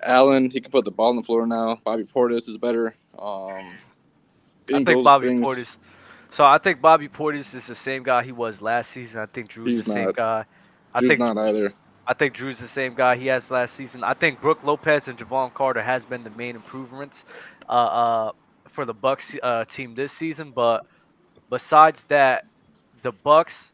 N: Allen, he can put the ball on the floor now. Bobby Portis is better.
A: I think Bobby Portis. So I think Bobby Portis is the same guy he was last season. I think Drew's the same guy.
N: Drew's not either.
A: I think Drew's the same guy he has last season. I think Brook Lopez and Javon Carter has been the main improvements for the Bucks team this season. But besides that, the Bucks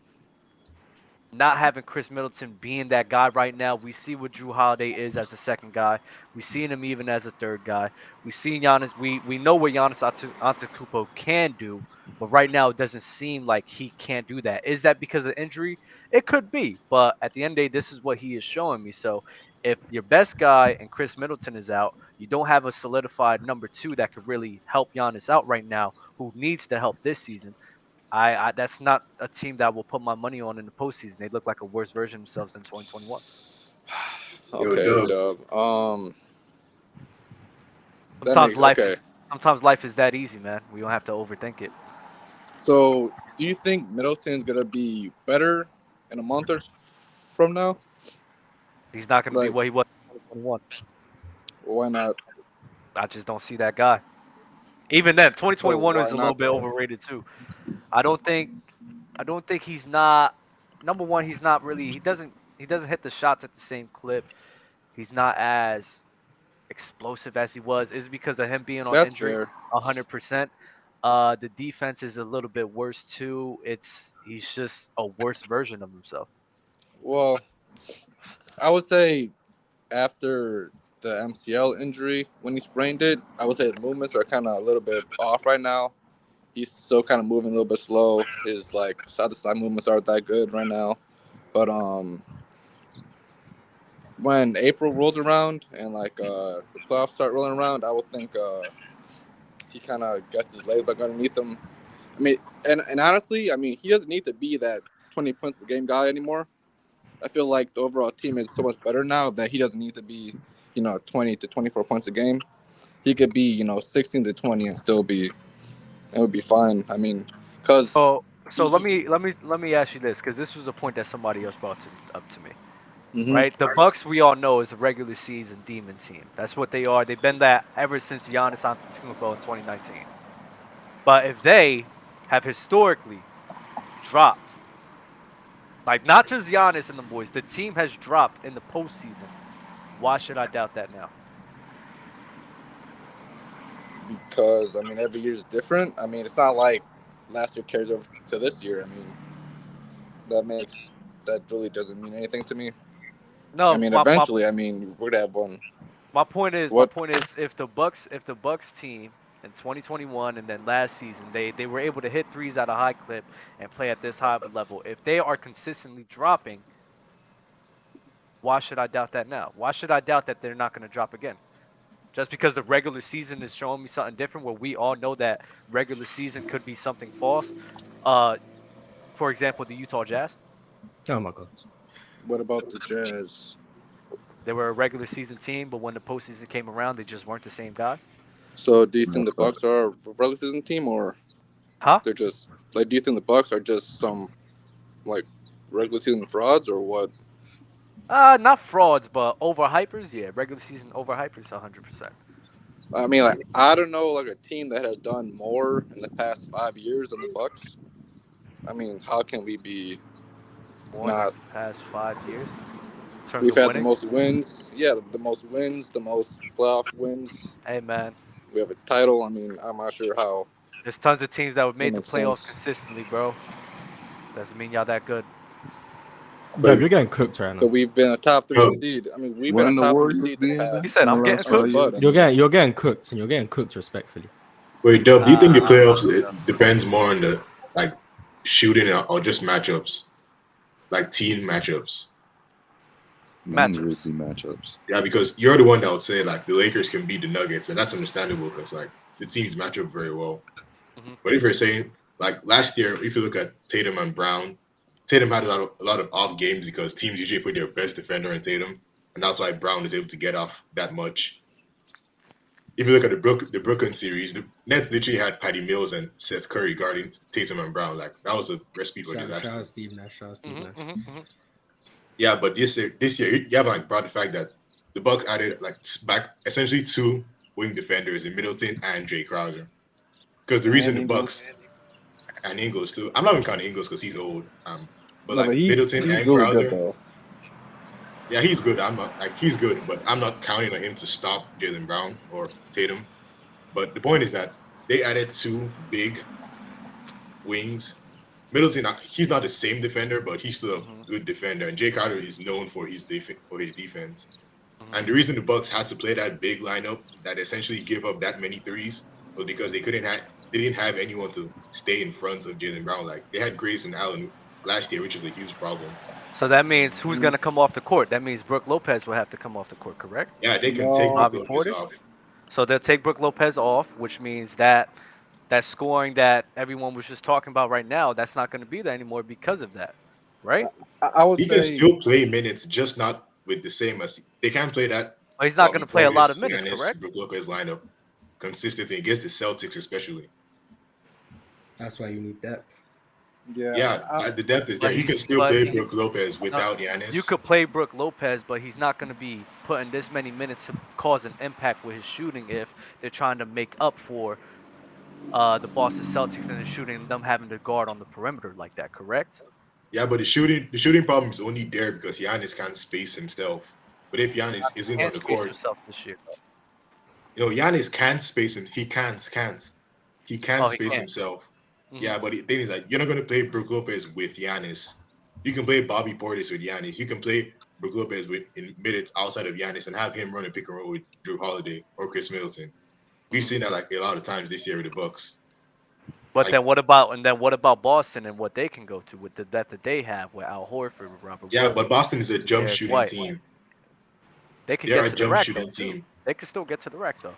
A: not having Chris Middleton being that guy right now, we see what Drew Holiday is as a second guy. We seen him even as a third guy. We seen Giannis. We know what Giannis Antetokounmpo can do, but right now it doesn't seem like he can't do that. Is that because of injury? It could be, but at the end of the day, this is what he is showing me. So if your best guy and Chris Middleton is out, you don't have a solidified number two that could really help Giannis out right now, who needs the help this season. I that's not a team that will put my money on in the postseason. They look like a worse version of themselves than 2021.
N: Okay, Dub.
A: Sometimes life is that easy, man. We don't have to overthink it.
N: So, do you think Middleton's gonna be better in a month or from now?
A: He's not gonna be what he was in 2021.
N: Why not?
A: I just don't see that guy. Even then, 2021 is a little bit overrated too. I don't think he's not number one. He's not really. He doesn't hit the shots at the same clip. He's not as explosive as he was. Is it because of him being on injury 100%. The defense is a little bit worse too. He's just a worse version of himself.
N: Well, I would say after the MCL injury, when he sprained it, I would say his movements are kind of a little bit off right now. He's still kind of moving a little bit slow. His side to side movements aren't that good right now. But when April rolls around and the playoffs start rolling around, I would think he kind of gets his legs back underneath him. I mean, and honestly, I mean, he doesn't need to be that 20 points per game guy anymore. I feel like the overall team is so much better now that he doesn't need to be 20 to 24 points a game. He could be 16 to 20 and still be. It would be fine. I mean, because
A: so let me ask you this, because this was a point that somebody else brought up to me.
N: Mm-hmm.
A: Right, the Bucks we all know is a regular season demon team. That's what they are. They've been that ever since Giannis Antetokounmpo in 2019. But if they have historically dropped, like not just Giannis and the boys, the team has dropped in the postseason. Why should I doubt that now?
N: Because I mean, every year is different. I mean, it's not like last year carries over to this year. I mean, that really doesn't mean anything to me.
A: No,
N: I mean, eventually, I mean, we're gonna have one.
A: My point is, if the Bucks team in 2021 and then last season, they were able to hit threes at a high clip and play at this high of a level. If they are consistently dropping, why should I doubt that now? Why should I doubt that they're not going to drop again? Just because the regular season is showing me something different, where we all know that regular season could be something false. For example, the Utah Jazz.
B: Oh my God.
N: What about the Jazz?
A: They were a regular season team, but when the postseason came around, they just weren't the same guys.
N: So, do you think the Bucks are a regular season team, or they're just do you think the Bucks are just some regular season frauds, or what?
A: Not frauds, but overhypers. Yeah, regular season overhypers, 100%.
N: I mean, I don't know, a team that has done more in the past 5 years than the Bucks. I mean, how can we be
A: More than the past 5 years.
N: We've had the most wins. Yeah, the most wins, the most playoff wins.
A: Hey, man.
N: We have a title. I mean, I'm not sure how.
A: There's tons of teams that would make the playoffs
N: sense.
A: consistently, bro. Doesn't mean y'all that good.
B: But you're getting cooked right now.
N: But we've been a top 3 seed. I mean, we've been a top 3 seed the past.
A: He said, "I'm getting cooked."
B: You're getting cooked, and you're getting cooked respectfully.
M: Wait, Dub, do you think the playoffs it depends more on the like shooting or just matchups, like team matchups?
O: Matchups.
M: Yeah, because you're the one that would say like the Lakers can beat the Nuggets, and that's understandable because like the teams match up very well. But if you're saying like last year, if you look at Tatum and Brown, Tatum had a lot of off games because teams usually put their best defender in Tatum, and that's why Brown is able to get off that much. If you look at the Brooklyn series, the Nets literally had Patty Mills and Seth Curry guarding Tatum and Brown. Like that was a recipe for disaster.
B: Shout out Steve Nash.
M: Yeah, but this year you have like brought the fact that the Bucks added like back essentially 2 wing defenders in Middleton and Jay Crowder. Because the reason the Bucks and Ingles too, I'm not even counting Ingles because he's old. But like Middleton and Crowder. Yeah, he's good. I'm not like he's good, but I'm not counting on him to stop Jaylen Brown or Tatum. But the point is that they added 2 big wings. Middleton, he's not the same defender, but he's still a good defender. And Jay Crowder is known for his defense. And the reason the Bucks had to play that big lineup that essentially give up that many threes was because they didn't have anyone to stay in front of Jaylen Brown. Like they had Graves and Allen last year, which is a huge problem.
A: So that means who's going to come off the court? That means Brook Lopez will have to come off the court, correct?
M: Yeah, they can take Brook Lopez off.
A: So they'll take Brook Lopez off, which means that scoring that everyone was just talking about right now, that's not going to be there anymore because of that, right?
N: I would
M: he can still play minutes, just not with the same as they can't play that.
A: Well, he's not going to play a lot of minutes, correct?
M: Brook Lopez lineup consistently against the Celtics, especially.
B: That's why you need depth.
M: Yeah, the depth is there. You can still play Brook Lopez without Giannis.
A: You could play Brook Lopez, but he's not going to be putting this many minutes to cause an impact with his shooting if they're trying to make up for the Boston Celtics and the shooting, them having to guard on the perimeter like that, correct?
M: Yeah, but the shooting problem is only there because Giannis can't space himself. But if Giannis isn't on the court,
A: himself this year.
M: Giannis can't space him. He can't. He can't space himself. Yeah, but the thing is like you're not gonna play Brook Lopez with Giannis. You can play Bobby Portis with Giannis. You can play Brook Lopez in minutes outside of Giannis and have him run a pick and roll with Drew Holiday or Chris Middleton. We've seen that like a lot of times this year with the Bucks.
A: But then what about Boston and what they can go to with the depth that they have with Al Horford, with Robert?
M: Yeah, but Boston is a jump shooting team.
A: They're a jump shooting team. They can still get to the rack though.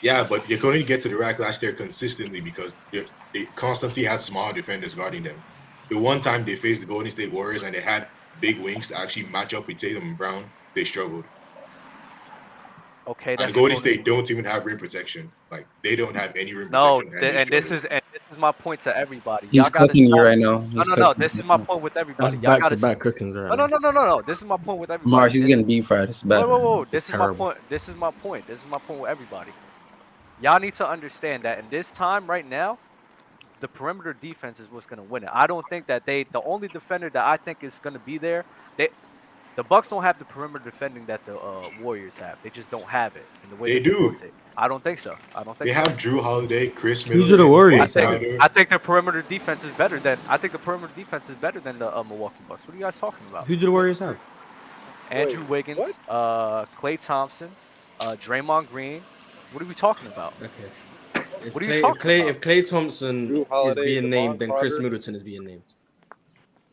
M: Yeah, but you couldn't get to the rack last year consistently because they constantly had small defenders guarding them. The one time they faced the Golden State Warriors and they had big wings to actually match up with Tatum and Brown, they struggled.
A: Okay,
M: and Golden State don't even have rim protection. Like they don't have any rim protection.
A: And this is my point to everybody.
L: He's cooking you right now.
A: No. This is my point with everybody.
B: That's back-to-back cooking. Right
A: No. This is my point with everybody.
L: Mars, he's getting deep fried. It's bad.
A: Whoa. This is my point. This is my point with everybody. Y'all need to understand that in this time right now, the perimeter defense is what's going to win it. I don't think that the only defender that I think is going to be there, the Bucks don't have the perimeter defending that the Warriors have. They just don't have it in the way
M: they do.
A: I don't think so.
M: They have Drew Holiday, Chris Middleton.
B: Who's the Warriors?
A: I think their perimeter defense is better than. the Milwaukee Bucks. What are you guys talking about?
B: Who do the Warriors have?
A: Andrew Wiggins, Klay Thompson, Draymond Green. What are we talking about?
B: Okay. If
A: Klay
B: Thompson is being named, then Chris Middleton is being named.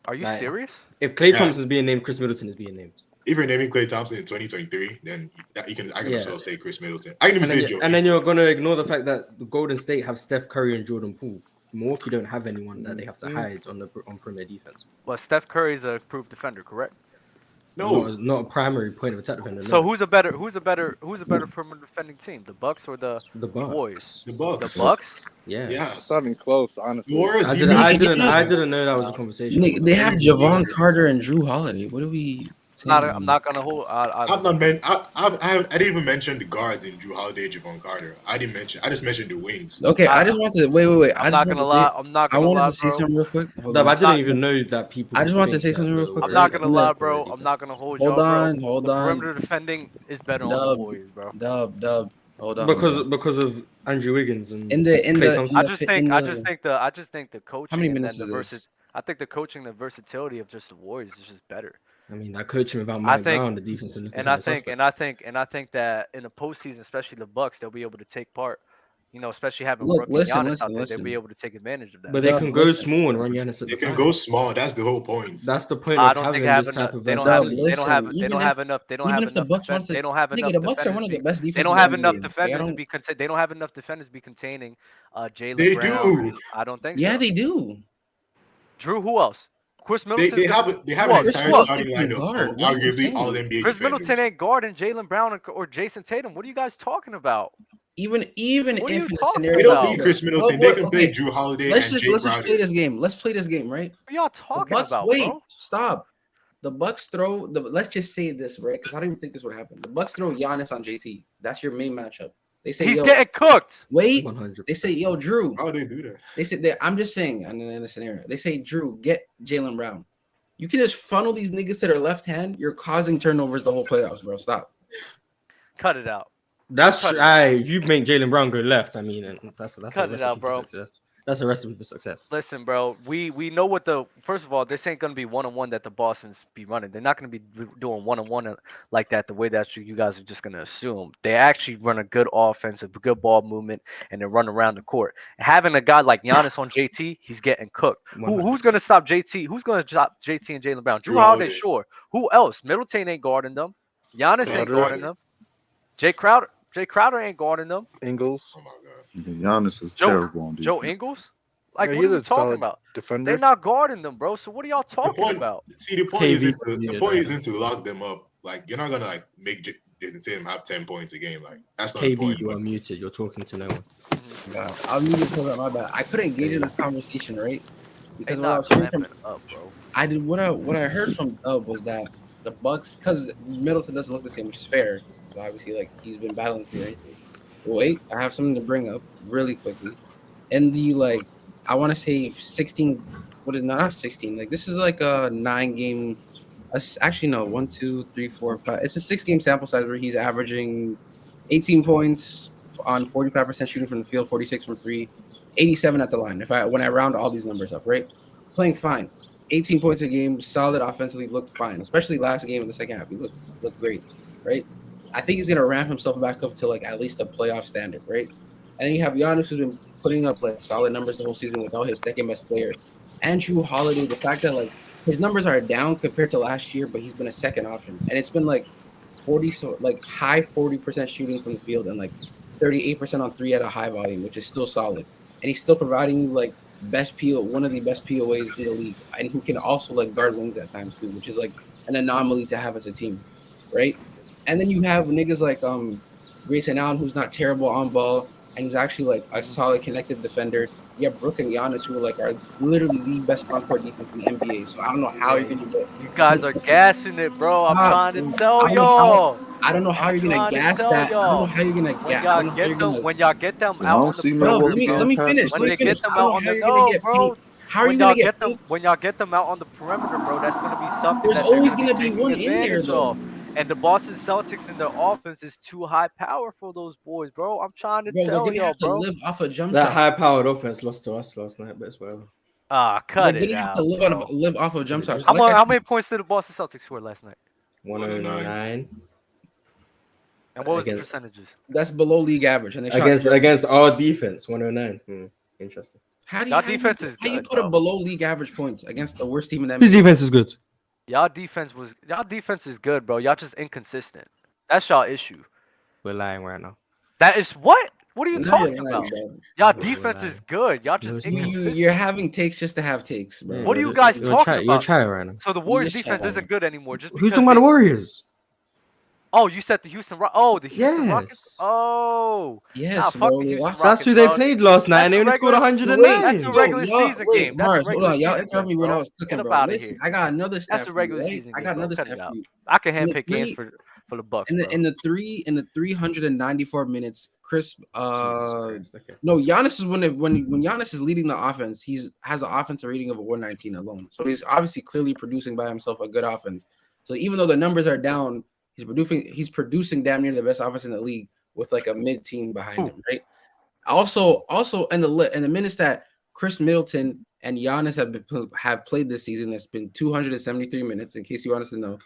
A: Are you serious?
B: If Klay Thompson is being named, Chris Middleton is being named.
M: If you're naming Klay Thompson in 2023, then I can also say Chris Middleton. I can even say Joe.
B: And then you're gonna ignore the fact that the Golden State have Steph Curry and Jordan Poole. Milwaukee don't have anyone that they have to hide on perimeter defense.
A: Well, Steph Curry is a approved defender, correct?
M: No,
B: not a primary point of attack defender.
A: So who's a better perimeter defending team? The Bucks or the Warriors?
M: The Bucks.
A: The Bucks?
B: Yeah.
N: It's not even close, honestly.
B: I didn't know that was a conversation.
L: Nick, they have Javon Carter and Drew Holiday. What are we
A: I'm not gonna hold.
M: I didn't even mention the guards in Drew Holiday, Javon Carter. I just mentioned the wings.
L: Okay, I just want to wait.
A: I'm not gonna lie.
L: I wanted to say something real quick.
B: I didn't even know that people.
L: I just want to say something real quick.
A: I'm not gonna lie, bro. I'm not gonna hold y'all, bro.
L: Hold
A: the
L: on.
A: Perimeter defending is better on the Warriors, bro.
L: Dub. Hold on.
B: Because of Andrew Wiggins and
A: I just think the coaching.
L: How many minutes is this?
A: I think the coaching, the versatility of just the Warriors is just better.
B: I mean, that coaching without Mike Brown, the defense.
A: I think that in the postseason, especially the Bucks, they'll be able to take part. You know, especially having Giannis out there, they'll be able to take advantage of that.
B: But they can go small and run Giannis at the
M: They can go small. That's the whole point.
B: That's the point.
A: I don't think they don't have enough. They don't have enough. They don't have enough.
L: The Bucks are one of the best defenses.
A: They don't have enough defenders to be. They don't have enough defenders to be containing Jaylen Brown.
M: They do.
A: I don't think so.
L: Yeah, they do.
A: Drew, who else? Chris Middleton.
M: They have an entire starting lineup. Arguably all NBA.
A: Chris Middleton ain't guarding Jaylen Brown or Jason Tatum. What are you guys talking about?
L: Even
A: what
L: if
M: they don't need Chris Middleton, they can play Drew Holiday.
L: Let's just play this game. Let's play this game, right?
A: What are y'all talking about?
L: Wait,
A: bro?
L: Stop. The Bucks throw the. Let's just say this, right? Because I don't even think this would happen. The Bucks throw Giannis on JT. That's your main matchup. They say
A: he's getting cooked.
L: Wait,
B: 100%.
L: They say, yo, Drew.
M: How do they do that?
L: They said I'm just saying, in the scenario, they say, Drew, get Jaylen Brown. You can just funnel these niggas to their left hand. You're causing turnovers the whole playoffs, bro. Stop.
A: Cut it out.
B: That's if you make Jaylen Brown go left, I mean, that's a recipe
A: for
B: success. That's a recipe for success.
A: Listen, bro, we know what first of all, this ain't gonna be one-on-one that the Boston's be running. They're not gonna be doing one-on-one like that the way that you guys are just gonna assume. They actually run a good offense, a good ball movement, and they run around the court. Having a guy like Giannis on JT, he's getting cooked. Who's gonna stop JT? Who's gonna stop JT and Jaylen Brown? Drew Holiday, sure. Who else? Middleton ain't guarding them. Giannis ain't guarding them. Jay Crowder ain't guarding them.
O: Ingles.
M: Oh my God.
O: Giannis is terrible on defense.
A: Joe Ingles? Like,
O: yeah,
A: what are you talking about?
O: Defender.
A: They're not guarding them, bro. So what are y'all talking about?
M: See, the point isn't to lock them up. Like, you're not gonna make Jason Tatum have 10 points a game. Like, that's not the point.
B: You are muted. You're talking to no one.
L: Yeah, I'm muted because my bad. I couldn't engage in this conversation, right? Because what I was hearing from what I heard from was that the Bucks, because Middleton doesn't look the same, which is fair. So obviously, like, he's been battling through it. Wait, I have something to bring up really quickly. In the I want to say 16. What is not 16? Like, this is like a 9-game. Actually, no, 1, 2, 3, 4, 5. It's a 6-game sample size where he's averaging 18 points on 45% shooting from the field, 46 from 3, 87 at the line. When I round all these numbers up, right? Playing fine. 18 points a game, solid offensively, looked fine. Especially last game in the second half, he looked great, right? I think he's gonna ramp himself back up to like at least a playoff standard, right? And then you have Giannis, who's been putting up like solid numbers the whole season without his second best player. Andrew Holiday, the fact that like his numbers are down compared to last year, but he's been a second option, and it's been like high 40% shooting from the field and like 38% on 3 at a high volume, which is still solid. And he's still providing you like one of the best POAs in the league, and who can also like guard wings at times too, which is like an anomaly to have as a team, right? And then you have niggas like Grayson Allen, who's not terrible on ball, and he's actually like a solid connected defender. You have Brook and Giannis, who are literally the best front-court defense in the NBA. So I don't know how you're gonna get.
A: You guys are gassing it, bro. I'm trying to tell y'all.
L: I don't know how you're gonna gas that. I don't know how you're gonna gas.
A: When y'all get them out on the perimeter,
L: let me finish.
A: When they get them out on the bro.
L: How are you gonna get them
A: when y'all get them out on the perimeter, bro? That's gonna be something.
L: There's always gonna be one in there, though.
A: And the Boston Celtics in their offense is too high power for those boys, bro. I'm trying to tell y'all, bro.
L: Live off a jump
B: that
L: shot.
B: high-powered offense lost to us last night, but it's whatever.
A: Cut it out.
L: They have to live off of jump shots.
A: How many points did the Boston Celtics score last night?
B: 109.
A: And what was the percentages?
L: That's below league average. And they
B: against our defense, 109. Interesting.
L: How do
A: defense is good,
L: how you put a below league average points against the worst team in the NBA?
B: His defense is good.
A: Y'all defense is good, bro. Y'all just inconsistent. That's y'all issue.
B: We're lying right now.
A: That is what? What are you talking about? Y'all defense is good. Y'all just inconsistent.
L: You're having takes just to have takes, bro.
A: What are you guys talking about?
B: You're trying right now.
A: So the Warriors defense isn't good anymore. Just
B: who's talking about the Warriors?
A: Oh, you said the Houston Rockets. Oh, the Houston Rockets. Oh,
L: yes,
A: fuck
L: bro.
A: the Houston Rockets.
B: That's who they played last night, and they only scored 109.
A: That's a regular season game. That's
L: Mars,
A: a regular
L: hold on. Y'all
A: season
L: interrupt me
A: game,
L: when I
A: bro.
L: was cooking,
A: Get up
L: bro.
A: out of
L: Listen,
A: here.
L: I got another stat
A: That's a
L: for you,
A: regular
L: right?
A: season
L: I
A: game,
L: got
A: bro.
L: another
A: Cut
L: stat
A: it out.
L: for you.
A: I can handpick games for the Bucks, bro.
L: In the 394 minutes, Chris
B: Christ, okay.
L: no, Giannis is when Giannis is leading the offense, has an offensive rating of a 119 alone. So he's obviously clearly producing by himself a good offense. So even though the numbers are down, he's producing damn near the best offense in the league with like a mid team behind him, right? Also in the minutes that Chris Middleton and Giannis have played this season, that's been 273 minutes. In case you want us to know,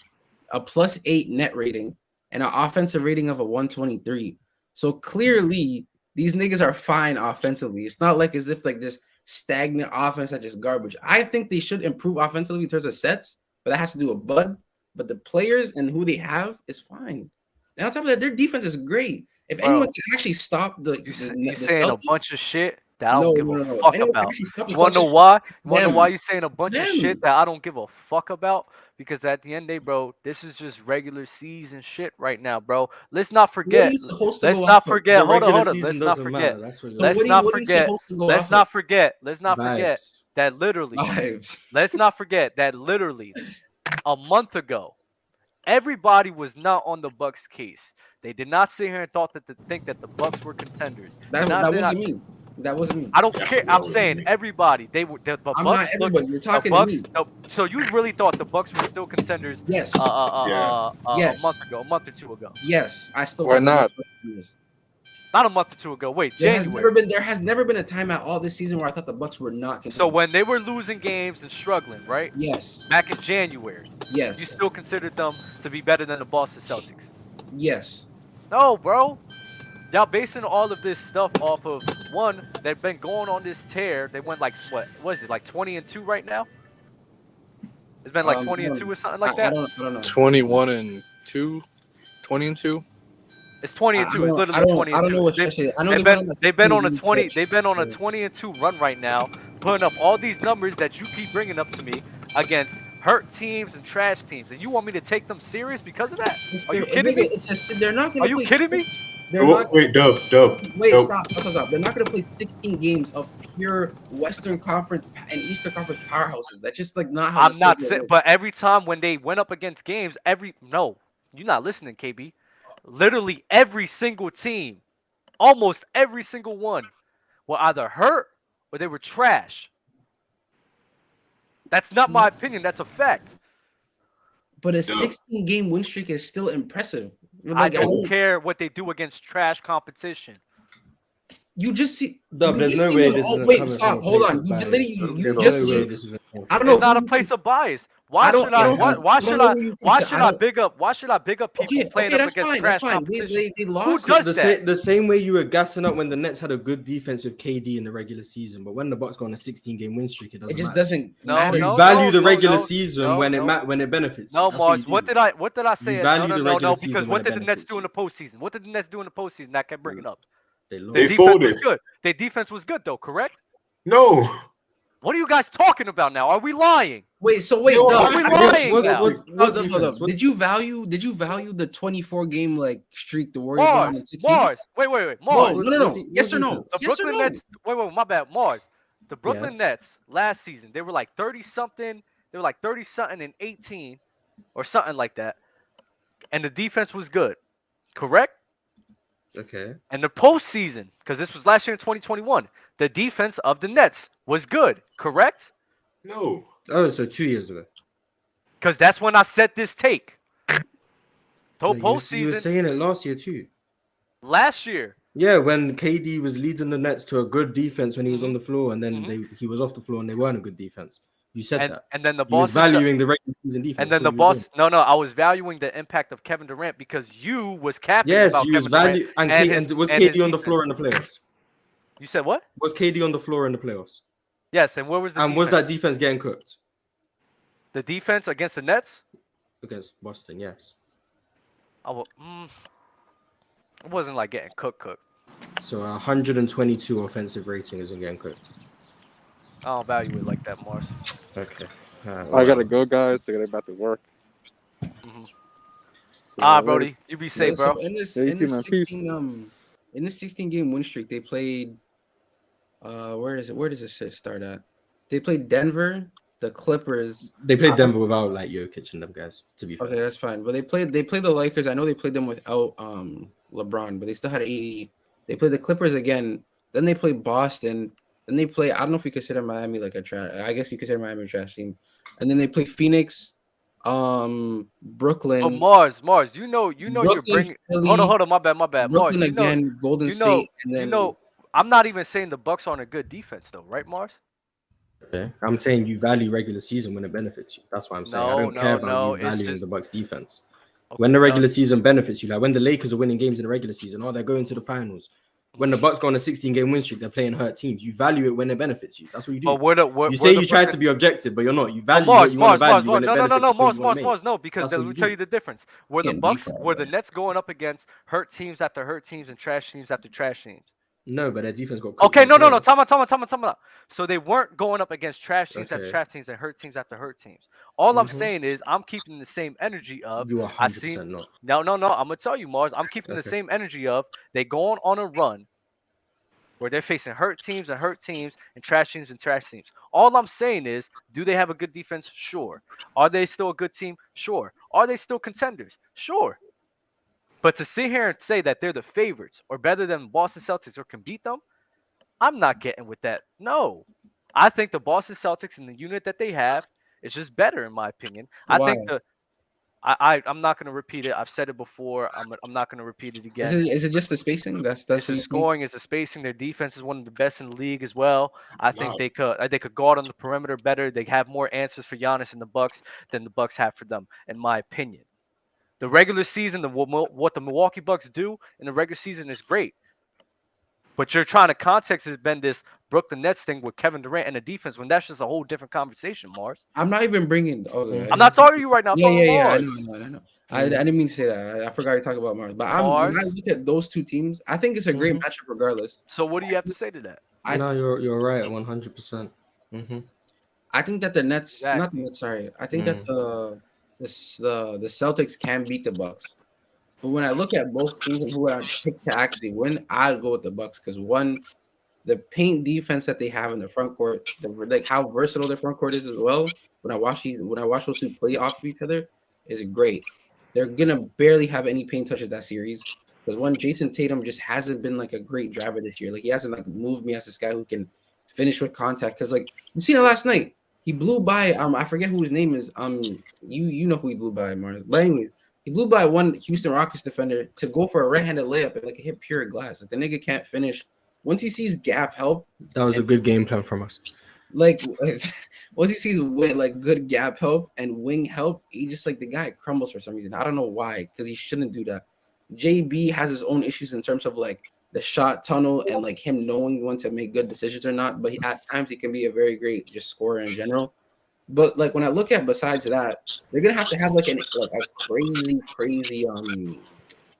L: a +8 net rating and an offensive rating of a 123. So clearly, these niggas are fine offensively. It's not like as if like this stagnant offense that's just garbage. I think they should improve offensively in terms of sets, but that has to do with Bud. But the players and who they have is fine. And on top of that, their defense is great. If anyone can actually stop the
A: saying
L: Celtics,
A: a bunch of shit that I don't give a
L: no.
A: fuck
L: Anyone
A: about.
L: actually stop the
A: You wanna know
L: Celtics,
A: why? You wanna know
L: them.
A: why you saying a bunch of
L: Them.
A: shit that I don't give a fuck about? Because at the end of the day, bro, this is just regular season shit right now, bro. Let's not
L: What are
A: forget.
L: you supposed to
A: Let's
L: go
A: not
L: off of?
A: forget.
B: The
A: Hold on,
B: regular
A: hold on.
B: season
A: Let's not
B: doesn't
A: forget.
B: matter. That's what
A: Let's
L: what
A: not
L: are you
A: forget.
L: supposed to go
A: Let's
L: off
A: not
L: of?
A: forget. Let's not forget
B: Vibes.
A: that literally.
L: Vibes.
A: Let's not forget that literally a month ago, everybody was not on the Bucks case. They did not sit here and think that the Bucks were contenders.
L: That wasn't me. That wasn't me.
A: I don't care. I'm saying everybody. They were the Bucks.
L: I'm not everybody. You're talking to me.
A: So you really thought the Bucks were still contenders?
L: Yes.
A: A
L: Yes.
A: month ago, a month or two ago.
L: Yes, I still.
N: Why not?
A: Not a month or two ago. Wait,
L: There
A: January.
L: has never been a time at all this season where I thought the Bucks were not contenders.
A: So when they were losing games and struggling, right?
L: Yes.
A: Back in January.
L: Yes.
A: You still considered them to be better than the Boston Celtics?
L: Yes.
A: No, bro. Y'all basing all of this stuff off of one. They've been going on this tear. They went like what is it, like 20-2 right now? It's been like 20-2 or something like that.
L: I don't know.
N: 21-2, 20-2.
A: It's 20-2. It's literally 20-2.
L: I don't know what you're saying. I know
A: they've been on a 20. They've been on a 20-2 run right now, putting up all these numbers that you keep bringing up to me against hurt teams and trash teams, and you want me to take them serious because of that? Are you kidding me?
L: They're not going to.
A: Are you kidding me?
M: Wait, Dub.
L: Wait, stop. They're not going to play 16 games of pure Western Conference and Eastern Conference powerhouses. That's just like not how.
A: I'm not saying, but every time when they went up against games, you're not listening, KB. Literally every single team, almost every single one, were either hurt or they were trash. That's not my opinion. That's a fact.
L: But a 16-game win streak is still impressive.
A: I don't care what they do against trash competition.
L: You just see.
B: There's no way this is.
L: Wait, stop. Hold on. You just see. I don't know.
A: It's not a place of bias. Why should I big up people playing up against trash competition?
L: They lost.
A: Who does that?
B: The same way you were gassing up when the Nets had a good defense with KD in the regular season, but when the Bucks go on a 16-game win streak, it doesn't matter. You value the regular season when it benefits.
A: No, Mars. What did I say?
B: No.
A: Because what did the Nets do in the postseason? What did the Nets do in the postseason that I kept bringing up?
M: They folded.
A: Their defense was good though, correct?
M: No.
A: What are you guys talking about now? Are we lying?
L: Wait,
A: are we lying
L: now? Did you value the 24-game like streak the Warriors went on in 16?
A: Mars. Wait. Mars.
L: No. Yes or no?
A: The Brooklyn Nets. Wait, my bad. Mars. The Brooklyn Nets last season, they were like 30-something. They were like 30-something and 18 or something like that. And the defense was good. Correct?
B: Okay.
A: And the postseason, because this was last year in 2021, the defense of the Nets was good, correct?
M: No.
B: Oh, so 2 years ago.
A: Because that's when I set this take.
B: Postseason. You were saying it last year too.
A: Last year.
B: Yeah, when KD was leading the Nets to a good defense when he was on the floor, and then he was off the floor and they weren't a good defense. You said that.
A: And then the
B: boss was valuing the regular season defense.
A: And then the boss. No, I was valuing the impact of Kevin Durant because you was capping about Kevin Durant.
B: And was KD on the floor in the playoffs?
A: You said what?
B: Was KD on the floor in the playoffs?
A: Yes, and where was the defense?
B: Was that defense getting cooked?
A: The defense against the Nets?
B: Against Boston, yes.
A: It wasn't like getting cooked.
B: So 122 offensive rating isn't getting cooked.
A: I don't value it like that, Mars.
B: Okay.
N: I gotta go, guys. I gotta about to work.
A: Brody, you be safe, bro.
L: So in this 16 game win streak, they played. Where does this shit start at? They played Denver, the Clippers.
B: They played Denver without like Jokic and them guys. To be fair.
L: Okay, that's fine. But they played the Lakers. I know they played them without LeBron, but they still had 80. They played the Clippers again. Then they played Boston. Then they play. I don't know if you consider Miami like a trash. I guess you consider Miami a trash team. And then they play Phoenix, Brooklyn.
A: Oh, Mars, you know
L: Brooklyn,
A: you're bringing.
L: Philly,
A: hold on, my bad.
L: Brooklyn
A: Mars,
L: again, Golden State, and then
A: I'm not even saying the Bucks aren't a good defense though, right, Mars?
B: Okay. I'm saying you value regular season when it benefits you. That's what I'm saying. I don't care about you valuing the Bucks defense. Okay, when the regular season benefits you, like when the Lakers are winning games in the regular season, or they're going to the finals. When the Bucks go on a 16-game win streak, they're playing hurt teams. You value it when it benefits you. That's what you do. You say you try to be objective, but you're not. You value what you want to value when it benefits you.
A: No, because let me tell you the difference. Were the Nets going up against hurt teams after hurt teams and trash teams after trash teams?
B: No, but their defense got.
A: Okay, no. Time out. So they weren't going up against trash teams after trash teams and hurt teams after hurt teams. All I'm saying is I'm keeping the same energy of.
B: You are 100% not.
A: No. I'm gonna tell you, Mars. I'm keeping the same energy of they going on a run where they're facing hurt teams and trash teams and trash teams. All I'm saying is, do they have a good defense? Sure. Are they still a good team? Sure. Are they still contenders? Sure. But to sit here and say that they're the favorites or better than Boston Celtics or can beat them, I'm not getting with that. No. I think the Boston Celtics and the unit that they have is just better, in my opinion.
L: Why?
A: I think I'm not going to repeat it. I've said it before. I'm not going to repeat it again.
L: Is it just the spacing? That's
A: the scoring. Is the spacing. Their defense is one of the best in the league as well. I think they could guard on the perimeter better. They have more answers for Giannis and the Bucks than the Bucks have for them, in my opinion. The regular season, what the Milwaukee Bucks do in the regular season is great. But you're trying to context has been this Brooklyn Nets thing with Kevin Durant and the defense when that's just a whole different conversation, Mars.
L: I'm not even bringing.
A: I'm not talking to you right now.
L: Yeah. I know. I didn't mean to say that. I forgot to talk about Mars. But when I look at those two teams, I think it's a great matchup regardless.
A: So what do you have to say to that?
B: No, you're right, 100%.
L: I think that the Nets, not the Nets. Sorry, I think that the Celtics can beat the Bucks. But when I look at both teams and who I pick to actually win, I'd go with the Bucks because one, the paint defense that they have in the front court, like how versatile their front court is as well. When I watch those two play off of each other, is great. They're gonna barely have any paint touches that series because one, Jason Tatum just hasn't been like a great driver this year. Like he hasn't like moved me as this guy who can finish with contact. Because like you seen it last night, he blew by I forget who his name is. You know who he blew by, Mars. But anyways. He blew by one Houston Rockets defender to go for a right-handed layup and like hit pure glass. Like the nigga can't finish. Once he sees gap help,
B: that was a good game plan from us.
L: Like once he sees like good gap help and wing help, he just like the guy crumbles for some reason. I don't know why, because he shouldn't do that. JB has his own issues in terms of like the shot tunnel and like him knowing when to make good decisions or not. But at times he can be a very great just scorer in general. But like when I look at besides that, they're gonna have to have like a crazy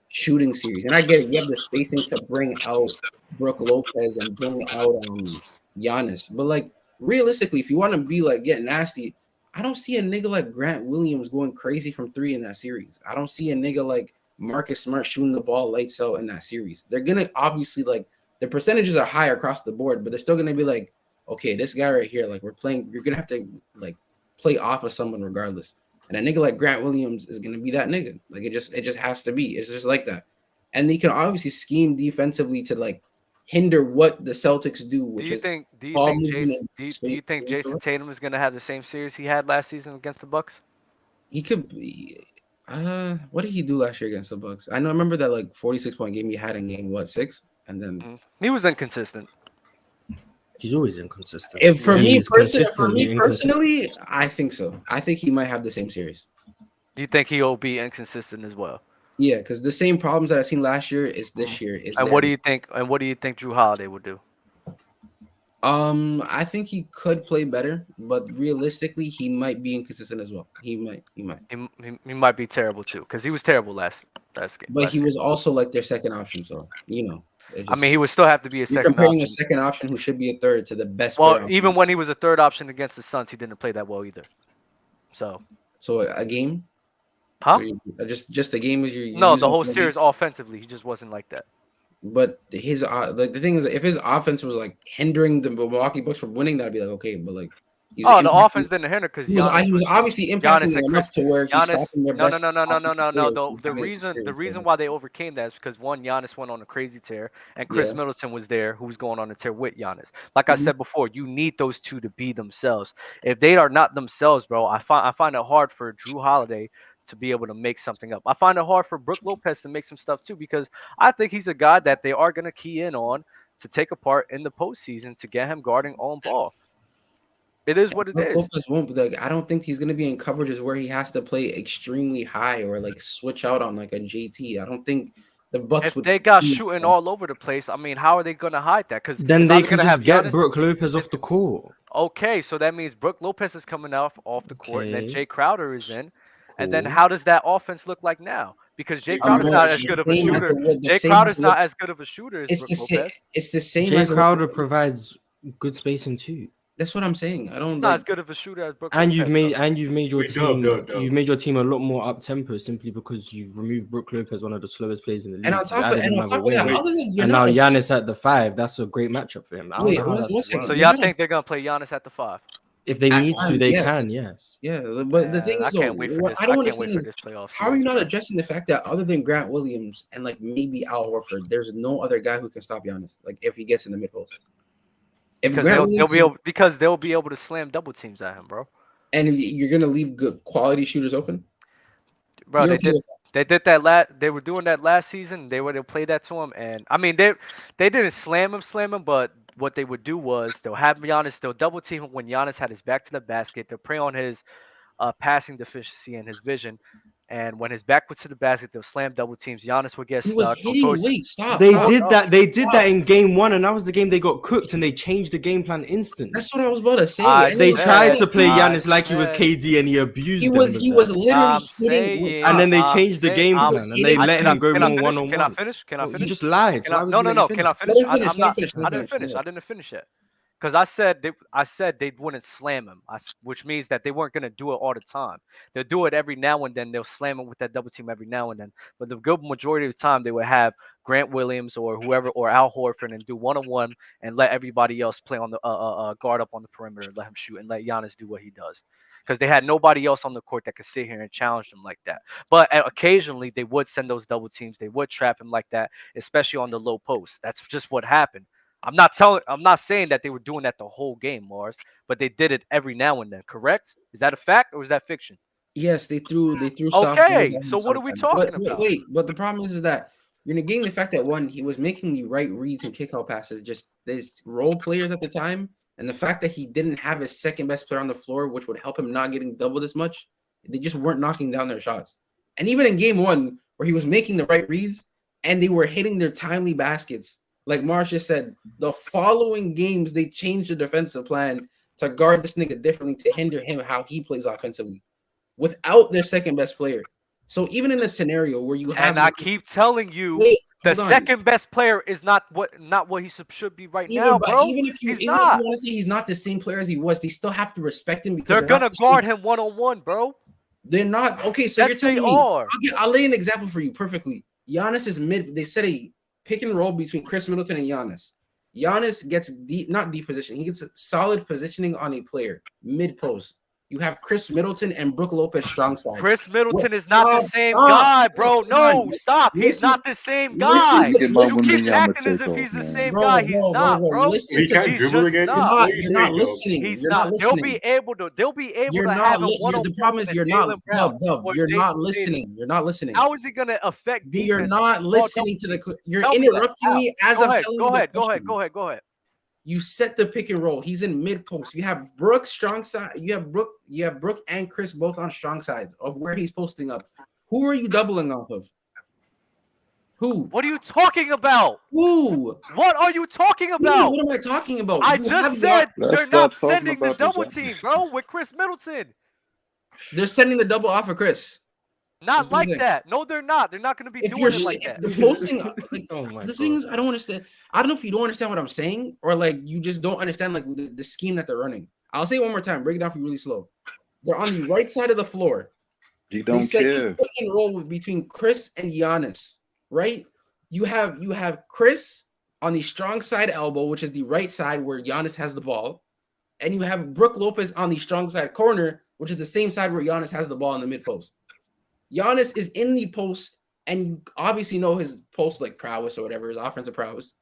L: shooting series. And I get it, you have the spacing to bring out Brook Lopez and bring out Giannis. But like realistically, if you want to be like get nasty, I don't see a nigga like Grant Williams going crazy from three in that series. I don't see a nigga like Marcus Smart shooting the ball lights out in that series. They're gonna obviously like the percentages are high across the board, but they're still gonna be like, okay, this guy right here, like we're playing, you're gonna have to like play off of someone regardless. And a nigga like Grant Williams is gonna be that nigga. Like it just has to be. It's just like that. And they can obviously scheme defensively to like hinder what the Celtics do. Which do
A: you think Jason Tatum is gonna have the same series he had last season against the Bucks?
L: He could be. What did he do last year against the Bucks? I remember that like 46-point game he had in game 6, and then
A: he was inconsistent.
B: He's always inconsistent.
L: And for me personally, I think so. I think he might have the same series.
A: Do you think he'll be inconsistent as well?
L: Yeah, because the same problems that I seen last year is this year.
A: And what do you think? And what do you think Drew Holiday would do?
L: I think he could play better, but realistically, he might be inconsistent as well. He might.
A: He might be terrible too, because he was terrible last game.
L: But he was also like their second option, so you know.
A: I mean, he would still have to be a second
L: comparing
A: option.
L: A second option who should be a third to the best.
A: Well, even when he was a third option against the Suns, he didn't play that well either. So
L: a game?
A: Huh?
L: Just the game was your
A: no, the whole series offensively, he just wasn't like that.
L: But his like the thing is, if his offense was like hindering the Milwaukee Bucks from winning, that'd be like okay, but like
A: the offense didn't hinder because
L: he was obviously impacting them enough to where he's stopping their best.
A: No. The reason why they overcame that is because one, Giannis went on a crazy tear, and Chris Middleton was there, who's going on a tear with Giannis. Like I said before, you need those two to be themselves. If they are not themselves, bro, I find it hard for Drew Holiday to be able to make something up. I find it hard for Brook Lopez to make some stuff too, because I think he's a guy that they are going to key in on to take apart in the postseason to get him guarding on ball. It is what it is.
L: Lopez won't, like, I don't think he's going to be in coverages where he has to play extremely high or like switch out on like a JT. I don't think the Bucks
A: if they got shooting all over the place, I mean, how are they going to hide that? Because
B: then they can just get Brook Lopez off the court.
A: Okay, so that means Brook Lopez is coming off the court, and then Jay Crowder is in. And then how does that offense look like now? Because Jay Crowder's not as good of a shooter. Jay Crowder's not as good of a shooter as Brook Lopez.
L: It's the same.
B: Jay Crowder provides good spacing too.
L: That's what I'm saying. I don't.
A: He's not as good of a shooter as Brook.
B: And you've made your team a lot more up tempo simply because you've removed Brook Lopez, one of the slowest players in the league.
L: And on top of that,
B: and now Giannis at the 5. That's a great matchup for him.
A: So y'all think they're gonna play Giannis at the 5?
B: If they need to, they can. Yes.
L: Yeah, but the thing is, what I don't understand is how are you not addressing the fact that other than Grant Williams and like maybe Al Horford, there's no other guy who can stop Giannis. Like if he gets in the mid post.
A: Because they'll be able to slam double teams at him, bro.
L: And you're gonna leave good quality shooters open,
A: bro. They did that They were doing that last season. They would play that to him, and I mean they didn't slam him, but what they would do was they'll have Giannis, they'll double team him when Giannis had his back to the basket. They'll prey on his passing deficiency and his vision. And when his back was to the basket, they'll slam double teams. Giannis would get stuck.
B: They did that in game 1, and that was the game they got cooked, and they changed the game plan instantly.
L: That's what I was about to say.
B: They tried to play Giannis like he was KD, and he abused him.
L: He was literally shooting.
B: And then they changed the game plan, and they let him go more one-on-one.
A: Can I finish?
B: You just lied.
A: No. Can I finish? I didn't finish yet. Because I said they wouldn't slam him, which means that they weren't going to do it all the time. They'll do it every now and then. They'll slam him with that double team every now and then. But the good majority of the time, they would have Grant Williams or whoever or Al Horford and do one-on-one and let everybody else play on the guard up on the perimeter, let him shoot, and let Giannis do what he does. Because they had nobody else on the court that could sit here and challenge them like that. But occasionally, they would send those double teams. They would trap him like that, especially on the low post. That's just what happened. I'm not saying that they were doing that the whole game, Mars, but they did it every now and then. Correct? Is that a fact or is that fiction?
L: Yes, they threw.
A: Okay, so what are we talking about?
L: But the problem is that you're negating the fact that one, he was making the right reads and kickout passes. Just these role players at the time, and the fact that he didn't have his second best player on the floor, which would help him not getting doubled as much. They just weren't knocking down their shots. And even in game 1, where he was making the right reads and they were hitting their timely baskets. Like Marsh just said, the following games, they changed the defensive plan to guard this nigga differently to hinder him how he plays offensively without their second best player. So even in a scenario where you have...
A: And I keep telling you, the second best player is not what he should be right now, bro.
L: Even if you want to say he's not the same player as he was, they still have to respect him because
A: they're going to guard him one-on-one, bro.
L: They're not. Okay, so you're telling me... I'll lay an example for you perfectly. Giannis is mid... They said a pick and roll between Chris Middleton and Giannis. Giannis gets not deep position. He gets a solid positioning on a player mid post. You have Chris Middleton and Brook Lopez strong side.
A: Chris Middleton is not the same guy, bro. No, stop. He's not the same guy. You keep acting as if he's the same guy. He's not, bro.
M: He can't dribble again.
L: You're not listening.
A: He's not. They'll be able to have him one-on-one.
L: The problem is you're not. You're not listening. You're not listening.
A: How is it going to affect?
L: You're not listening to the. You're interrupting me as I'm telling you.
A: Go ahead.
L: You set the pick and roll. He's in mid post. You have Brook strong side. You have Brook and Chris both on strong sides of where he's posting up. Who are you doubling off of? Who?
A: What are you talking about?
L: Who?
A: What are you talking about?
L: What am I talking about?
A: I just said they're not sending the double team, bro, with Chris Middleton.
L: They're sending the double off of Chris.
A: Not like that. No, they're not. They're not going to be doing it like that.
L: The posting, the thing is, I don't understand. I don't know if you don't understand what I'm saying or like you just don't understand like the scheme that they're running. I'll say it one more time. Break it down for you really slow. They're on the right side of the floor.
K: He don't care.
L: Pick and roll between Chris and Giannis, right? You have Chris on the strong side elbow, which is the right side where Giannis has the ball, and you have Brook Lopez on the strong side corner, which is the same side where Giannis has the ball in the mid post. Giannis is in the post, and you obviously know his post like prowess or whatever, his offensive prowess.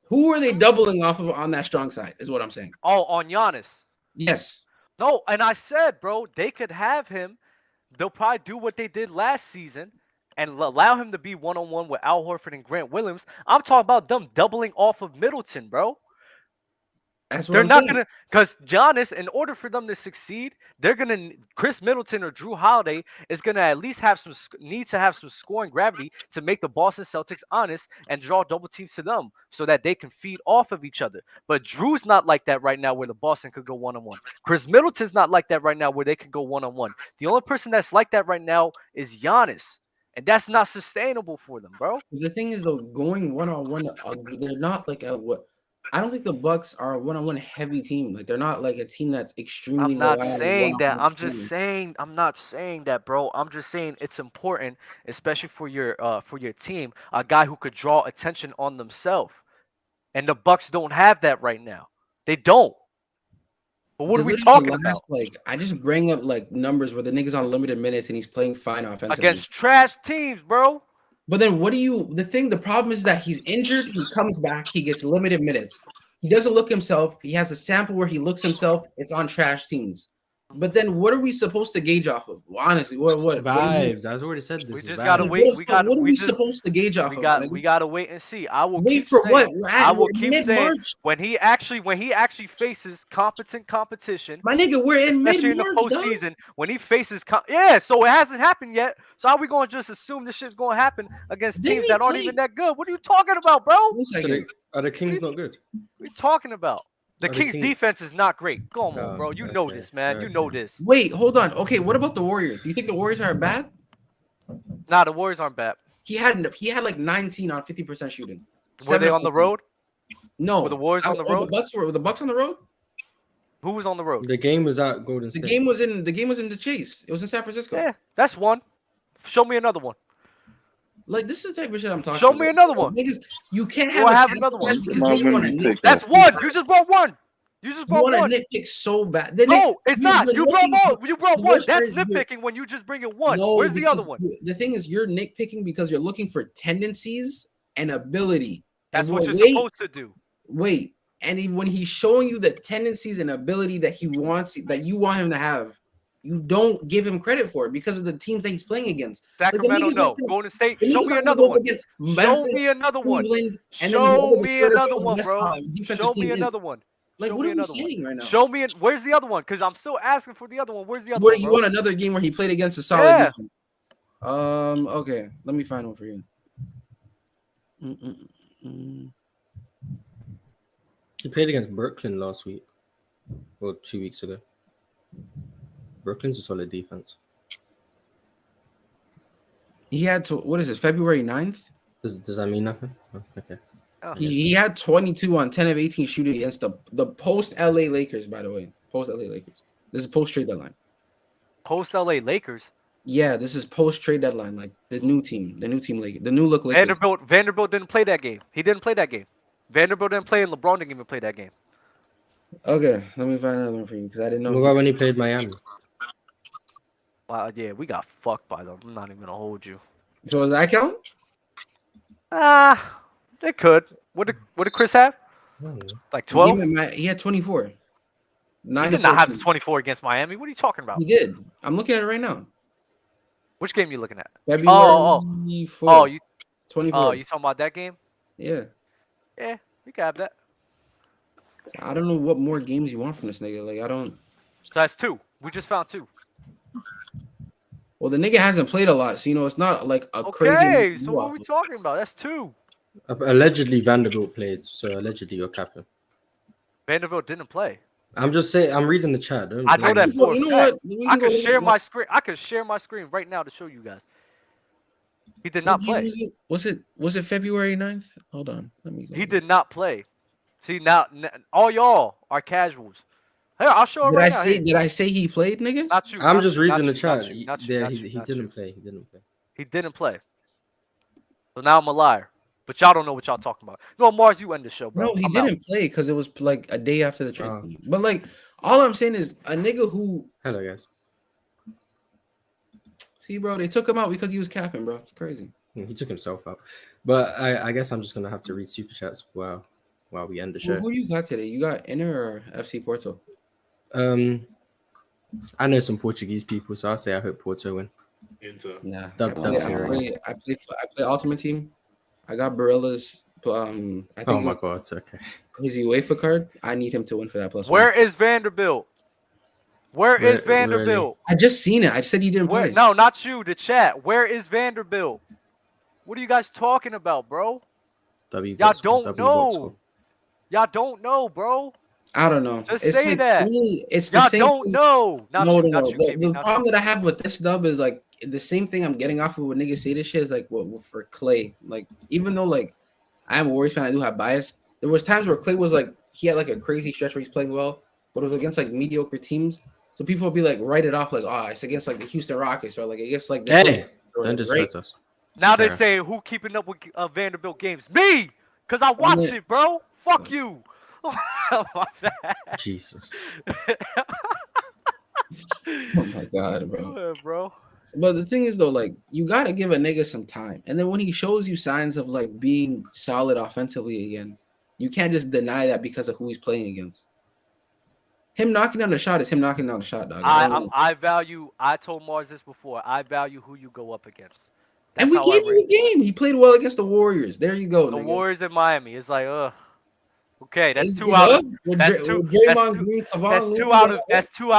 L: Who are they doubling off of on that strong side? Is what I'm saying.
A: Oh, on Giannis.
L: Yes.
A: No, and I said, bro, they could have him. They'll probably do what they did last season and allow him to be one-on-one with Al Horford and Grant Williams. I'm talking about them doubling off of Middleton, bro. They're not gonna, because Giannis, in order for them to succeed, they're gonna Chris Middleton or Drew Holiday is gonna at least have some scoring gravity to make the Boston Celtics honest and draw double teams to them so that they can feed off of each other. But Drew's not like that right now, where the Boston could go one-on-one. Chris Middleton's not like that right now, where they could go one-on-one. The only person that's like that right now is Giannis. And that's not sustainable for them, bro.
L: The thing is, though, going one-on-one, they're not like a what. I don't think the Bucks are a one-on-one heavy team. Like they're not like a team that's extremely.
A: I'm not saying that. I'm just saying. I'm not saying that, bro. I'm just saying it's important, especially for your team, a guy who could draw attention on themselves. And the Bucks don't have that right now. They don't. But what are we talking about?
L: Like I just bring up like numbers where the nigga's on limited minutes and he's playing fine offensively
A: against trash teams, bro.
L: But then the problem is that he's injured, he comes back, he gets limited minutes. He doesn't look himself. He has a sample where he looks himself. It's on trash teams. But then what are we supposed to gauge off of? Well, honestly, what
B: vibes? I've already said this.
A: We just gotta wait. What are we
L: supposed to gauge off of?
A: We gotta wait and see. I will
L: wait
A: keep
L: for
A: saying,
L: what?
A: I will keep saying when he actually faces competent competition.
L: My nigga, we're in
A: especially in the postseason when he faces. So it hasn't happened yet. So how are we gonna just assume this shit's gonna happen against teams that aren't even that good? What are you talking about, bro?
B: Are the Kings not good?
A: What are you talking about? The Kings' defense is not great. Come on, bro. You know this, man.
B: Okay.
A: You know this.
L: Wait, hold on. Okay, what about the Warriors? Do you think the Warriors are bad?
A: Nah, the Warriors aren't bad.
L: He had like 19 on 50% shooting.
A: Were they on the road?
L: No.
A: Were the Warriors on the road?
L: Were the Bucks on the road?
A: Who was on the road?
B: The game was at Golden State.
L: The game was in the Chase. It was in San Francisco.
A: Yeah, that's one. Show me another one.
L: Like this is the type of shit I'm talking
A: about.
L: Show
A: me another one.
L: Niggas, you can't
A: have another one. That's one. You just brought one. You just brought one.
L: You want to nitpick so bad.
A: No, it's not. You brought one. That's nitpicking when you just bring in one.
L: No,
A: where's the other one?
L: The thing is, you're nitpicking because you're looking for tendencies and ability.
A: That's what you're supposed to do.
L: Wait, and when he's showing you the tendencies and ability that you want him to have, you don't give him credit for it because of the teams that he's playing against.
A: Sacramento, no. Golden State. Show me another one. Show me another one. Show me another one, bro. Show me another one.
L: Like, what are we saying right now?
A: Show me it. Where's the other one? Because I'm still asking for the other one. Where's the other one?
L: You want another game where he played against a solid defense? Okay. Let me find one for you.
B: He played against Brooklyn last week. Or 2 weeks ago. Brooklyn's a solid defense.
L: He had to, what is it, February 9th?
B: Does that mean nothing? Oh, okay.
L: He had 22 on 10 of 18 shooting against the post LA Lakers, by the way. Post LA Lakers. This is post trade deadline.
A: Post LA Lakers?
L: Yeah, this is post trade deadline. Like the new look Lakers.
A: Vanderbilt didn't play that game. He didn't play that game. Vanderbilt didn't play and LeBron didn't even play that game.
L: Okay, let me find another one for you because I didn't know.
B: What about when he played Miami?
A: Wow, yeah, we got fucked by them. I'm not even gonna hold you.
L: So does that count?
A: They could. What did Chris have? Like 12?
L: He had 24.
A: He did not have 24 against Miami. What are you talking about?
L: He did. I'm looking at it right now.
A: Which game are you looking at?
L: February
A: 4th. Oh, you
L: 24.
A: Oh, you talking about that game?
L: Yeah.
A: Yeah, we can have that.
L: I don't know what more games you want from this nigga. Like I don't.
A: So that's 2. We just found 2.
L: Well, the nigga hasn't played a lot, so it's not like a crazy.
A: Okay, so what are we talking about? That's 2.
B: Allegedly, Vanderbilt played, so allegedly you're capping.
A: Vanderbilt didn't play.
B: I'm just saying. I'm reading the chat.
A: I know that for a fact. I can share my screen. I can share my screen right now to show you guys. He did not play.
L: Was it February 9th? Hold on, let me go.
A: He did not play. See now all y'all are casuals. Here, I'll show it right now.
L: Did I say he played, nigga?
A: Not you.
B: I'm just reading the
A: you,
B: chat.
A: He
B: didn't play. He didn't play.
A: He didn't play. So now I'm a liar. But y'all don't know what y'all talking about. No, Mars, you end the show, bro.
L: No, he didn't play because it was like a day after the trade. But like, all I'm saying is a nigga who.
B: Hello, guys.
L: See, bro, they took him out because he was capping, bro. It's crazy.
B: He took himself out. But I guess I'm just gonna have to read super chats while we end the show.
L: Well, who do you got today? You got Inter or FC Porto?
B: I know some Portuguese people, so I'll say I hope Porto win.
M: Inter.
L: Nah.
B: I
L: play Ultimate Team. I got Barella's. I think
B: oh my god, okay.
L: His UEFA card. I need him to win for that plus.
A: Where is Vanderbilt? Where is Vanderbilt?
L: Really? I just seen it. I said he didn't play.
A: No, not you. The chat. Where is Vanderbilt? What are you guys talking about, bro? Y'all don't know. Y'all don't know, bro.
L: I don't know.
A: Just say like, that.
L: It's the
A: y'all
L: same
A: don't
L: thing.
A: know.
L: No. The problem that I have with this dub is like the same thing I'm getting off of when niggas say this shit is like what for Clay. Like even though like I'm a Warriors fan, I do have bias. There was times where Clay was like he had like a crazy stretch where he's playing well, but it was against like mediocre teams. So people will be like write it off like it's against like the Houston Rockets or like against like the
B: don't disrespect us.
A: Now they say who keeping up with Vanderbilt games? Me, cause I watch it, bro. Fuck you.
B: Jesus.
L: Oh my god, bro.
A: Go ahead, bro.
L: But the thing is though, like you gotta give a nigga some time, and then when he shows you signs of like being solid offensively again, you can't just deny that because of who he's playing against. Him knocking down the shot is him knocking down the shot, dog.
A: I told Mars this before. I value who you go up against.
L: That's and we gave you the game. He played well against the Warriors. There you go.
A: The
L: nigga.
A: Warriors in Miami. It's like, okay, that's two out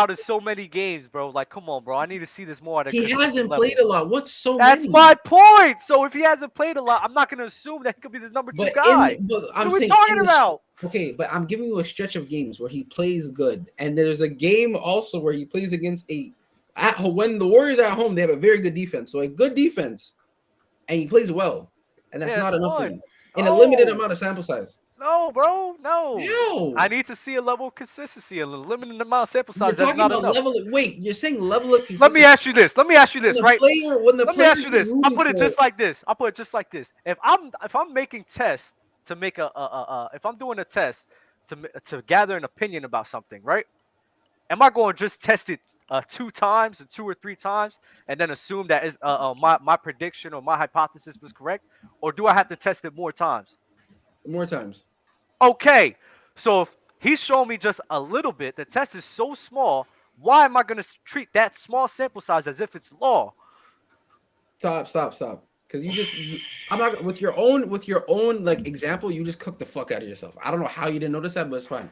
A: of so many games, bro. Like, come on, bro. I need to see this more.
L: He hasn't played a lot. What's so
A: That's
L: many?
A: my point. So if he hasn't played a lot, I'm not gonna assume that he could be this number 2 guy.
L: What
A: are we talking about?
L: Okay, but I'm giving you a stretch of games where he plays good, and there's a game also where he plays against when the Warriors are at home, they have a very good defense. So a good defense, and he plays well, and that's not enough for him in a limited amount of sample size.
A: No, bro, no. I need to see a level of consistency, a limited amount of sample size.
L: You're talking about level. Wait, you're saying level of consistency.
A: Let me ask you this. Right? Let me ask you this. I'll put it just like this. If I'm making tests to make if I'm doing a test to gather an opinion about something, right? Am I going to just test it 2 times or 2 or 3 times and then assume that is my prediction or my hypothesis was correct, or do I have to test it more times?
L: More times.
A: Okay, so if he's showing me just a little bit, the test is so small. Why am I going to treat that small sample size as if it's law?
L: Stop. Because I'm not with your own like example. You just cooked the fuck out of yourself. I don't know how you didn't notice that, but it's fine.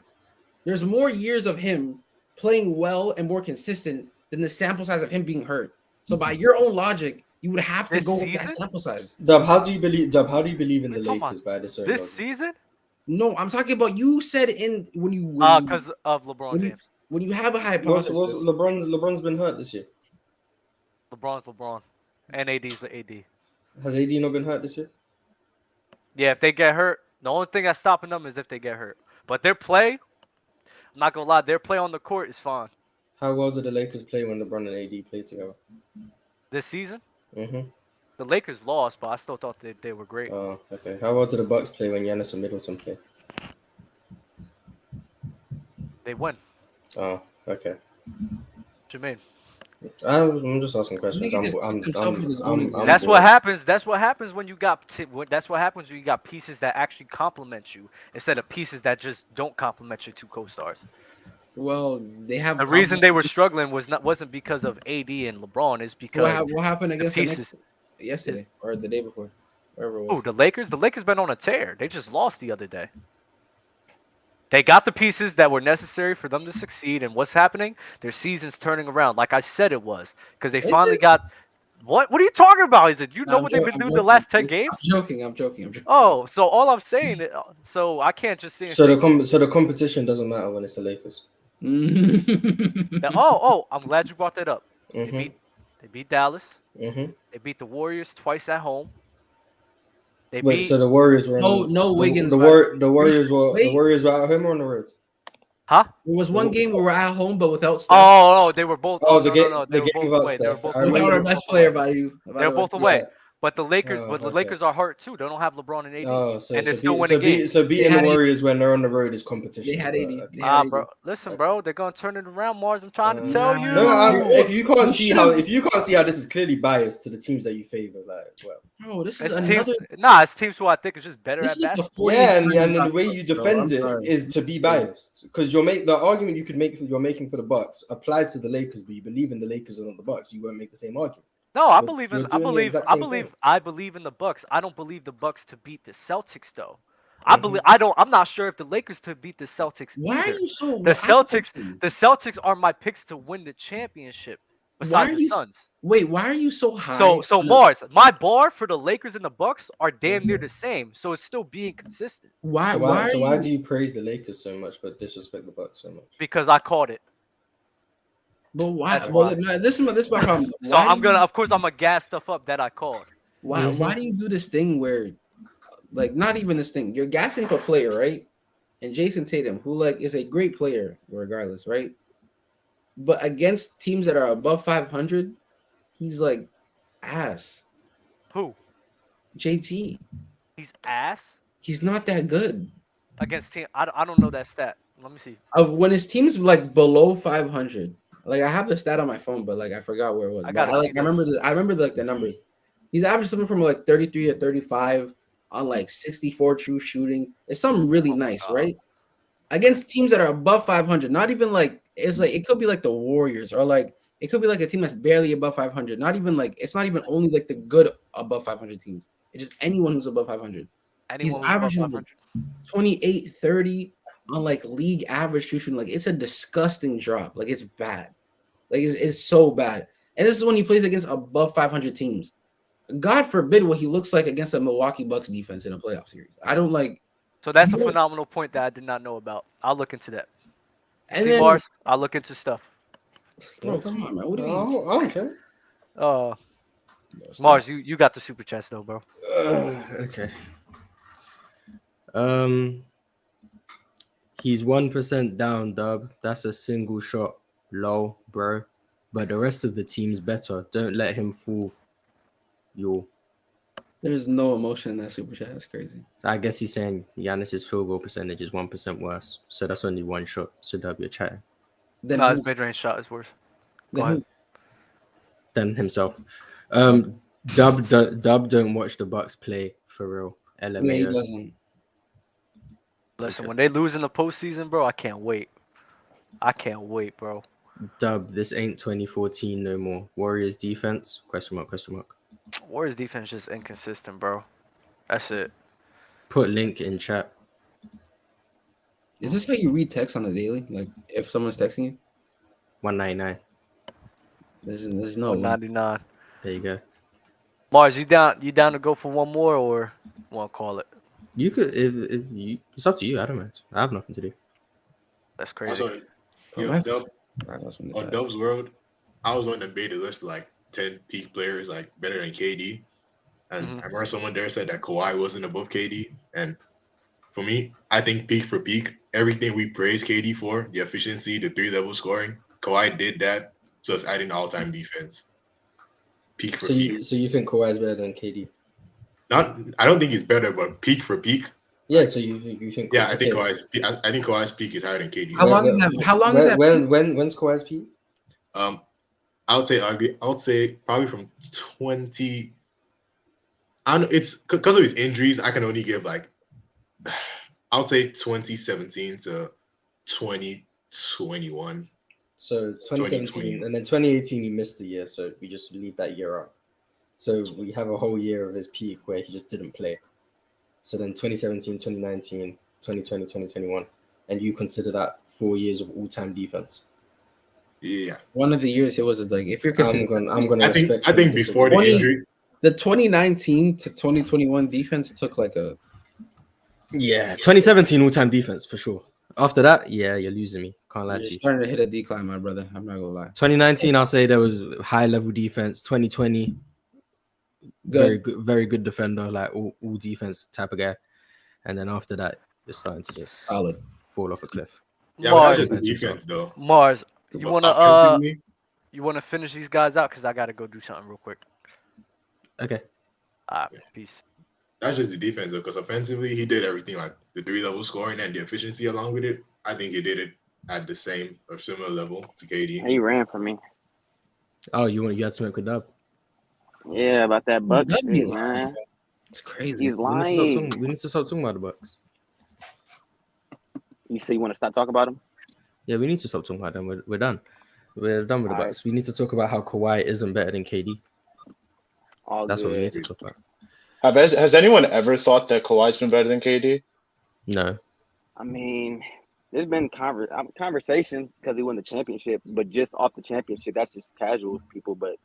L: There's more years of him playing well and more consistent than the sample size of him being hurt. So by your own logic, you would have to go with that sample size.
B: Dub, how do you believe in the Lakers by this
A: logic? Season?
L: No, I'm talking about you said
A: because of LeBron James.
L: When you have a hypothesis,
B: LeBron's been hurt this year.
A: LeBron's LeBron, and AD's the AD.
B: Has AD not been hurt this year?
A: Yeah, if they get hurt, the only thing that's stopping them is if they get hurt. But their play, I'm not gonna lie, their play on the court is fine.
B: How well did the Lakers play when LeBron and AD played together?
A: This season?
B: Mm-hmm.
A: The Lakers lost, but I still thought they were great.
B: Oh, okay. How well did the Bucks play when Giannis and Middleton play?
A: They won.
B: Oh, okay.
A: What you mean?
B: I'm just asking questions.
A: That's what happens. That's what happens when you got. That's what happens when you got pieces that actually complement you instead of pieces that just don't complement your 2 co-stars.
L: Well, they have
A: the reason they were struggling wasn't because of AD and LeBron. Is because
L: what happened against the pieces yesterday or the day before, wherever it was.
A: Oh, the Lakers. The Lakers been on a tear. They just lost the other day. They got the pieces that were necessary for them to succeed, and what's happening? Their season's turning around, like I said it was, because they finally got. What are you talking about? Is it what they've been doing the last 10 games?
L: I'm joking.
A: Oh, so all I'm saying, so I can't just say.
B: So the competition doesn't matter when it's the Lakers.
A: I'm glad you brought that up.
B: Mm-hmm.
A: They beat Dallas.
B: Mm-hmm.
A: They beat the Warriors twice at home.
B: So the Warriors were
L: no Wiggins.
B: The Warriors were at home or on the road?
A: Huh?
L: There was one game where we're at home, but without Steph.
A: Oh, they were both.
B: Oh,
A: No, they were both away. They were both away.
L: Without our best player, by you.
A: They're both away. But the Lakers, Lakers are hurt too. They don't have LeBron and AD, and they're still winning games.
B: So beating the Warriors when they're on the road is competition.
L: They had AD.
A: Bro, listen, bro, they're gonna turn it around. Mars, I'm trying to tell you.
B: No, if you can't see how this is clearly biased to the teams that you favor,
L: bro, this is
A: teams. Nah, it's teams who I think is just better at basketball.
B: Yeah, and the way you defend it is to be biased, because the argument you're making for the Bucks applies to the Lakers, but you believe in the Lakers and not the Bucks. You won't make the same argument.
A: No, I believe in the Bucks. I don't believe the Bucks to beat the Celtics though. I'm not sure if the Lakers to beat the Celtics either.
L: Are you so
A: the Celtics are my picks to win the championship besides the Suns.
L: Wait, why are you so high?
A: So Mars, my bar for the Lakers and the Bucks are damn near the same. So it's still being consistent.
B: Why do you praise the Lakers so much but disrespect the Bucks so much?
A: Because I called it.
L: But why? Well, this is my problem.
A: So I'm gonna gas stuff up that I called.
L: Why? Why do you do this thing where, like, not even this thing? You're gassing up a player, right? And Jason Tatum, who is a great player regardless, right? But against teams that are above 500, he's like ass.
A: Who?
L: JT.
A: He's ass.
L: He's not that good
A: against team. I don't know that stat. Let me see.
L: When his team's below 500. I have the stat on my phone, but I forgot where it was. I remember the numbers. He's averaged something from 33 to 35 on 64 true shooting. It's something really nice, right? Against teams that are above 500, not even it could be the Warriors, or it could be a team that's barely above 500. Not even it's not even only the good above 500 teams. It's just anyone who's above 500. He's averaging 28, 30 on league average shooting. It's a disgusting drop. It's bad. It's so bad. And this is when he plays against above 500 teams. God forbid what he looks like against a Milwaukee Bucks defense in a playoff series. I don't like.
A: So that's a phenomenal point that I did not know about. I'll look into that.
L: And then,
A: Mars, I'll look into stuff.
L: Bro, come on, man. What do you mean?
B: I don't care.
A: Mars, you got the super chats though, bro.
B: Okay. He's 1% down, Dub. That's a single shot. Low, bro. But the rest of the team's better. Don't let him fool you.
L: There's no emotion in that super chat. That's crazy.
B: I guess he's saying Giannis's field goal percentage is 1% worse. So that's only one shot. So Dub, you're chatting.
A: No, his mid-range shot is worse.
B: Than himself. Dub don't watch the Bucks play for real. LMAO.
L: Yeah, he doesn't.
A: Listen, when they lose in the postseason, bro, I can't wait. I can't wait, bro.
B: Dub, this ain't 2014 no more. Warriors defense? Question mark.
A: Warriors defense just inconsistent, bro. That's it.
B: Put link in chat.
L: Is this how you read text on the daily? If someone's texting you?
B: 199.
L: There's no
A: 199.
B: There you go.
A: Mars, you down to go for one more, or want to call it?
B: You could if you. It's up to you. I don't mind. I have nothing to do.
A: That's crazy.
M: On Dub's World, I was on the beta list 10 peak players better than KD, and I remember someone there said that Kawhi wasn't above KD. And for me, I think peak for peak, everything we praise KD for, the efficiency, the 3-level scoring, Kawhi did that. So it's adding all-time defense. Peak for peak.
B: So you think Kawhi is better than KD?
M: I don't think he's better, but peak for peak.
B: Yeah, so you think?
M: Yeah, I think Kawhi's peak is higher than KD.
L: How long is that?
B: When's Kawhi's peak?
M: I would say probably from 20. I don't know. It's because of his injuries. I can only give I would say 2017 to 2021.
B: So 2017 and then 2018 he missed the year, so we just leave that year out. So we have a whole year of his peak where he just didn't play. So then 2017, 2019, 2020, 2021. And you consider that 4 years of all-time defense.
M: Yeah.
L: One of the years it was if you're considering,
M: I think before the injury.
L: The 2019 to 2021 defense took
B: 2017 all-time defense for sure. After that, you're losing me. Can't lie to you.
L: You're starting to hit a decline, my brother. I'm not gonna lie.
B: 2019, I'll say there was high-level defense. 2020, very good defender, all defense type of guy. And then after that, it's starting to just fall off a cliff.
M: Yeah, but that's just the defense, though.
A: Mars, you
M: But
A: wanna
M: offensively,
A: you wanna finish these guys out? Cause I gotta go do something real quick.
B: Okay.
A: Peace.
M: that's just the defense, though. Because offensively, he did everything, like the 3-level scoring and the efficiency along with it. I think he did it at the same or similar level to KD.
O: He ran for me.
B: Oh, you had to make a dub?
O: Yeah, about that Bucks shit, man.
B: It's crazy.
O: He's lying.
B: We need to stop talking about the Bucks.
O: You say you want to stop talking about him?
B: Yeah, we need to stop talking about them. We're done. We're done with the Bucks. We need to talk about how Kawhi isn't better than KD. That's what we need to talk about.
P: Has anyone ever thought that Kawhi's been better than KD?
B: No.
O: I mean, there's been conversations because he won the championship, but just off the championship, that's just casual people. But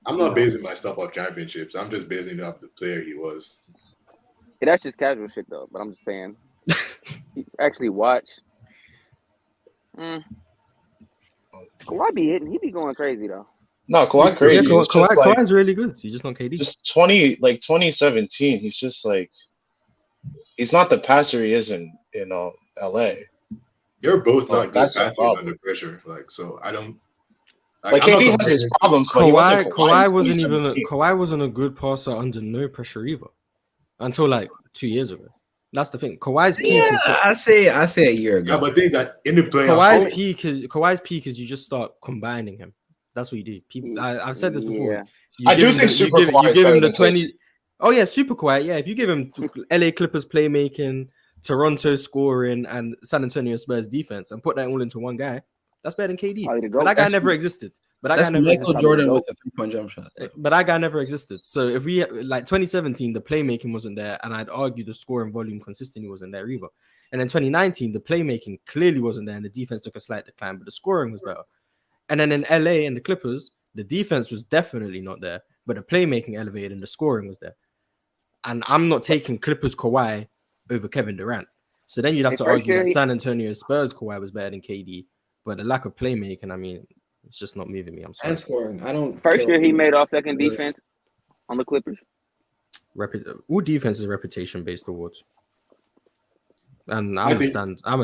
M: I'm not basing my stuff off championships. I'm just basing it off the player he was.
O: yeah, that's just casual shit, though. But I'm just saying, actually watch. Kawhi be hitting. He be going crazy though.
P: No, Kawhi crazy.
B: Yeah, Kawhi's really good. He's just not KD.
P: Just 2017. He's just like, he's not the passer he is in LA.
M: You're both not good
P: that's the
M: passers
P: problem.
M: under pressure. Like, so I don't.
P: Like
M: I'm not
P: KD has his problems, but
B: Kawhi wasn't a good passer under no pressure either, until like 2 years ago. That's the thing. Kawhi's peak.
L: I say a year ago.
M: Yeah, but things that in the playoffs.
B: Kawhi's peak is you just start combining him. That's what you do. People, I've said this before.
P: I do think Super Kawhi
B: you
P: is
B: give
P: better
B: him the
P: than
B: 20. Oh yeah, Super Kawhi. Yeah, if you give him LA Clippers playmaking, Toronto scoring, and San Antonio Spurs defense, and put that all into one guy, that's better than KD. But that guy never existed.
L: That's Michael Jordan with a 3-point jump shot.
B: But that guy never existed. So if we like 2017, the playmaking wasn't there, and I'd argue the scoring volume consistently wasn't there either. And then 2019, the playmaking clearly wasn't there, and the defense took a slight decline, but the scoring was better. And then in LA and the Clippers, the defense was definitely not there, but the playmaking elevated and the scoring was there. And I'm not taking Clippers Kawhi over Kevin Durant. So then you'd have to argue that San Antonio Spurs Kawhi was better than KD, but the lack of playmaking, I mean, it's just not moving me. I'm sorry.
L: And scoring. I don't.
O: First year he made all second defense on the Clippers.
B: All defense is reputation based awards. And I'm a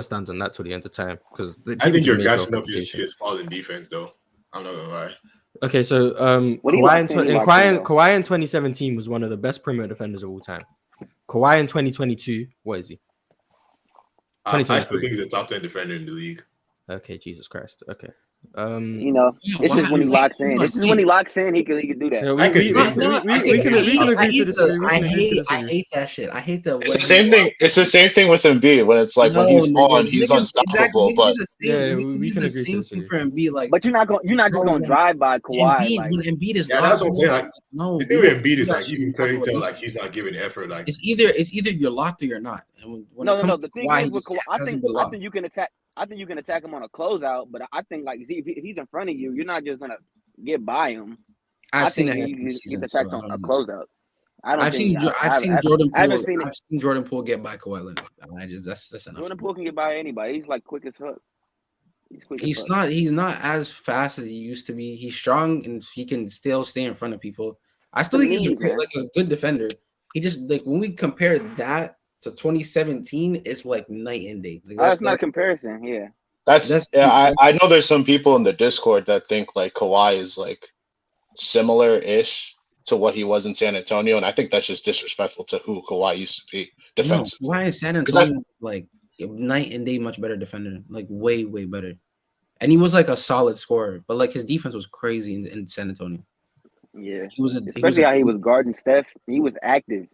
B: stand on that till the end of time because
M: I think you're gassing up his fallen defense, though. I'm not gonna lie.
B: Okay, so Kawhi in 2017 was one of the best perimeter defenders of all time. Kawhi in 2022, what is he?
M: I still think he's a top 10 defender in the league.
B: Okay, Jesus Christ. Okay.
O: It's just when he locks in. This is when he locks in. He can do that.
B: Yeah, we can agree to disagree.
L: I hate that shit. I hate the.
P: It's the same thing. It's the same thing with Embiid when it's like when he's on, he's unstoppable. But
B: yeah, we can agree to disagree.
L: For Embiid, like,
O: but you're not just gonna drive by Kawhi.
L: When Embiid is
M: that's what I'm saying. Like,
L: no,
M: the thing with Embiid is like you can clearly tell like he's not giving effort. Like
L: it's either you're locked or you're not. And when
O: no. The thing is with Kawhi, I think you can attack. I think you can attack him on a closeout, but I think like if he's in front of you, you're not just gonna get by him.
L: I've seen
O: you get attacked on a closeout.
L: I've seen Jordan Poole get by Kawhi Leonard. That's enough.
O: Jordan Poole can get by anybody. He's like quick as fuck.
L: He's not as fast as he used to be. He's strong and he can still stay in front of people. I still think he's a good defender. He just like when we compare that to 2017, it's like night and day. Like,
O: that's not a comparison. Yeah.
P: I know there's some people in the Discord that think like Kawhi is like similar-ish to what he was in San Antonio, and I think that's just disrespectful to who Kawhi used to be defensively.
L: Why is San Antonio like night and day much better defender? Like way better. And he was like a solid scorer, but like his defense was crazy in San Antonio.
O: Yeah, he was guarding Steph. He was active.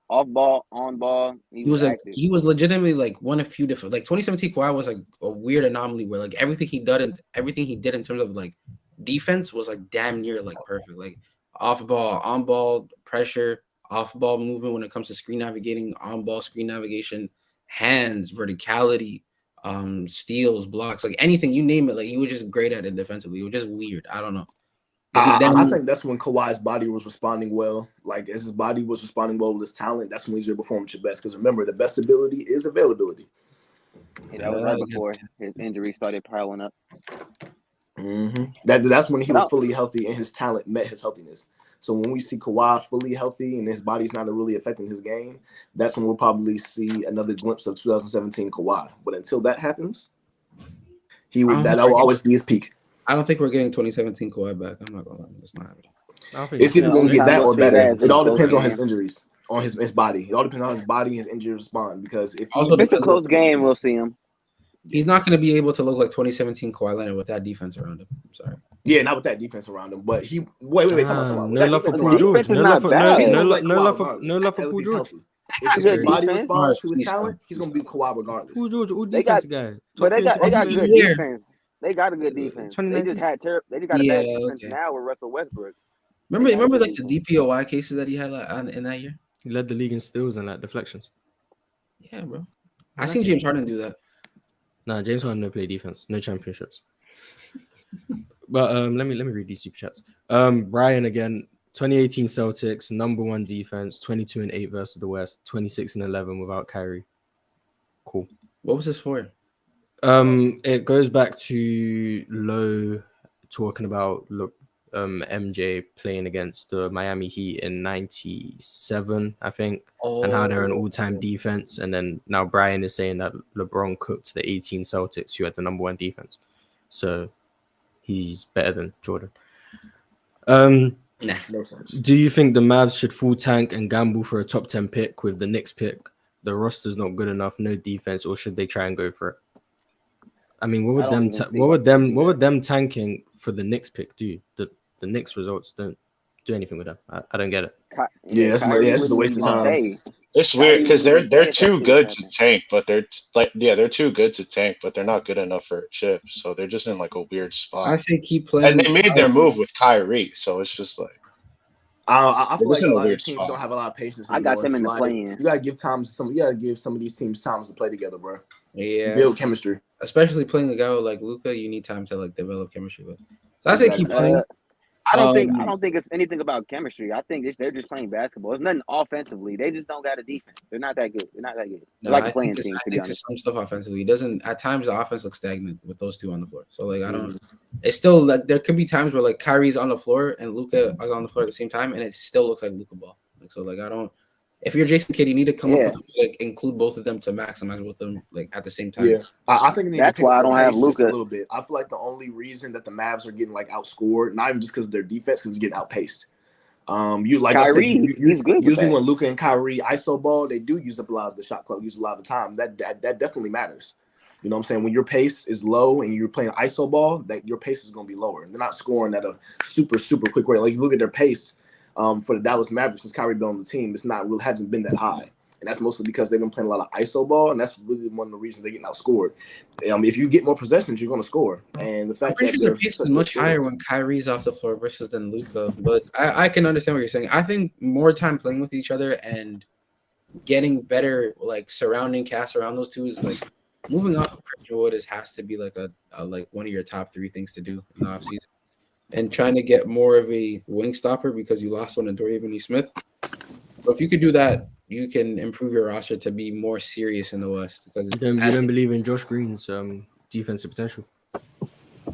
O: Off ball, on ball. He
L: was legitimately like one of few different. Like 2017 Kawhi was like a weird anomaly where like everything he did in terms of like defense was like damn near like perfect. Like off ball, on ball, pressure, off ball movement when it comes to screen navigating, on ball screen navigation, hands, verticality, steals, blocks, like anything you name it. Like he was just great at it defensively. It was just weird. I don't know.
Q: I think that's when Kawhi's body was responding well. Like as his body was responding well with his talent, that's when he's performing at your best. Because remember, the best ability is availability.
O: Yeah, that was right before his injury started piling up.
Q: Mm-hmm. That's when he was fully healthy and his talent met his healthiness. So when we see Kawhi fully healthy and his body's not really affecting his game, that's when we'll probably see another glimpse of 2017 Kawhi. But until that happens, He would that will always be his peak.
L: I don't think we're getting 2017 Kawhi back. I'm not gonna lie, that's not happening.
Q: It's either going to get that or better. It all depends on his injuries, on his body. It all depends on his body and his injury respond. Because if
O: it's a close game, we'll see him.
L: He's not going to be able to look like 2017 Kawhi Leonard with that defense around him. I'm sorry.
Q: Yeah, not with that defense around him. But he wait.
B: No love for Paul George. No love for Paul George.
Q: If his body responds to his talent, he's going to be Kawhi regardless.
B: Paul George, all defense guy.
O: But they got good defense. They got a good defense. They just got a bad defense now with Russell Westbrook.
L: Remember like the DPOY cases that he had in that year?
B: He led the league in steals and like deflections.
L: Yeah, bro. I seen James Harden do that.
B: Nah, James Harden no play defense, no championships. But let me read these super chats. Brian again, 2018 Celtics, number 1 defense, 22-8 versus the West, 26-11 without Kyrie. Cool.
L: What was this for?
B: It goes back to Low talking about MJ playing against the Miami Heat in 97, I think, and how they're an all-time defense. And then now Brian is saying that LeBron cooked the 18 Celtics, who had the number 1 defense. So he's better than Jordan.
Q: Nah, no sense.
B: Do you think the Mavs should full tank and gamble for a top 10 pick with the Knicks pick? The roster's not good enough, no defense, or should they try and go for it? I mean, what would them tanking for the Knicks pick do? The Knicks results don't do anything with them. I don't get it.
Q: Yeah, it's just a waste of time.
P: It's weird because they're too good to tank, but they're too good to tank, but they're not good enough for a chip. So they're just in like a weird spot.
L: I say keep playing.
P: And they made their move with Kyrie, so it's just like
Q: I feel like a lot of teams don't have a lot of patience anymore.
O: I got them in the play-in.
Q: You gotta give some of these teams time to play together, bro.
L: Yeah,
Q: build chemistry.
L: Especially playing a guy like Luka, you need time to like develop chemistry with. So I say keep playing.
O: I don't think it's anything about chemistry. I think they're just playing basketball. It's nothing offensively. They just don't got a defense. They're not that good. They're like a playing team.
L: I think some stuff offensively. It doesn't. At times the offense looks stagnant with those two on the floor. So like I don't. It's still like there could be times where like Kyrie's on the floor and Luka is on the floor at the same time, and it still looks like Luka ball. Like, so like I don't. If you're Jason Kidd, you need to come up with like include both of them to maximize both of them like at the same time.
Q: Yeah, I think
O: that's why I don't have Luka
Q: a little bit. I feel like the only reason that the Mavs are getting like outscored, not even just because of their defense, because they're getting outpaced. You like
O: Kyrie,
Q: I said,
O: he's good.
Q: Usually when Luka and Kyrie iso ball, they do use up a lot of the shot clock, use a lot of the time. That definitely matters. You know what I'm saying? When your pace is low and you're playing iso ball, that your pace is going to be lower. They're not scoring at a super quick rate. Like you look at their pace. For the Dallas Mavericks, since Kyrie been on the team, hasn't been that high, and that's mostly because they've been playing a lot of iso ball, and that's really one of the reasons they're getting outscored. If you get more possessions, you're going to score. And the fact that
L: their pace is much higher when Kyrie's off the floor versus than Luka, but I can understand what you're saying. I think more time playing with each other and getting better, like surrounding cast around those two is like moving off of Christian Wood has to be like a like one of your top 3 things to do in the offseason. And trying to get more of a wing stopper because you lost one to Dorian Finney-Smith. But if you could do that, you can improve your roster to be more serious in the West. Because
B: you don't believe in Josh Green's defensive potential.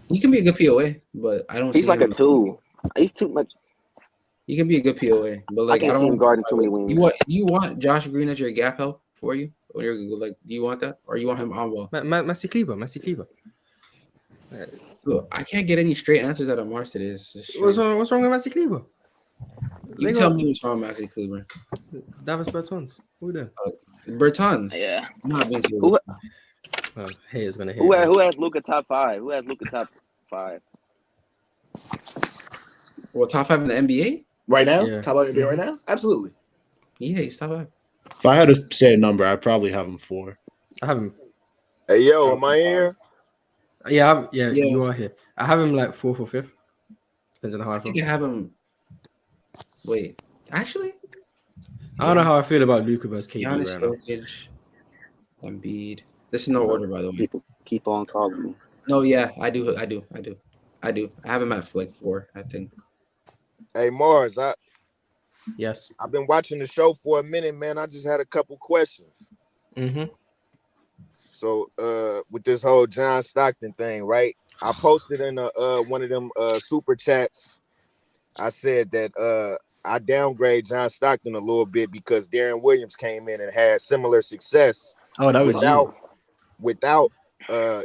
L: He can be a good POA, but I don't.
O: He's like a 2. He's too much.
L: He can be a good POA, but like
O: I don't see him guarding too many wings.
L: You want Josh Green as your gap help for you? Or you're like, do you want that, or you want him on ball?
B: Messi Kleber.
L: Look, I can't get any straight answers out of Mars today.
B: What's wrong with Messi Kleber?
L: You tell me what's wrong with Maxi Kleber.
B: Davis Bertans. Who then?
L: Bertans.
O: Yeah.
L: I'm not being serious.
B: Haters gonna hate.
O: Who has Luka top 5? Who has Luka top 5?
L: Well, top 5 in the NBA
Q: right now. Yeah. Top 5 in the NBA right now. Absolutely.
L: Yeah, he's top 5.
K: If I had to say a number, I'd probably have him 4.
B: I have him.
C: Hey yo, am I here?
B: Yeah, you are here. I have him like 4th or 5th. Depends on how I feel.
L: I think I have him. Wait, actually,
B: I don't know how I feel about Luka versus KD
L: Giannis,
B: right
L: now. Embiid. This is no order, by the way.
R: People keep on calling me.
L: No, yeah, I do. I have him at like 4, I think.
C: Hey Mars,
B: yes,
C: I've been watching the show for a minute, man. I just had a couple questions. So with this whole John Stockton thing, right? I posted in one of them super chats. I said that I downgrade John Stockton a little bit because Darren Williams came in and had similar success.
B: Oh, that was
C: without a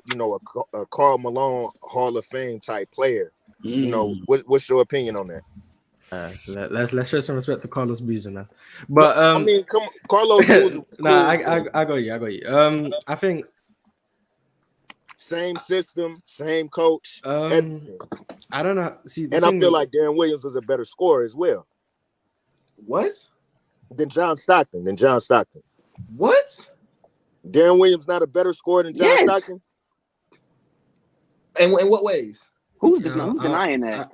C: Karl Malone Hall of Fame type player. You know, what's your opinion on that?
B: Let's show some respect to Carlos Boozer, man. But
C: I mean, come on, Carlos Boozer. Cool.
B: I got you. I think
C: same system, same coach. Everything.
B: I don't know. See,
C: and I feel like Darren Williams was a better scorer as well.
Q: What?
C: Than John Stockton.
Q: What?
C: Darren Williams not a better scorer than John Stockton?
Q: And in what ways?
O: Who's denying that?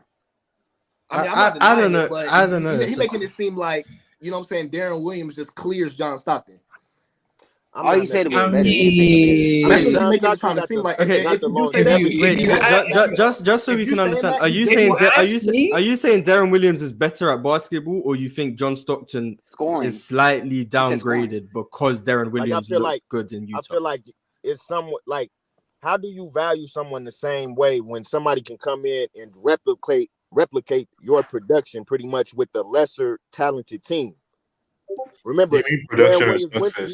Q: I mean, I'm not denying
B: I don't know.
Q: it, but
B: I don't know.
Q: He's making it seem like, you know what I'm saying, Darren Williams just clears John Stockton.
O: All you said was better.
Q: That's what making it trying to seem like.
B: Okay, just so we can understand, are you saying Darren Williams is better at basketball, or you think John Stockton is slightly downgraded because Darren Williams looks good in Utah?
C: I feel like it's somewhat like, how do you value someone the same way when somebody can come in and replicate your production pretty much with the lesser talented team? Remember, he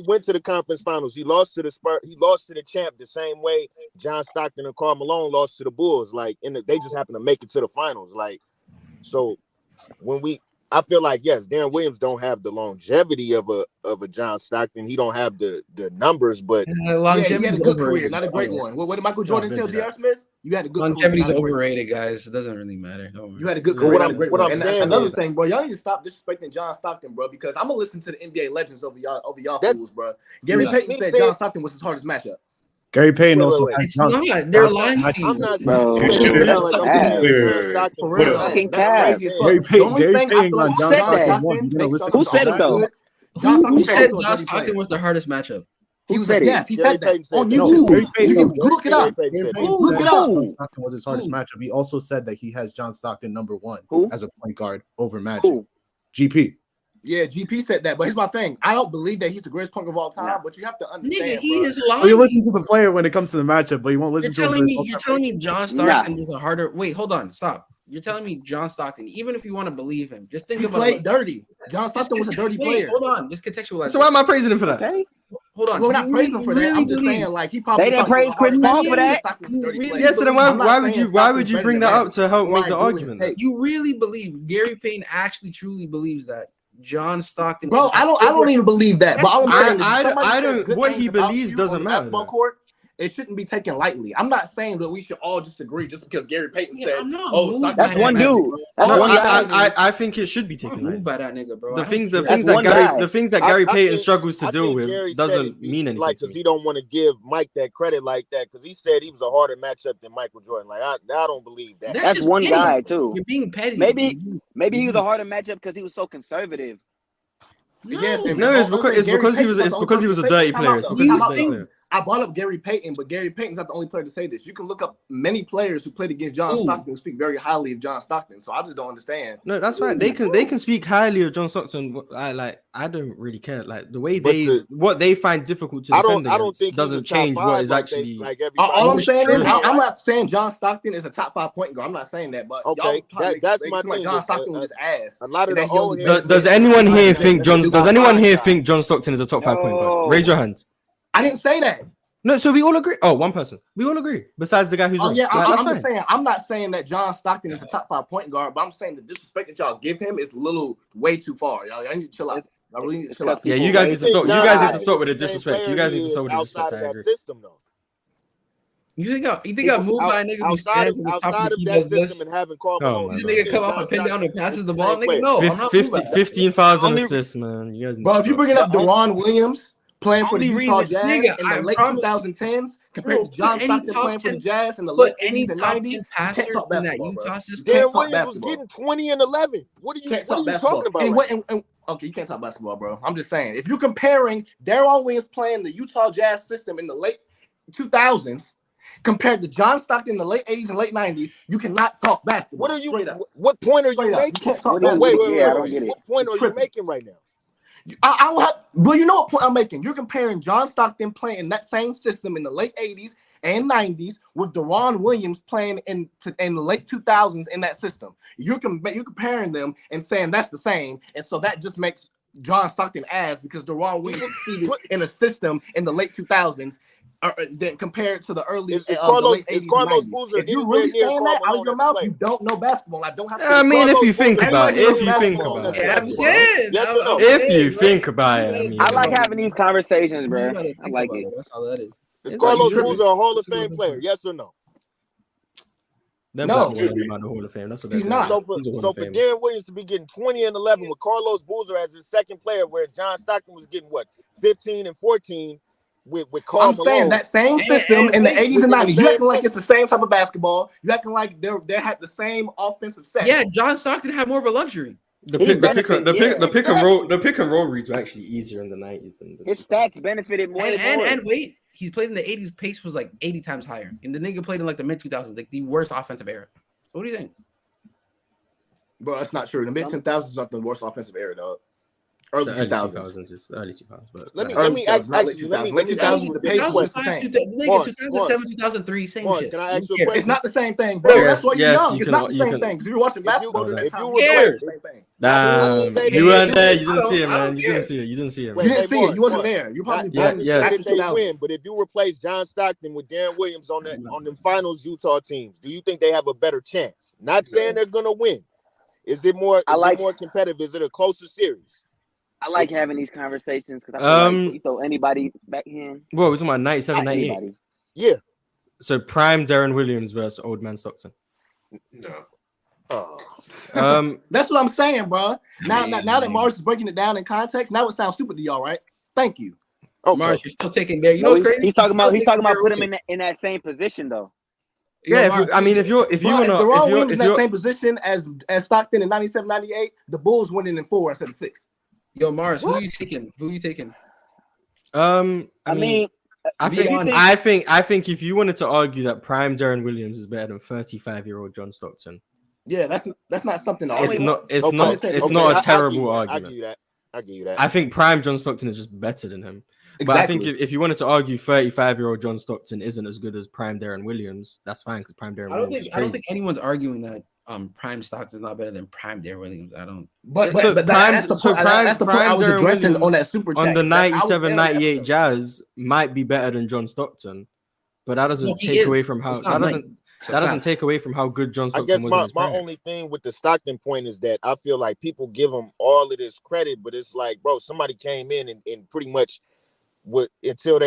C: went to the conference finals. He lost to the Spurs. He lost to the champ the same way John Stockton and Karl Malone lost to the Bulls. Like, they just happened to make it to the finals. Like, so I feel like, yes, Darren Williams don't have the longevity of a John Stockton. He don't have the numbers, but
Q: he had a good career, not a great one. What did Michael Jordan tell J.R. Smith? You had a good
L: longevity's overrated, guys. It doesn't really matter.
Q: You had a good career. And that's another thing, bro. Y'all need to stop disrespecting John Stockton, bro, because I'm gonna listen to the NBA legends over y'all fools, bro. Gary Payton said John Stockton was his hardest matchup.
E: Gary Payton also.
L: It's not. They're lying to you.
C: I'm not
L: bro.
E: Gary Payton.
O: Who said it though?
L: Who said John Stockton was the hardest matchup?
Q: He said it. Yes, he said that on YouTube. You can look it up.
E: Look it up. John Stockton was his hardest matchup. He also said that he has John Stockton number one as a point guard over Magic. GP.
Q: Yeah, GP said that, but here's my thing. I don't believe that he's the greatest point guard of all time, but you have to understand.
L: He is lying.
E: Oh, you listen to the player when it comes to the matchup, but you won't listen
L: You're
E: to him.
L: You're telling me John Stockton was a harder. Wait, hold on, stop. You're telling me John Stockton, even if you want to believe him, just think about it.
Q: He played dirty. John Stockton was a dirty player.
L: Hold on, just contextualize.
B: So why am I praising him for that?
O: Okay.
L: Hold on.
Q: Well, we're not praising him for that. I'm just saying, like, he probably
O: they didn't praise Chris Paul for that.
B: Yes, so then why would you bring that up to help make the argument?
L: You really believe Gary Payton actually truly believes that John Stockton?
Q: Bro, I don't even believe that. But all I'm saying is,
B: I don't. What he believes doesn't matter.
Q: Basketball court, it shouldn't be taken lightly. I'm not saying that we should all disagree just because Gary Payton said, "Oh,
O: that's one dude."
B: I think it should be taken lightly.
L: By that nigga, bro.
B: The things that Gary Payton struggles to deal with doesn't mean anything.
C: Like, because he don't want to give Mike that credit like that, because he said he was a harder matchup than Michael Jordan. Like, I don't believe that.
O: That's one guy too.
L: You're being petty.
O: Maybe he was a harder matchup because he was so conservative.
Q: It's
B: because he was a dirty player.
Q: I brought up Gary Payton, but Gary Payton's not the only player to say this. You can look up many players who played against John Stockton who speak very highly of John Stockton. So I just don't understand.
B: No, that's right. They can speak highly of John Stockton. I don't really care. Like, the way what they find difficult to defend
C: I don't think
B: doesn't change what is actually.
C: Like
Q: all I'm saying is, I'm not saying John Stockton is a top 5 point guard. I'm not saying that, but
C: okay, that's my thing.
Q: Like John Stockton was his ass.
C: A lot of the old
B: does anyone here think John Stockton is a top 5 point guard? Raise your hand.
Q: I didn't say that.
B: No, so we all agree. Oh, one person. We all agree. Besides the guy who's
Q: yeah, I'm just saying. I'm not saying that John Stockton is a top 5 point guard, but I'm saying the disrespect that y'all give him is way too far. Y'all need to chill out. I really need to chill out.
B: Yeah, you guys need to stop. You guys need to stop with the disrespect. You guys need to stop with the disrespect. I agree.
C: System, though.
L: You think I moved by a nigga who stands at the top of
C: that system and having Karl Malone?
L: This nigga come up and pin down and passes the ball, nigga? No, I'm not
B: 15,000 assists, man. You guys.
Q: Bro, if you bringing up Deron Williams playing for the Utah Jazz in the late 2010s compared to John Stockton playing for the Jazz in the late 80s and 90s, can't talk basketball, bro.
C: Darren Williams was getting 20 and 11. What are you talking about?
Q: Okay, you can't talk basketball, bro. I'm just saying. If you're comparing Darren Williams playing the Utah Jazz system in the late 2000s compared to John Stockton in the late 80s and late 90s, you cannot talk basketball.
C: What point are you making? Wait. What point are you making right now?
Q: But you know what point I'm making? You're comparing John Stockton playing in that same system in the late 80s and 90s with Deron Williams playing in the late 2000s in that system. You're comparing them and saying that's the same, and so that just makes John Stockton ass because Deron Williams succeeded in a system in the late 2000s than compared to the early
C: Is
Q: the
C: Carlos
Q: late 80s and
C: Carlos
Q: 90s.
C: Boozer
Q: If you're
C: anywhere
Q: really
C: near
Q: saying
C: Karl
Q: that out of
C: Malone
Q: your
C: as a
Q: mouth,
C: player?
Q: you don't know basketball. I don't have to.
B: I mean, if
C: Carlos
B: you think
C: Boozer
B: about it,
C: anywhere
B: if
C: near
B: you think
C: Karl Malone
B: about
C: as a
B: it,
L: I'm
C: basketball player?
L: saying.
C: Yes or no?
B: if you think about it, I
O: I
B: mean,
O: like having these conversations, bro.
L: You gotta
O: I
L: think
O: like
L: about
O: it.
L: it. That's all that is.
C: Is
L: Are you
C: Carlos
L: tripping?
C: Boozer a Hall of Fame player? Yes or no?
B: they're
Q: No,
B: blackballing him out of the Hall of Fame. That's what they're
Q: he's
B: doing.
Q: not.
B: He's a Hall
C: So
B: of
C: for
B: Famer.
C: Darren Williams to be getting 20 and 11 with Carlos Boozer as his second player, where John Stockton was getting what 15 and 14 with Karl
Q: I'm saying
C: Malone.
Q: that same system in the 80s and
C: within the
Q: 90s. You
C: same
Q: acting like it's
C: system.
Q: the same type of basketball. You acting like they had the same offensive set.
L: Yeah, John Stockton had more of a luxury.
B: The
O: He
B: pick
O: benefited,
B: and roll reads were actually easier in the 90s than the
O: His stats benefited more
L: And wait, he played in the 80s. Pace was like 80 times higher, and the nigga played in like the mid 2000s, like the worst offensive era. So what do you think?
Q: Bro, that's not true. The mid 10,000s is not the worst offensive era, dog. Early
B: The
Q: 2000s.
B: is early 2000s. But
C: Let me ask you. Let me ask you
Q: the
C: this
Q: pace was
C: question.
Q: the same.
L: 2007, 2003, same
C: Mars,
L: shit.
C: can I ask you a
L: Who cares?
C: question?
Q: It's not the same thing, bro.
B: Yes,
Q: That's why you're
B: yes,
Q: young.
B: you
Q: It's
B: can-
Q: not the
B: you
Q: same
B: can-
Q: thing. Because if you're watching basketball during that
C: if
Q: time,
C: you
Q: it's
C: replace,
Q: the same thing.
B: You weren't there. You
Q: I
B: didn't
Q: don't-
B: see it,
Q: I don't
B: man. You
Q: care.
B: didn't see it. You didn't see it.
Q: You
B: Man.
Q: didn't see it.
C: Mars,
Q: You wasn't
C: Mars.
Q: there. You probably
C: Not to
B: yes.
C: say
Q: after
C: that they
Q: 2000.
C: win, but if you replace John Stockton with Darren Williams on them finals Utah teams, do you think they have a better chance? Not saying they're gonna win. Is it more? Is it more competitive? Is it a closer series?
O: I like having these conversations because I feel like you throw anybody back in.
B: What was my 97,
O: Not
B: 98?
O: anybody.
C: Yeah.
B: So prime Darren Williams versus old man Stockton.
M: No.
Q: That's what I'm saying, bro. Now that Mars is breaking it down in context, now it sounds stupid to y'all, right? Thank you.
C: Okay.
L: Mars, you're still taking there. You
O: No,
L: know what's crazy?
O: he's talking about put him
L: in.
O: in that same position though.
B: Yeah, if you want to,
Q: Deron Williams in that same position as Stockton in 97, 98, the Bulls winning in 4 instead of 6.
L: Yo, Mars, who you taking? Who you taking?
B: I mean, I think if you wanted to argue that prime Darren Williams is better than 35-year-old John Stockton,
Q: yeah, that's not something.
B: It's not a terrible argument.
C: I give you that.
B: I think prime John Stockton is just better than him.
Q: Exactly.
B: But I think if you wanted to argue 35-year-old John Stockton isn't as good as prime Darren Williams, that's fine because prime Darren Williams is crazy.
L: I don't think anyone's arguing that prime Stockton is not better than prime Darren Williams. I don't.
Q: But that's the point. That's the point I was addressing on that super chat.
B: On the 97-98 Jazz might be better than John Stockton, but that doesn't take away from how that doesn't take away from how good John Stockton was.
C: I guess my only thing with the Stockton point is that I feel like people give him all of this credit, but it's like, bro, somebody came in and pretty much until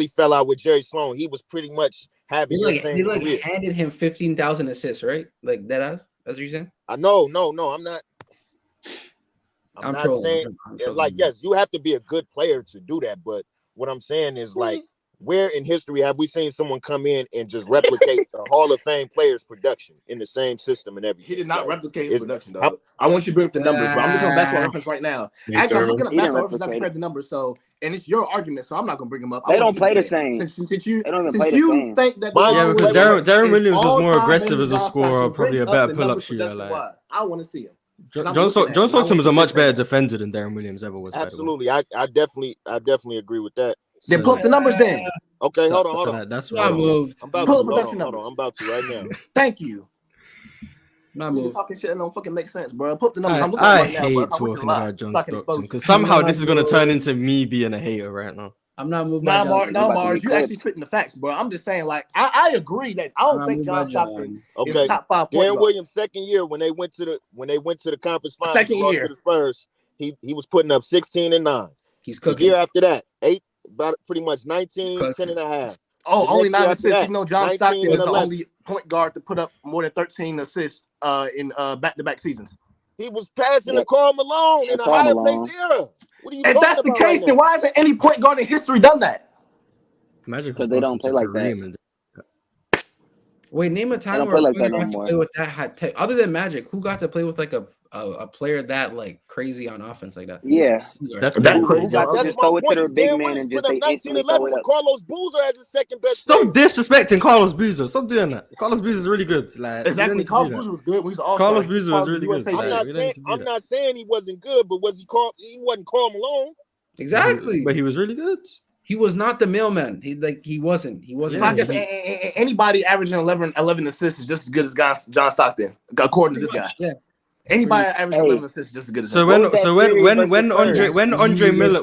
C: he fell out with Jerry Sloan, he was pretty much having the same career.
L: He handed him 15,000 assists, right? Like that. That's what you're saying?
C: No, I'm not. I'm not saying like, yes, you have to be a good player to do that, but what I'm saying is like, where in history have we seen someone come in and just replicate a Hall of Fame player's production in the same system and everything?
Q: He did not replicate his production, dog. I want you to bring up the numbers, bro. I'm looking at basketball reference right now. Actually, I'm looking at basketball reference, not compared the numbers. So, and it's your argument, so I'm not gonna bring them up.
O: They don't play the same.
Q: Since you
O: think
Q: that
B: because Darren Williams was more aggressive as a scorer, probably a better pull-up shooter. Like
Q: I want to see him.
B: John Stockton was a much better defender than Darren Williams ever was.
C: Absolutely, I definitely agree with that.
Q: Then pull up the numbers then.
C: Okay, hold on.
B: That's
C: right.
Q: Pull up production numbers.
C: I'm about to right now.
Q: Thank you. You're talking shit that don't fucking make sense, bro. Pull up the numbers. I'm looking right now,
B: hate talking about John Stockton because somehow this is gonna turn into me being a hater right now.
L: I'm not moving.
Q: Mars, you actually spitting the facts, bro. I'm just saying, like, I agree that I don't think John Stockton is a top 5 point
C: guard. Williams' second year when they went to the conference finals,
Q: second year
C: to the Spurs, he was putting up 16 and 9.
L: He's cooking.
C: The year after that, 8, about pretty much 19, 10 and a half.
Q: Oh, only 9 assists. You know, John Stockton is the only point guard to put up more than 13 assists in back-to-back seasons.
C: He was passing to Karl Malone in a higher pace era. What are you
Q: if that's the case, then why hasn't any point guard in history done that?
B: Imagine
O: because they don't play like that.
L: Wait, name a time where got to play with that high tech. Other than Magic, who got to play with like a player that like crazy on offense like that?
O: Yeah,
B: that
O: crazy. Just throw it to their big man and just
C: 1911 with Carlos Boozer as his second best.
B: Stop disrespecting Carlos Boozer. Stop doing that. Carlos Boozer is really good. Like
Q: exactly, Carlos Boozer was good.
B: Carlos Boozer was really good.
C: I'm not saying he wasn't good, but was he He wasn't Karl Malone.
L: Exactly,
B: but he was really good.
L: He was not the mailman. He wasn't.
Q: So I guess anybody averaging 11 assists is just as good as John Stockton, according to this guy.
L: Yeah.
Q: Anybody averaging 11 assists is just as good as
B: him.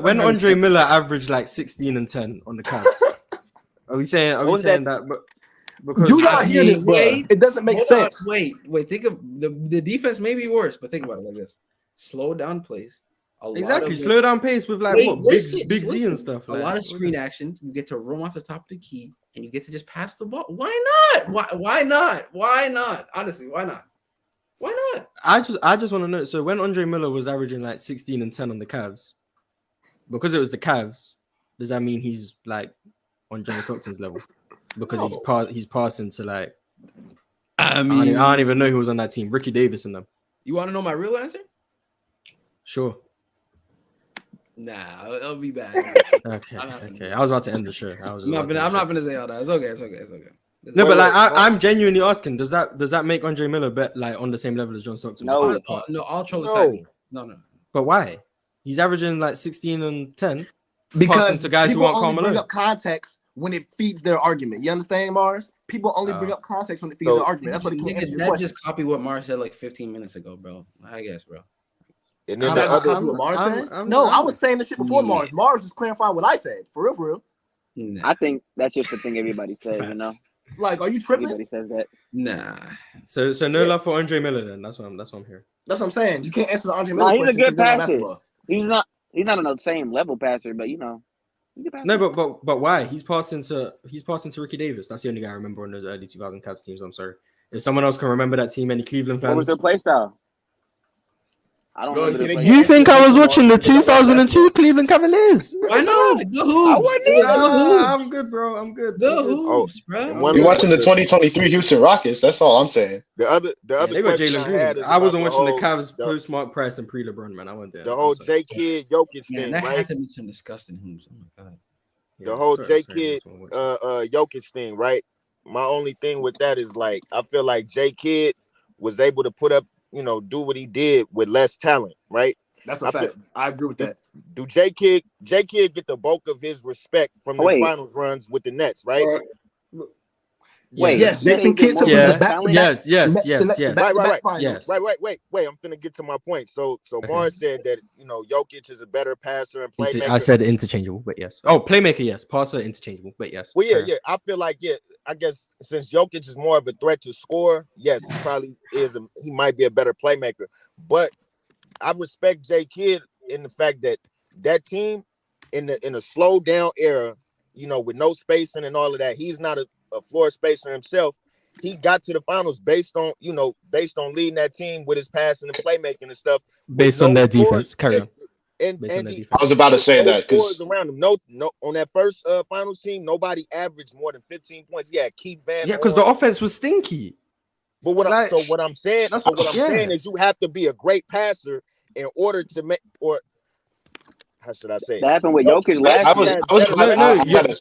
B: When Andre Miller averaged like 16 and 10 on the Cavs, Are we saying that? Because
Q: You not hear this, bro. It doesn't make sense.
L: Wait. Think of the defense may be worse, but think about it like this: slow down plays.
B: Exactly, slow down pace with like Big Z and stuff.
L: A lot of screen action. You get to roam off the top of the key, and you get to just pass the ball. Why not? Why not? Honestly, why not? Why not?
B: I just want to know. So when Andre Miller was averaging like 16 and 10 on the Cavs, because it was the Cavs, does that mean he's like on John Stockton's level? Because he's passing to like. I don't even know who was on that team. Ricky Davis and them.
L: You want to know my real answer?
B: Sure.
L: Nah, it'll be bad.
B: Okay. I was about to end the show.
L: I'm not gonna say all that. It's okay.
B: No, but like I'm genuinely asking, does that make Andre Miller bet like on the same level as John Stockton?
L: No, I'll troll aside. No.
B: But why? He's averaging like 16 and 10
Q: because
B: to guys who
Q: people
B: aren't
Q: only
B: Carmelo.
Q: bring up context when it feeds their argument. You understand, Mars? People only bring up context when it feeds their argument. That's what it can't
L: That just copy what Mars said like 15 minutes ago, bro. I guess, bro.
C: And then the other
Q: I was saying this shit before Mars. Mars was clarifying what I said. For real.
O: I think that's just the thing everybody says, you know.
Q: Like, are you tripping?
O: Everybody says that.
L: Nah.
B: So no love for Andre Miller then. That's what I'm hearing.
Q: That's what I'm saying. You can't answer the Andre Miller
O: He's
Q: question.
O: a good passer. He's not on the same level passer, but you know.
B: No, but why? He's passing to Ricky Davis. That's the only guy I remember on those early 2000 Cavs teams. I'm sorry. If someone else can remember that team, any Cleveland fans.
O: What was their play style? I don't know.
B: You think I was watching the 2002 Cleveland Cavaliers?
L: Why not? The hoops.
B: I wasn't. I'm good, bro. I'm good.
L: The hoops, bro.
P: You're watching the 2023 Houston Rockets. That's all I'm saying.
C: The other
B: they got
C: question
B: Jalen
C: I had
B: Green.
C: is
B: I wasn't
C: about
B: watching the Cavs post Mark Price and pre LeBron, man. I went there.
C: The whole J Kid Jokic thing,
L: that
C: right?
L: had to be some disgusting hoops. Oh my god.
C: The whole J Kid Jokic thing, right? My only thing with that is like I feel like J Kid was able to put up, do what he did with less talent, right?
Q: That's a fact. I agree with that.
C: Do J Kid get the bulk of his respect from the finals runs with the Nets, right?
O: Wait,
Q: yes, Jason Kidd took
B: yes.
C: Right. Wait. I'm finna get to my point. So Mars said that Jokic is a better passer and playmaker.
B: I said interchangeable, but yes. Oh, playmaker, yes. Passer, interchangeable, but yes.
C: Well, yeah. I feel like I guess since Jokic is more of a threat to score, yes, he probably is. He might be a better playmaker, but I respect J Kidd in the fact that team in a slow down era, with no spacing and all of that, he's not a floor spacer himself. He got to the finals based on leading that team with his passing and playmaking and stuff.
B: Based on their defense. Carry on.
C: And
P: I was about to say that because
C: around him. No, on that first finals team, nobody averaged more than 15 points. Yeah, Keith Van.
B: Yeah, because the offense was stinky.
C: But what I'm saying is you have to be a great passer in order to make, or how should I say?
O: That happened with Jokic last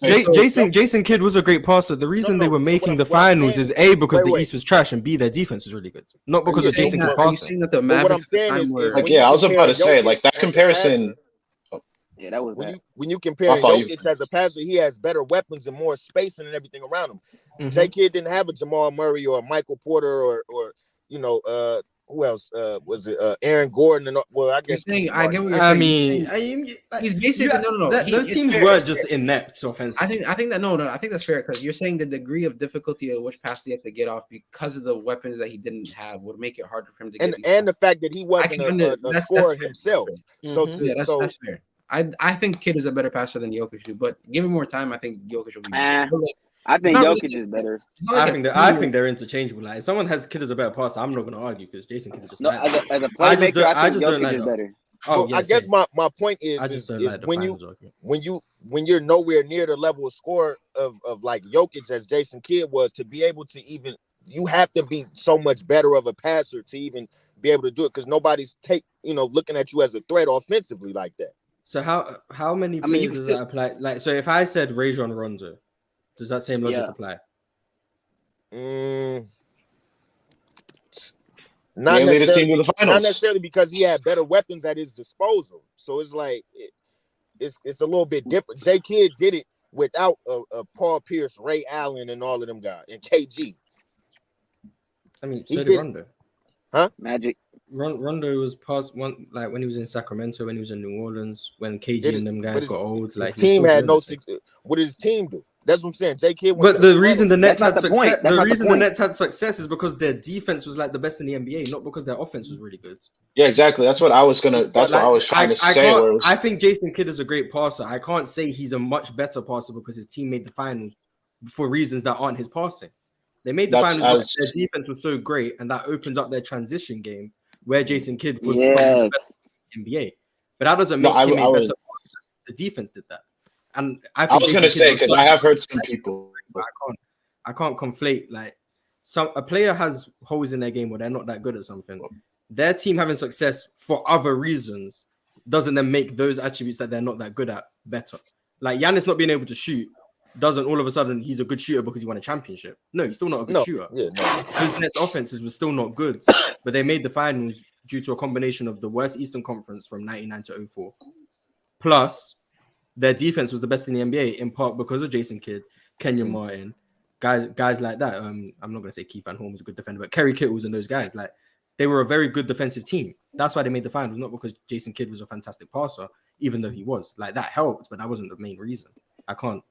C: year.
B: Jason Kidd was a great passer. The reason they were making the finals is A, because the East was trash, and B, their defense was really good. Not because of Jason Kidd's passing.
C: What I'm saying is
P: I was about to say, like that comparison.
O: Yeah, that was
C: when you compare Jokic as a passer, he has better weapons and more spacing and everything around him. Mm-hmm. J Kidd didn't have a Jamal Murray or a Michael Porter or who else was it? Aaron Gordon and I guess.
L: I get what you're saying.
B: I mean,
L: he's basically no.
B: Those teams weren't just inept offensively.
L: I think that no. I think that's fair because you're saying the degree of difficulty of which pass he had to get off because of the weapons that he didn't have would make it harder for him to get.
C: And the fact that he wasn't a scorer himself.
L: Mm-hmm. That's fair. I think Kidd is a better passer than Jokic, but given more time, I think Jokic will be better.
O: I think Jokic is better.
B: I think they're interchangeable. Like if someone has Kidd as a better passer, I'm not going to argue because Jason Kidd is just
O: as a playmaker, I think Jokic is better.
C: Oh, yeah, I guess my point is when you're nowhere near the level of score of like Jokic as Jason Kidd was, to be able to even, you have to be so much better of a passer to even be able to do it because nobody's looking at you as a threat offensively like that.
B: So how many players does that apply? Like, so if I said Rajon Rondo, does that same logic apply?
C: Not necessarily because he had better weapons at his disposal. So it's like it's a little bit different. J Kidd did it without a Paul Pierce, Ray Allen, and all of them guys, and KG.
B: I mean, so did Rondo.
C: Huh?
O: Magic.
B: Rondo was past one, like when he was in Sacramento, when he was in New Orleans, when KG and them guys got old. Like
C: his team had no six. What did his team do? That's what I'm saying. J Kidd.
B: But the reason the Nets had
O: the
B: success,
O: point. That's
B: the
O: not the
B: reason the
O: point.
B: Nets had success is because their defense was like the best in the NBA, not because their offense was really good.
P: Yeah, exactly. That's what I was gonna. That's what I was trying to say.
B: I think Jason Kidd is a great passer. I can't say he's a much better passer because his team made the finals for reasons that aren't his passing. They made the finals because their defense was so great, and that opened up their transition game where Jason Kidd was probably the best in the NBA. But that doesn't make him a better passer. The defense did that. And I
P: was going to say, because I have heard some people.
B: I can't conflate, like, a player has holes in their game where they're not that good at something. Their team having success for other reasons doesn't then make those attributes that they're not that good at better. Like Giannis not being able to shoot doesn't all of a sudden he's a good shooter because he won a championship. No, he's still not a good shooter.
C: Yeah, no.
B: Those Nets offenses were still not good, but they made the finals due to a combination of the worst Eastern Conference from 99 to 04. Plus, their defense was the best in the NBA, in part because of Jason Kidd, Kenyon Martin, guys like that. I'm not going to say Keith Van Horn was a good defender, but Kerry Kittles and those guys, like, they were a very good defensive team. That's why they made the finals, not because Jason Kidd was a fantastic passer, even though he was. Like, that helped, but that wasn't the main reason. I can't,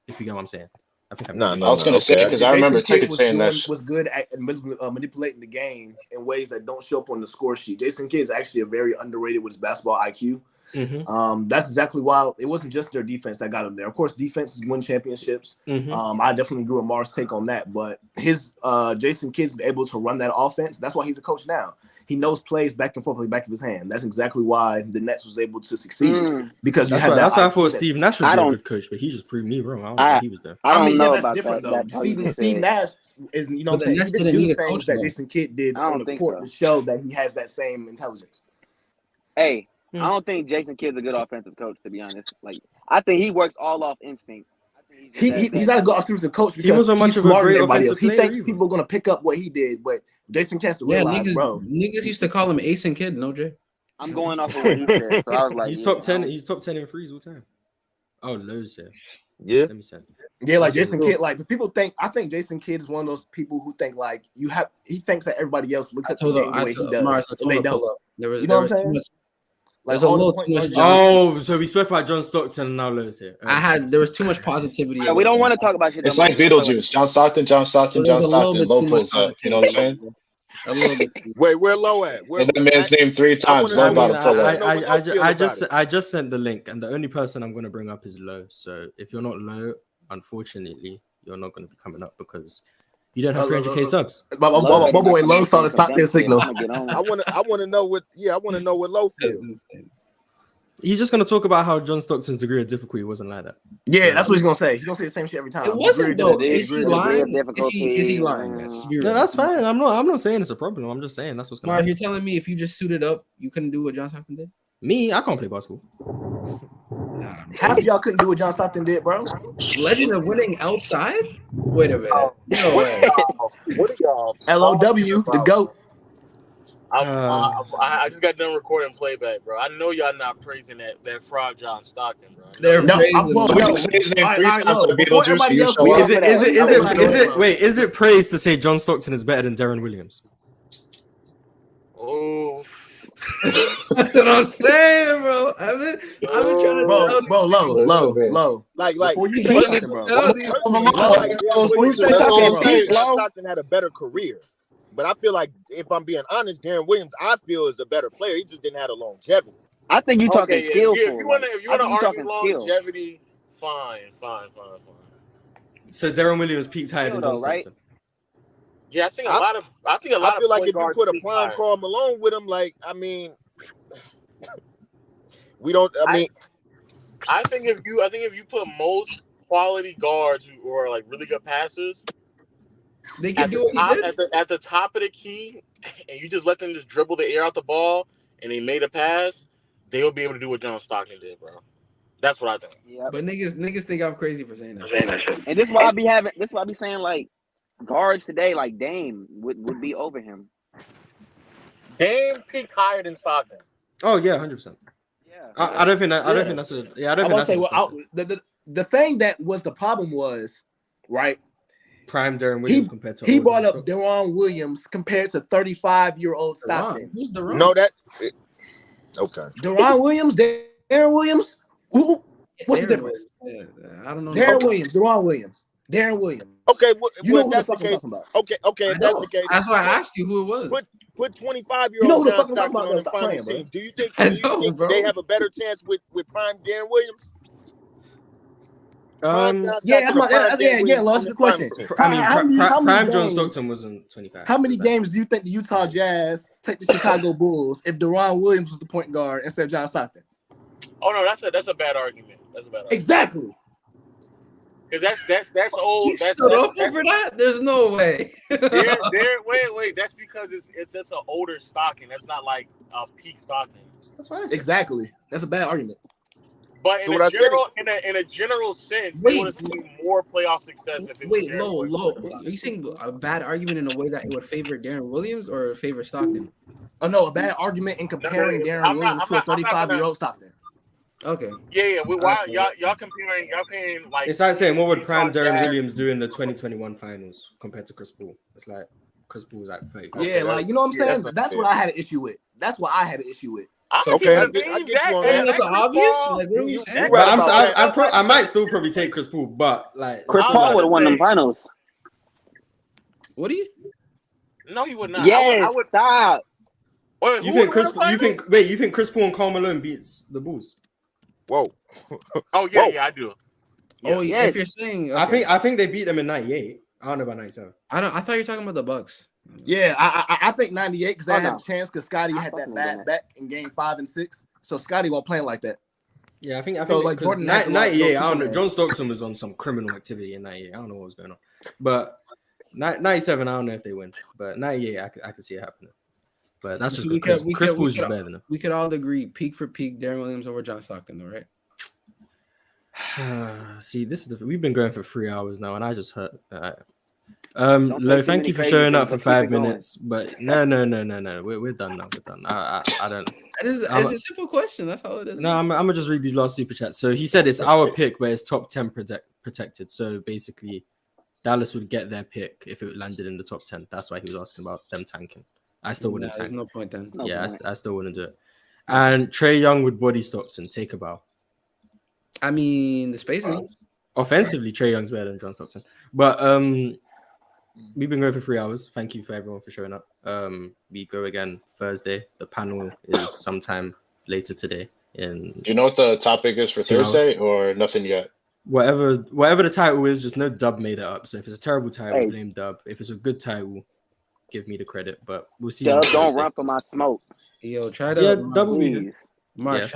B: if you get what I'm saying. I think
P: I was going to say, because I remember Ticket saying that
Q: was good at manipulating the game in ways that don't show up on the score sheet. Jason Kidd is actually a very underrated with his basketball IQ.
B: Mm-hmm.
Q: That's exactly why it wasn't just their defense that got him there. Of course, defenses win championships.
B: Mm-hmm.
Q: I definitely agree with Mars' take on that. But his Jason Kidd's been able to run that offense. That's why he's a coach now. He knows plays back and forth like the back of his hand. That's exactly why the Nets was able to succeed because
B: that's why I thought Steve Nash would be a good coach, but he just proved me wrong. I don't think he was there.
Q: I mean, that's different though. Steve Nash is, you know, what I'm saying, he didn't do the things that Jason Kidd did on the court to show that he has that same intelligence.
O: Hey, I don't think Jason Kidd's a good offensive coach, to be honest. Like, I think he works all off instinct.
Q: He's not a good offensive coach because
B: he wasn't much
Q: he's
B: of a
Q: smarter
B: great
Q: than everybody else.
B: offensive
Q: He
B: player
Q: thinks people are going to pick up what he did, but Jason Kidd realized,
L: niggas used to call him Ace and Kid, no Jay.
O: I'm going off of what he said, so I was like,
B: he's top 10. He's top 10 in threes all time. Oh, lows here.
C: Yeah.
B: Let me say.
Q: Yeah, like Jason Kidd, like people think. I think Jason Kidd is one of those people who think like he thinks that everybody else looks at the game the way he does, and they don't.
L: There was
Q: too much.
L: There's a little too much.
B: Oh, so we spoke about John Stockton and now Lowe's here.
L: There was too much positivity.
O: Yeah, we don't want to talk about shit.
P: It's like Beetlejuice. John Stockton, Low plays up. You know what I'm saying?
L: A little bit.
C: Wait, where Low at?
P: Where the man's name 3 times. Low about to pull up.
B: I just sent the link, and the only person I'm going to bring up is Low. So if you're not Low, unfortunately, you're not going to be coming up because you don't have 300K subs.
Q: My boy Low saw the top 10 signal.
C: I want to know what. Yeah, I want to know what Low feels.
B: He's just going to talk about how John Stockton's degree of difficulty wasn't like that.
Q: Yeah, that's what he's going to say. He's going to say the same shit every time.
L: It wasn't though. Is he lying? Is he lying?
B: No, that's fine. I'm not saying it's a problem. I'm just saying that's what's going on.
L: Mark, you're telling me if you just suited up, you couldn't do what John Stockton did?
B: Me, I can't play basketball.
Q: Half of y'all couldn't do what John Stockton did, bro.
L: Legend of winning outside? Wait a minute. No way.
S: What are y'all?
Q: LOW, the GOAT.
S: I just got done recording playback, bro. I know y'all not praising that fraud John Stockton, bro.
B: Is it praise to say John Stockton is better than Darren Williams?
S: Oh,
L: that's what I'm saying, bro. I've been trying to
Q: bro, low.
C: Like
Q: before you say something, bro.
C: Stockton had a better career. But I feel like, if I'm being honest, Darren Williams, I feel, is a better player. He just didn't have the longevity.
O: I think you're talking skill.
S: If you want to argue longevity, fine.
B: So Darren Williams peaked higher than John Stockton.
S: Yeah, I think a lot of. I feel like if you put a prime Karl Malone with him, like, I mean, we don't. I think if you put most quality guards who are like really good passers.
L: They can do
S: at the top of the key, and you just let them just dribble the air out the ball, and they made a pass. They'll be able to do what John Stockton did, bro. That's what I think.
O: Yeah.
L: But niggas think I'm crazy for saying that shit.
O: And this is why I be having. This is why I be saying like guards today, like Dame would be over him.
S: Dame peaked higher than Stockton.
B: Oh yeah, 100%. Yeah. I don't think that. I don't think that's a. Yeah, I don't think that's.
Q: The thing that was the problem was right.
B: Prime Darren Williams compared to
Q: he brought up Deron Williams compared to 35-year-old Stockton.
L: Who's Deron?
C: No, that okay.
Q: Deron Williams, Darren Williams. Who? What's the difference?
J: I don't know.
Q: Darren Williams, Deron Williams, Darren Williams.
C: Okay,
Q: you know who the fuck I'm talking about.
C: Okay, if that's the case,
J: that's why I asked you who it was.
C: Put 25-year-old
Q: You know who the
C: John
Q: fuck I'm talking
C: Stockton
Q: about?
C: on the
Q: Stop
C: finals
Q: playing,
C: team. Do you think
J: bro.
C: they have a better chance with prime Darren Williams? Prime John
Q: Yeah,
C: Stockton or prime Darren Williams
Q: Last
C: on the
Q: question.
C: finals team?
B: I mean,
Q: How many
B: Prime John
Q: games-
B: Stockton wasn't 25.
Q: How many games do you think the Utah Jazz take the Chicago Bulls if Deron Williams was the point guard instead of John Stockton?
S: Oh no, that's a bad argument. That's a bad argument.
Q: Exactly.
S: Because that's old.
J: He
S: That's
J: stood up over that. There's no way.
S: wait. That's because it's an older Stockton. That's not like a peak Stockton.
Q: That's why. Exactly. That's a bad argument.
S: But
C: So
S: in
C: what
S: a general sense, they would have seen more playoff success if it was
J: Wait,
S: Darren
J: low.
S: Williams.
J: Are you saying a bad argument in a way that it would favor Darren Williams or favor Stockton?
Q: Oh no, a bad argument in comparing Darren Williams to a 35-year-old Stockton.
J: Okay.
S: Yeah. Why y'all comparing like?
B: It's like saying, what would prime
S: Utah
B: Darren
S: Jazz-
B: Williams do in the 2021 finals compared to Chris Paul? It's like Chris Paul was like 35.
Q: Yeah, like you know what I'm saying?
C: that's
Q: That's what I had an issue with. That's what I had an issue with.
C: Okay, I get you on that.
J: That's obvious. Like, what are you saying?
B: But I might still probably take Chris Paul, but like
O: Chris Paul would have won them finals.
J: What do you?
S: No, he would not.
O: Yes,
S: I would
O: stop.
S: Wait,
B: you
S: who
B: think
S: would
B: Chris?
S: win the
B: You think Chris Paul and Karl Malone beats the Bulls?
C: Whoa.
S: Oh yeah, I do.
J: Oh,
O: Yes.
J: if you're saying,
B: I think they beat them in '98. I don't know about '97.
J: I thought you were talking about the Bucks.
Q: Yeah, I think 98 because they
O: Oh,
Q: had
O: no.
Q: a chance because Scotty had that bad back in game 5 and 6. So Scotty won't play like that.
B: Yeah, I think
Q: So, like,
B: like
Q: Jordan had to, like,
B: 98.
Q: go
B: I don't know.
Q: through
B: John Stockton was on some criminal activity in '98. I don't know what was going on, but 97. I don't know if they win, but '98 I could see it happening. But that's just good. Chris Paul's just better than him.
J: We could all agree, peak for peak, Darren Williams over John Stockton, though, right?
B: See, this is we've been going for 3 hours now, and I just hurt.
O: Don't say
B: Lo,
O: too
B: thank
O: many
B: you for
O: crazy
B: showing
O: things,
B: up for
O: but keep
B: 5
O: it going.
B: minutes. But no, we're done now. We're done. I don't.
J: It's a simple question. That's all it is.
B: No, I'm gonna just read these last super chats. So he said it's our pick, but it's top 10 protected. So basically, Dallas would get their pick if it landed in the top 10. That's why he was asking about them tanking. I still wouldn't tank.
J: There's no point then.
B: I still wouldn't do it. And Trae Young would body Stockton. Take a bow.
J: I mean, the spacing.
B: Offensively, Trae Young's better than John Stockton. But we've been going for 3 hours. Thank you for everyone for showing up. We go again Thursday. The panel is sometime later today.
P: Do you know what the topic is for Thursday or nothing yet?
B: Whatever the title is, just know Dub made it up. So if it's a terrible title, blame Dub. If it's a good title, give me the credit. But we'll see.
O: Dub, don't run for my smoke.
J: Yo, try to
B: Dub will be here.
J: Mark,
B: Yes.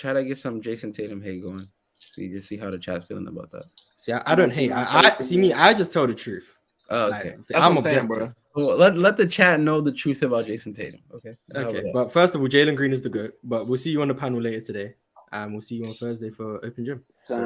J: try to get some Jason Tatum hate going. See how the chat's feeling about that.
B: See, I don't hate. I just tell the truth.
J: Oh,
B: Like,
J: okay.
B: I'm objective.
J: Well, let the chat know the truth about Jason Tatum. Okay.
B: Okay. But first of all, Jalen Green is the GOAT. But we'll see you on the panel later today. And we'll see you on Thursday for Open Gym. So